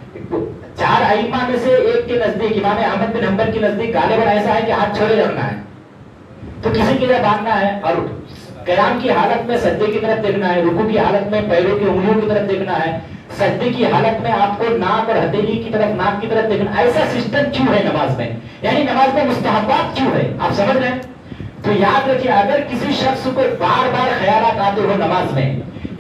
S1: चार आइम्मा में से एक के नजदीक, इमाम अहमद बिन हंबल के नजदीक गालिबन ऐसा है कि हाथ छोड़े रखना है, तो किसी के लिए बांधना है। और क़याम की हालत में सज्दे की तरफ देखना है, रुकू की हालत में पैरों की उंगलियों की तरफ देखना है, सज्दे की हालत में आपको नाक और हथेली की तरफ, नाक की तरफ देखना। ऐसा सिस्टम क्यों है नमाज में, यानी नमाज में मुस्तहबात क्यों है, आप समझ रहे हैं। तो याद रखिए, अगर किसी शख्स को बार बार ख्यालात आते हो नमाज में,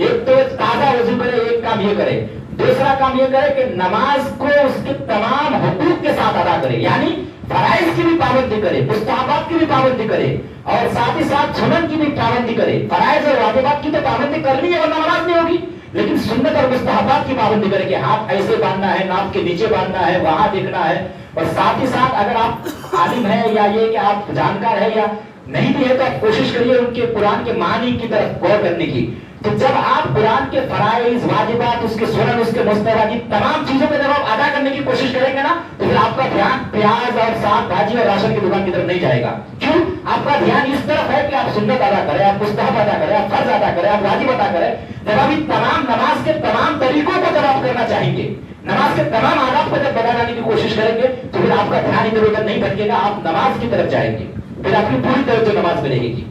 S1: एक तो ताजा वजू करे, एक काम ये करे, दूसरा काम ये करे कि नमाज को उसके तमाम हुकूक के साथ अदा करे, यानी फराइज की भी पाबंदी करे, मुस्तहबात की भी पाबंदी करे, और साथ ही साथ सुन्नत की भी पाबंदी करे। फराइज और वाजिबात की तो पाबंदी करनी है, वरना नमाज नहीं होगी। लेकिन सुन्नत और मुस्तहबात की पाबंदी करे कि हाथ ऐसे बांधना है, नाक के नीचे बांधना है, वहां देखना है। और साथ ही साथ अगर आप आलिम है, या ये कि आप जानकार है या नहीं भी है, तो आप कोशिश करिए उनके कुरान के मानी की तरफ गौर करने की। तो जब आप कुरान के फराइज, वाजिबात, उसके सुनन, उसके मुस्तहबात, तमाम चीजों को जब आप अदा करने की कोशिश करेंगे ना, तो फिर आपका ध्यान प्याज और साग भाजी और राशन की दुकान की तरफ नहीं जाएगा। क्यों? आपका ध्यान इस तरफ है कि आप सुन्नत अदा करें, आप मुस्तहब अदा करें, आप फर्ज अदा करें, आप वाजिब अदा करें। जब आप इन तमाम नमाज के तमाम तरीकों को जब आप करना चाहेंगे, नमाज के तमाम आदाब को जब बता लाने की कोशिश करेंगे, तो फिर आपका ध्यान इधर उधर नहीं भटकेगा, आप नमाज की तरफ जाएंगे, फिर आपकी पूरी तरह से नमाज में रहेगी।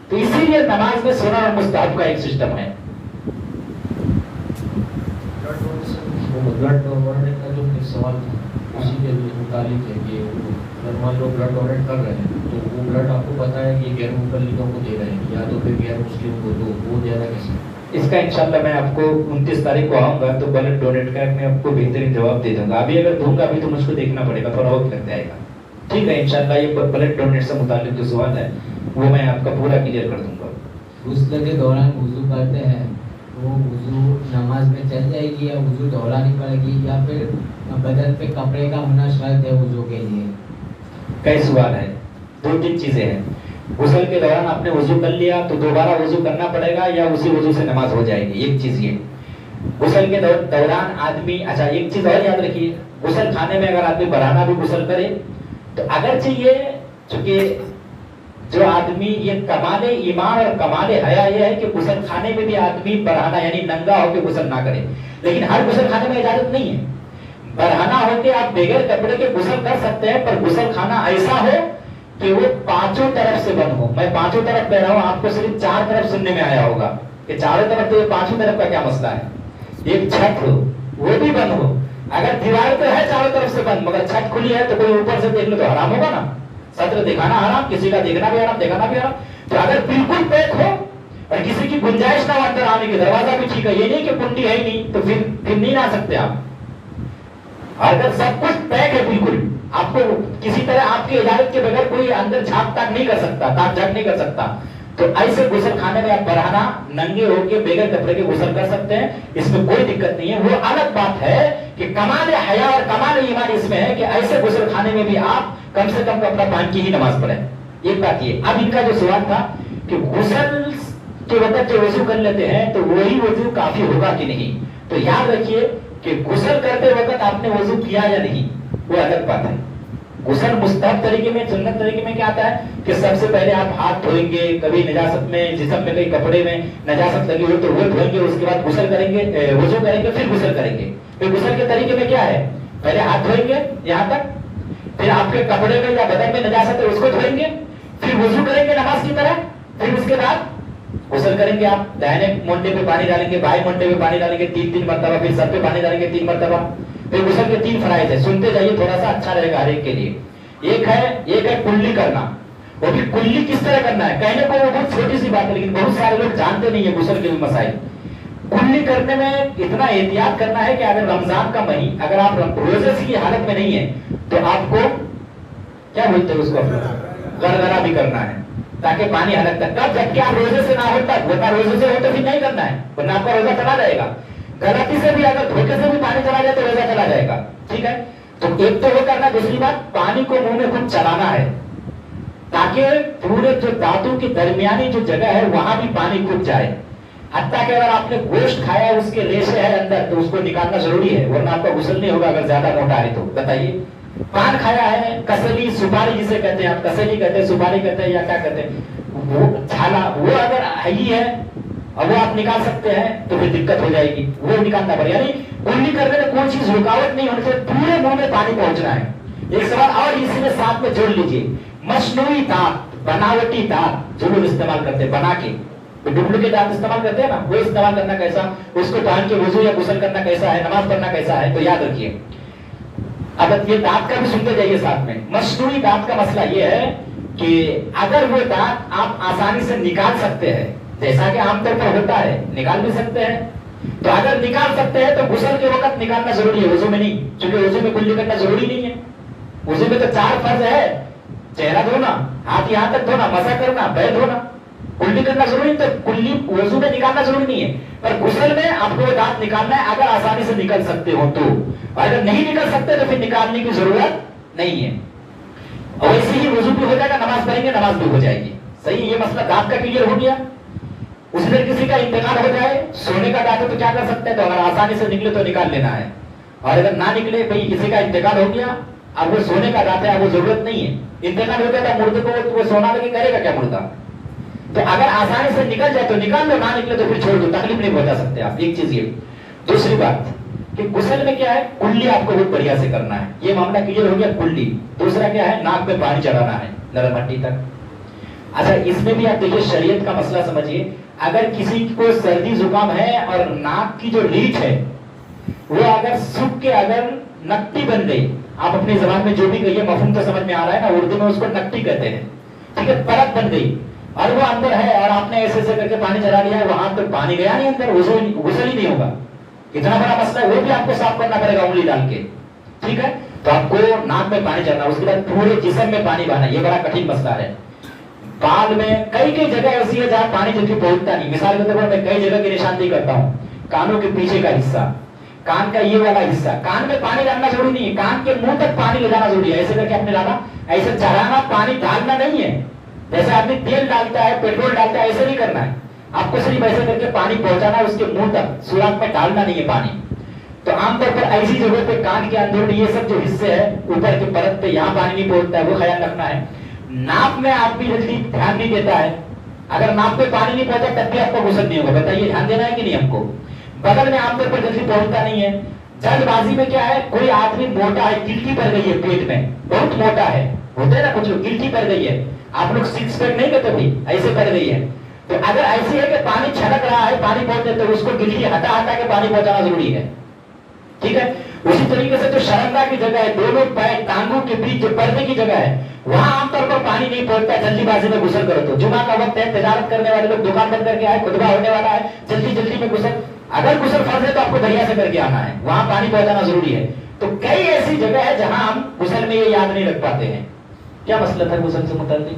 S1: तो इसीलिए नमाज में सुन्नत और मुस्तहब का एक सिस्टम है।
S3: ब्लड डोनेट का जो सवाल था उसी के मुतालिक है कि अगर मान लो ब्लड डोनेट कर रहे हैं, तो वो ब्लड आपको पता है कि गैर मुसल्लिमों को दे रहे हैं, या तो फिर गैर मुस्लिम को, तो वो देना कैसे।
S1: इसका इंशाल्लाह मैं आपको 29 तारीख को आऊंगा, तो ब्लड डोनेट का मैं आपको बेहतरीन जवाब दे दूंगा। अभी अगर दूंगा अभी तो मुझको देखना पड़ेगा, थोड़ा वक्त लग जाएगा। ठीक है, इंशाल्लाह ये ब्लड डोनेट से मुतालिक जो सवाल है वो मैं आपका पूरा क्लियर कर दूंगा।
S4: गुस्ल के दौरान वुजू करते हैं तो वुजू नमाज में चल जाएगी या वुजू दोहरानी पड़ेगी या फिर बदन पे कपड़े का होना शर्त है वुजू के लिए?
S1: कई सवाल है, 2-3 चीजें हैं। गुस्ल के दौरान आपने वजू कर लिया तो दोबारा वजू करना पड़ेगा या उसी वजू से नमाज हो जाएगी? एक चीज ये, गुस्ल के दौरान आदमी, अच्छा एक चीज और याद रखिए, गुस्ल खाने में अगर आदमी बराना भी गुस्ल करे तो अगर चाहिए, चूंकि जो आदमी, ये कमाले ईमान और कमाले हया ये है कि गुस्ल खाने में भी आदमी बरहाना यानी नंगा होकर गुस्ल ना करे, लेकिन हर गुस्ल खाने में इजाजत नहीं है। बरहाना होके आप बगैर कपड़े के गुस्ल कर सकते हैं, पर गुस्ल खाना ऐसा हो कि वो पांचों तरफ से बंद हो। मैं पांचों तरफ कह रहा हूं, आपको सिर्फ 4 तरफ सुनने में आया होगा कि चारों तरफ, तो ये पांचों तरफ का क्या मसला है? एक छत हो वो भी बंद हो, अगर दीवार तो है चारों तरफ से बंद मगर छत खुली है तो कोई ऊपर से देख लो तो हराम होगा ना। सत्र दिखाना हराम, किसी का देखना भी हराम, दिखाना भी हराम। तो अगर बिल्कुल पैक हो और किसी की गुंजाइश ना हो अंदर आने की, दरवाजा भी ठीक है, ये नहीं कि कुंडी है ही नहीं तो फिर नहीं आ सकते आप। अगर सब कुछ पैक है बिल्कुल, आपको किसी तरह आपकी इजाजत के बगैर कोई अंदर झाँक ताक नहीं कर सकता, ताक झाँक नहीं कर सकता, तो ऐसे गुस्ल खाने में आप बरहाना नंगे होके बगैर कपड़े के गुस्ल कर सकते हैं, इसमें कोई दिक्कत नहीं है। वो अलग बात है कि कमाल हया और कमाल ईमान इसमें है कि ऐसे गुस्ल खाने में भी आप कम से कम कपड़ा पहन के ही नमाज पढ़ें। एक बात ये। अब इनका जो सवाल था कि गुस्ल के वक्त जो वजू कर लेते हैं तो वही वजू काफी होगा कि नहीं, तो याद रखिए कि गुस्ल करते वक्त आपने वजू किया या नहीं वो अलग बात है। गुस्ल मुस्तहब तरीके में, सुन्नत तरीके में क्या आता है कि सबसे पहले आप हाथ धोएंगे, कभी नजासत में, जिस्म में कहीं कपड़े में नजासत लगी हो तो वो धोएंगे, उसके बाद गुस्ल करेंगे, वजू करेंगे, फिर गुस्ल करेंगे। फिर गुस्ल के तरीके में क्या है, पहले हाथ धोएंगे यहाँ तक, फिर आपके कपड़े में या बदन में नजासत है उसको धोएंगे, फिर वजू करेंगे नमाज की तरह, फिर उसके बाद गुस्ल करेंगे। आप दाहिने मोंढे पे पानी डालेंगे, बाएं मोंढे पे पानी डालेंगे 3-3 मरतबा, फिर सर पे पानी डालेंगे 3 मरतबा। फिर गुस्ल के 3 फराइज है, सुनते जाइए, थोड़ा सा अच्छा रहेगा हर एक के लिए। एक है कुल्ली करना। वो भी कुल्ली किस तरह करना है, कहने को वो बहुत छोटी सी बात है लेकिन बहुत सारे लोग जानते नहीं है गुस्ल के भी मसाइल। कुल्ली करने में इतना एहतियात करना है कि अगर रमजान का महीना, अगर आप रोजे की हालत में नहीं है तो आपको क्या बोलते हैं उसको, गरगरा भी करना है ताकि पानी हलक तक, कब जबकि आप रोजे से ना हो तक, वरना रोजे से हो तो फिर नहीं करना है, वरना आपका रोजा चला जाएगा। गलती से भी अगर धोखे से भी पानी चला जाए तो रोजा चला जाएगा, ठीक है। तो एक तो वो करना, दूसरी बात पानी को मुंह में खूब चलाना है ताकि पूरे जो दांतों की दरमियानी जो जगह है वहां भी पानी खूब जाए। हत्ता कि अगर आपने गोश्त खाया है उसके रेशे है अंदर तो उसको निकालना जरूरी है, वरना आपका गुस्ल नहीं होगा अगर ज्यादा मोटा है तो। बताइए, पान खाया है, कसली सुपारी जिसे कहते हैं, आप कसली कहते हैं, सुपारी कहते हैं या क्या कहते हैं, वो छाला, वो अगर ही है और वो आप निकाल सकते हैं तो फिर दिक्कत हो जाएगी, वो निकालना पड़ेगा। यानी कुल्ली करने में कोई चीज रुकावट नहीं होनी चाहिए, पूरे मुंह में पानी पहुंचना है। एक सवाल और इसी में साथ में जोड़ लीजिए, मसनूई दांत, बनावटी दांत जो लोग इस्तेमाल करते हैं बना के, डुप्लीकेट दांत इस्तेमाल करते हैं ना, वो इस्तेमाल करना कैसा, उसको पहन के वजू या गुस्ल करना कैसा है, नमाज पढ़ना कैसा है, तो याद रखिए। अब ये दांत का भी सुनते जाइए साथ में। मसनूई दांत का मसला ये है कि अगर वो दांत आप आसानी से निकाल सकते हैं, जैसा कि आमतौर पर होता है, निकाल भी सकते हैं, तो अगर निकाल सकते हैं तो गुस्ल के वक्त निकालना जरूरी है, वजू में नहीं, क्योंकि वजू में कुल्ली करना जरूरी नहीं है। वजू में तो 4 फर्ज है, चेहरा धोना, हाथ यहाँ तक धोना, मसा करना, पैर धोना, कुल्ली करना जरूरी, तो कुल्ली वजू में निकालना जरूरी नहीं है, पर गुस्ल में आपको दांत निकालना है अगर आसानी से निकल सकते हो तो। अगर नहीं निकल सकते तो फिर निकालने की जरूरत नहीं है। और वैसे ही वजू भी हो जाएगा, नमाज पढ़ेंगे, नमाज भी हो जाएगी। सही, ये मसला दांत का क्लियर हो गया। उसी तरह किसी का इंतकाल हो जाए, सोने का दांत तो क्या कर सकते हैं, तो अगर आसानी से निकले तो निकाल लेना है, और अगर ना निकले, भाई किसी का इंतकाल हो गया, अब वो सोने का दांत है, अब वो जरूरत नहीं है, इंतकाल हो गया था मुर्दे को, तो वो सोना लगे करेगा क्या मुर्दा, तो अगर आसानी से निकल जाए तो निकाल लो, ना निकले तो फिर छोड़ दो, तकलीफ नहीं पहुंचा सकते आप। एक चीज ये। दूसरी बात कि गुस्ल में क्या है, कुल्ली आपको बहुत बढ़िया से करना है, ये मामला क्लियर हो गया, कुल्ली। दूसरा क्या है, नाक में पानी चढ़ाना है नरम हड्डी तक। अच्छा, इसमें भी आप देखिए शरीयत का मसला समझिए, अगर किसी को सर्दी जुकाम है और नाक की जो लीट है वो अगर सूख के अगर नकटी बन गई, आप अपनी जबान में जो भी कहिए, मफहूम तो समझ में आ रहा है ना, उर्दू में उसको नकटी कहते हैं, ठीक है, परत बन गई और वो अंदर है और आपने ऐसे ऐसे करके पानी चला लिया है, वहां तक पानी गया नहीं अंदर, गुस्ल ही नहीं होगा, इतना बड़ा मसला है, वो भी आपको साफ करना पड़ेगा उंगली डाल के, ठीक है। तो आपको नाक में पानी चढ़ना, उसके बाद पूरे जिस्म में पानी बहाना, ये बड़ा कठिन मसला है। बाल में कई कई जगह ऐसी है जहां पानी जल्दी पहुंचता नहीं। मिसाल के तौर पर मैं कई जगह की निशानदेही करता हूं, कानों के पीछे का हिस्सा, कान का ये वाला हिस्सा, कान में पानी डालना जरूरी नहीं है, कान के मुंह तक पानी ले जाना जरूरी है। ऐसे करके आपने डाला, ऐसे चढ़ाना, पानी डालना नहीं है। जैसे आदमी तेल डालता है, पेट्रोल डालता है, ऐसे नहीं करना है आपको, सिर्फ ऐसे करके पानी पहुंचाना है उसके मुंह तक, सुराख में डालना नहीं है पानी। तो आमतौर पर ऐसी जगह पे कान के अंदर ये सब जो हिस्से है ऊपर के परत पे, यहाँ पानी नहीं पहुंचता है, वो ख्याल रखना है। नाक में आदमी जल्दी ध्यान नहीं देता है, अगर नाक पे पानी नहीं पहुंचा तब भी आपको गुस्सा नहीं होगा, बताइए ध्यान देना है कि नहीं हमको। बगल में आमतौर पर जल्दी पहुंचता नहीं है। जल्दबाजी में क्या है, कोई आदमी मोटा है, गिल्टी पड़ गई है पेट में, बहुत मोटा है, होते है ना कुछ लोग, गिल्टी पड़ गई है, आप लोग सिक्स पैक नहीं करते भी, ऐसे पड़ गई है। तो अगर ऐसी है कि पानी छलक रहा है, पानी पहुंचने, तो उसको गिल्टी हटा हटा के पानी पहुंचाना जरूरी है, ठीक है। उसी तरीके से जो शर्मगा की जगह है, दोनों पैर टांगों के बीच जो पर्दे की जगह है, वहां आमतौर पर पानी नहीं पहुंचता, जल्दीबाजी में गुस्ल करो। तो जुमा का वक्त है, तजारत करने वाले लोग दुकान बंद करके आए, खुतबा होने वाला है, जल्दी जल्दी में गुस्ल, अगर गुस्ल फर्ज है तो आपको बढ़िया से करके आना है, वहां पानी पहुंचाना जरूरी है। तो कई ऐसी जगह है जहां हम गुस्ल में ये याद नहीं रख पाते हैं। क्या मसला था गुस्ल से मुताल्लिक?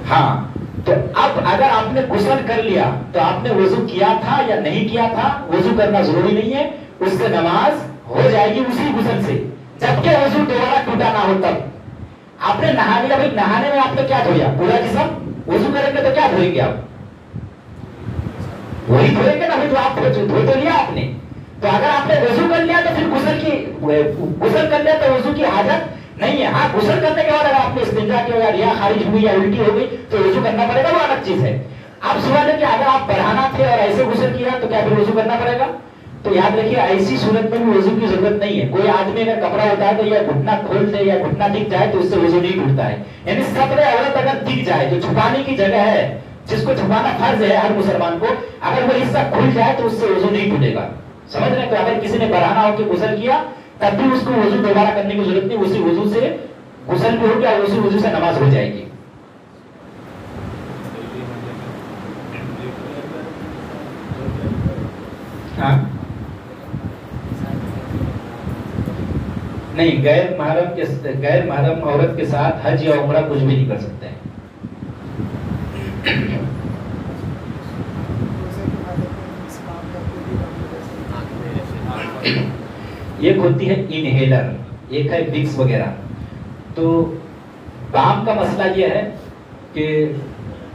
S1: हाँ, तो अब अगर आपने गुस्ल कर लिया तो आपने वजू किया था या नहीं किया था, वजू करना जरूरी नहीं है, उससे नमाज हो जाएगी उसी गुस्ल से, जबकि वजू दोबारा टूटा ना हो तब। आपने नहा लिया, भाई नहाने में आपने क्या धोया, पूरा जिस्म, वजू करेंगे तो क्या धोएंगे आप, वही धोएंगे ना, भाई जो आप धो तो लिया आपने। तो अगर आपने वजू कर लिया तो फिर गुस्ल कर लिया तो वजू की हाजत नहीं है। हाँ, गुस्ल करने के बाद अगर आपने इस्तिंजा किया या रिया खारिज हुई या उल्टी हो गई तो वजू करना पड़ेगा, वो अलग चीज है। अब सवाल है कि अगर आप बढ़ाना थे और ऐसे गुस्ल किया तो क्या फिर वजू करना पड़ेगा? तो याद रखिए ऐसी सूरत में भी वजू की जरूरत नहीं है। कोई आदमी अगर कपड़ा होता है तो या घुटना खोल दे या घुटना दिख जाए तो उससे वजू नहीं टूटता है। यानी सतरे औरत अगर दिख जाए, जो छुपाने की जगह है, जिसको छुपाना फर्ज है हर मुसलमान को, अगर वो हिस्सा खुल जाए तो उससे वजू नहीं टूटेगा। समझ रहे? तो अगर किसी ने बढ़ाना हो कि गुस्ल किया तब भी उसको वजू दोबारा करने की जरूरत नहीं, उसी वजू से गुस्ल भी हो गया, उसी वजू से नमाज हो जाएगी। हाँ, नहीं, गैर महरम औरत के साथ हज या उम्रा कुछ भी नहीं कर सकते हैं। एक होती है इनहेलर, एक है विक्स वगैरह। तो बाम का मसला यह है कि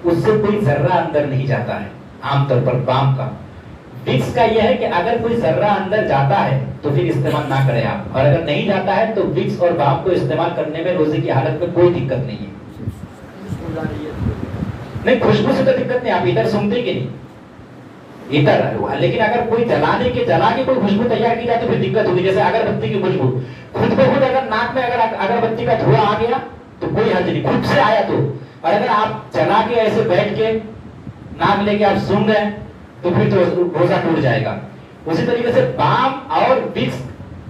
S1: उससे कोई जर्रा अंदर नहीं जाता है आमतौर पर बाम का। विक्स का यह है कि अगर कोई जर्रा अंदर जाता है तो फिर इस्तेमाल ना करें आप, और अगर नहीं जाता है तो विक्स और बाम को इस्तेमाल करने में रोजे की हालत में कोई दिक्कत नहीं है। नहीं, खुशबू से तो दिक्कत नहीं, आप इधर सूंघते कि नहीं, इधर। लेकिन अगर कोई जला के कोई खुशबू तैयार की जाए तो फिर दिक्कत होगी। जैसे अगरबत्ती की खुशबू, खुद ब खुद अगर नाक में अगर अगरबत्ती का धुआं आ गया तो कोई हर्ज नहीं, खुद से आया तो। और अगर आप जला के ऐसे बैठ के नाक लेके आप सूंघ रहे हैं तो फिर तो रोजा टूट जाएगा। उसी तरीके से बाम और विक्स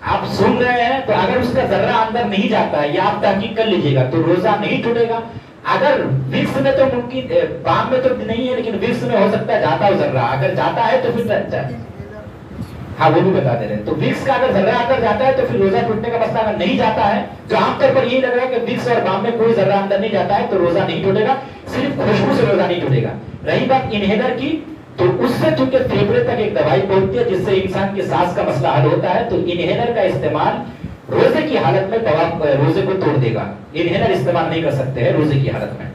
S1: आप सूंघ रहे हैं तो अगर उसका जर्रा अंदर नहीं जाता है, या आप तहकीक कर लीजिएगा, तो रोजा नहीं टूटेगा। अगर विक्स में तो मुमकिन, बाम में तो नहीं है, लेकिन विक्स में हो सकता है जाता हो जर्रा, अगर जाता है तो फिर हाँ वो भी बता दे रहे हैं। तो विक्स का अगर जर्रा अंदर जाता है तो फिर रोजा टूटने का मसला, अगर नहीं जाता है जो आमतौर पर यही लग रहा है कि विक्स और बाम में कोई जर्रा अंदर नहीं जाता है तो रोजा नहीं टूटेगा, सिर्फ खुशबू से रोजा नहीं टूटेगा। रही बात इनहेलर की, तो उससे चूंकि फेफड़े तक एक दवाई पहुंचती है जिससे इंसान के सांस का मसला हल होता है, तो इनहेलर का इस्तेमाल रोजे की हालत में दवा रोजे को तोड़ देगा। इनहेलर इस्तेमाल नहीं कर सकते हैं रोजे की हालत में।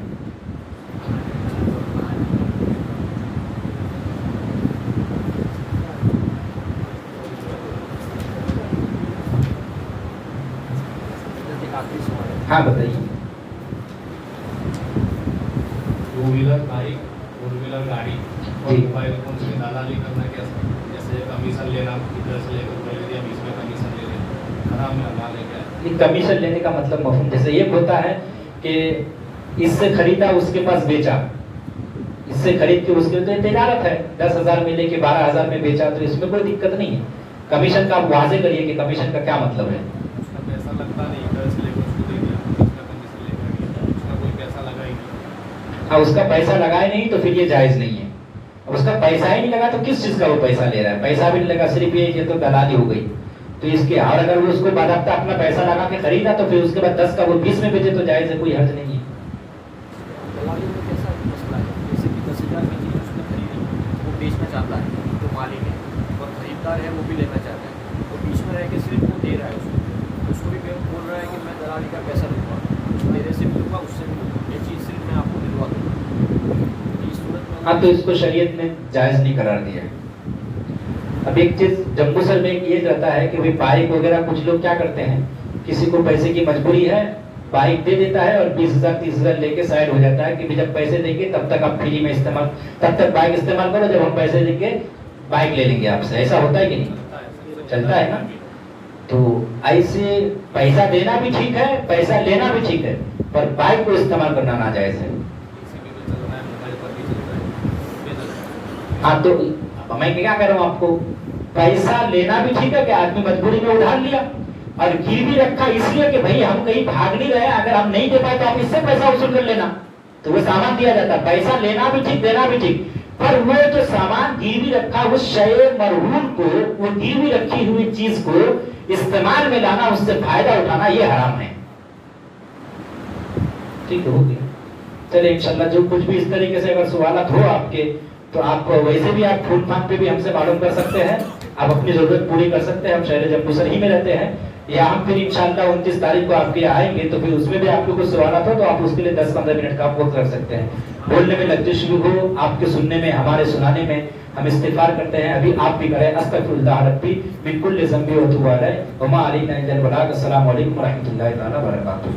S1: हाँ बताइए।
S5: Two wheeler bike, four wheeler गाड़ी और मोबाइल फोन से दलाली करना कैसे? जैसे कमीशन लेना, इधर से लेकर पहले दिया, बीच में कमीशन ले लेना, हराम में हलाल है क्या?
S1: कमीशन लेने का मतलब मफहूम जैसे ये होता है कि इससे खरीदा उसके पास बेचा, इससे खरीद के उसके तो तिजारत है, 10,000 में लेके 12,000 में बेचा, तो इसमें कोई दिक्कत नहीं है। कमीशन का आप वाजे करिए कि कमीशन का क्या मतलब है।
S5: उसका पैसा लगता नहीं, इधर से लेकर उसको दे दिया, उसका कमीशन लेकर उसका कोई पैसा लगा ही नहीं।
S1: हाँ, उसका पैसा लगाए नहीं तो फिर ये जायज नहीं है। अब उसका पैसा ही नहीं लगा तो किस चीज का वो पैसा ले रहा है? पैसा भी नहीं लगा, सिर्फ ये तो दलाली हो गई। तो इसके, और अगर वो उसको बाकायदा अपना पैसा लगा के खरीदा तो फिर उसके बाद 10 का वो 20 में बेचे तो जायज है, कोई हर्ज नहीं है।
S3: दुकानदार है वो भी लेना चाहता है, तो बीच में रह के सिर्फ वो दे रहा है उसको भी बोल रहा है कि मैं दलाली का पैसा लूँगा, मेरे से भी लूँगा उससे भी लूँगा, ये चीज़ सिर्फ मैं आपको दिलवा दूँगा। इस सूरत में
S1: हाँ, तो इसको शरीयत ने जायज़ नहीं करार दिया है। अब एक चीज़ जम्मू सर में ये रहता है कि भाई बाइक वगैरह कुछ लोग क्या करते हैं, किसी को पैसे की मजबूरी है, बाइक दे देता है और 20,000 30,000 लेके साइड हो जाता है कि जब पैसे देंगे तब तक आप फ्री में इस्तेमाल, तब तक बाइक इस्तेमाल करो, जब हम पैसे देंगे बाइक ले लेंगे आपसे। ऐसा होता है कि नहीं? चलता है ना? तो ऐसे पैसा देना भी ठीक है, पैसा लेना भी ठीक है, पर बाइक को इस्तेमाल करना नाजायज है। हाँ, तो मैं क्या कह रहा हूँ आपको, पैसा लेना भी ठीक है कि आदमी मजबूरी में उधार लिया और गिरवी रखा इसलिए कि भाई हम कहीं भाग नहीं रहे, अगर हम नहीं दे पाए तो आप इससे पैसा वसूल कर लेना, तो वो सामान दिया जाता है। पैसा लेना भी ठीक, देना भी ठीक, पर वो जो सामान गिरवी रखा, वो शय मरहून को, वो गिरवी रखी हुई चीज को इस्तेमाल में लाना, उससे फायदा उठाना, ये हराम है। ठीक हो गया? चलिए इंशाल्लाह जो कुछ भी इस तरीके से अगर सवालत हो आपके, तो आप वैसे भी आप फोन फान पे भी हमसे मालूम कर सकते हैं, आप अपनी जरूरत पूरी कर सकते हैं। हम शहर जम्मूसर ही में रहते हैं, या हम फिर इंशाल्लाह 29 तारीख को आपके यहाँ आएंगे, तो फिर उसमें भी आपको कुछ सवालत हो तो आप उसके लिए 10-15 मिनट का आप वक्त रख सकते हैं। बोलने में लज्जिश भी हो, आपके सुनने में, हमारे सुनाने में हम इस्तिगफार करते हैं। अभी आप भी करें, अस्तगफिरुल्लाह रब्बी मिन कुल्लि ज़ंबि व अतूबु अलैहि व मा अलैना इल्लल बलाग। अस्सलामु अलैकुम व रहमतुल्लाहि तआला व बरकातुहू।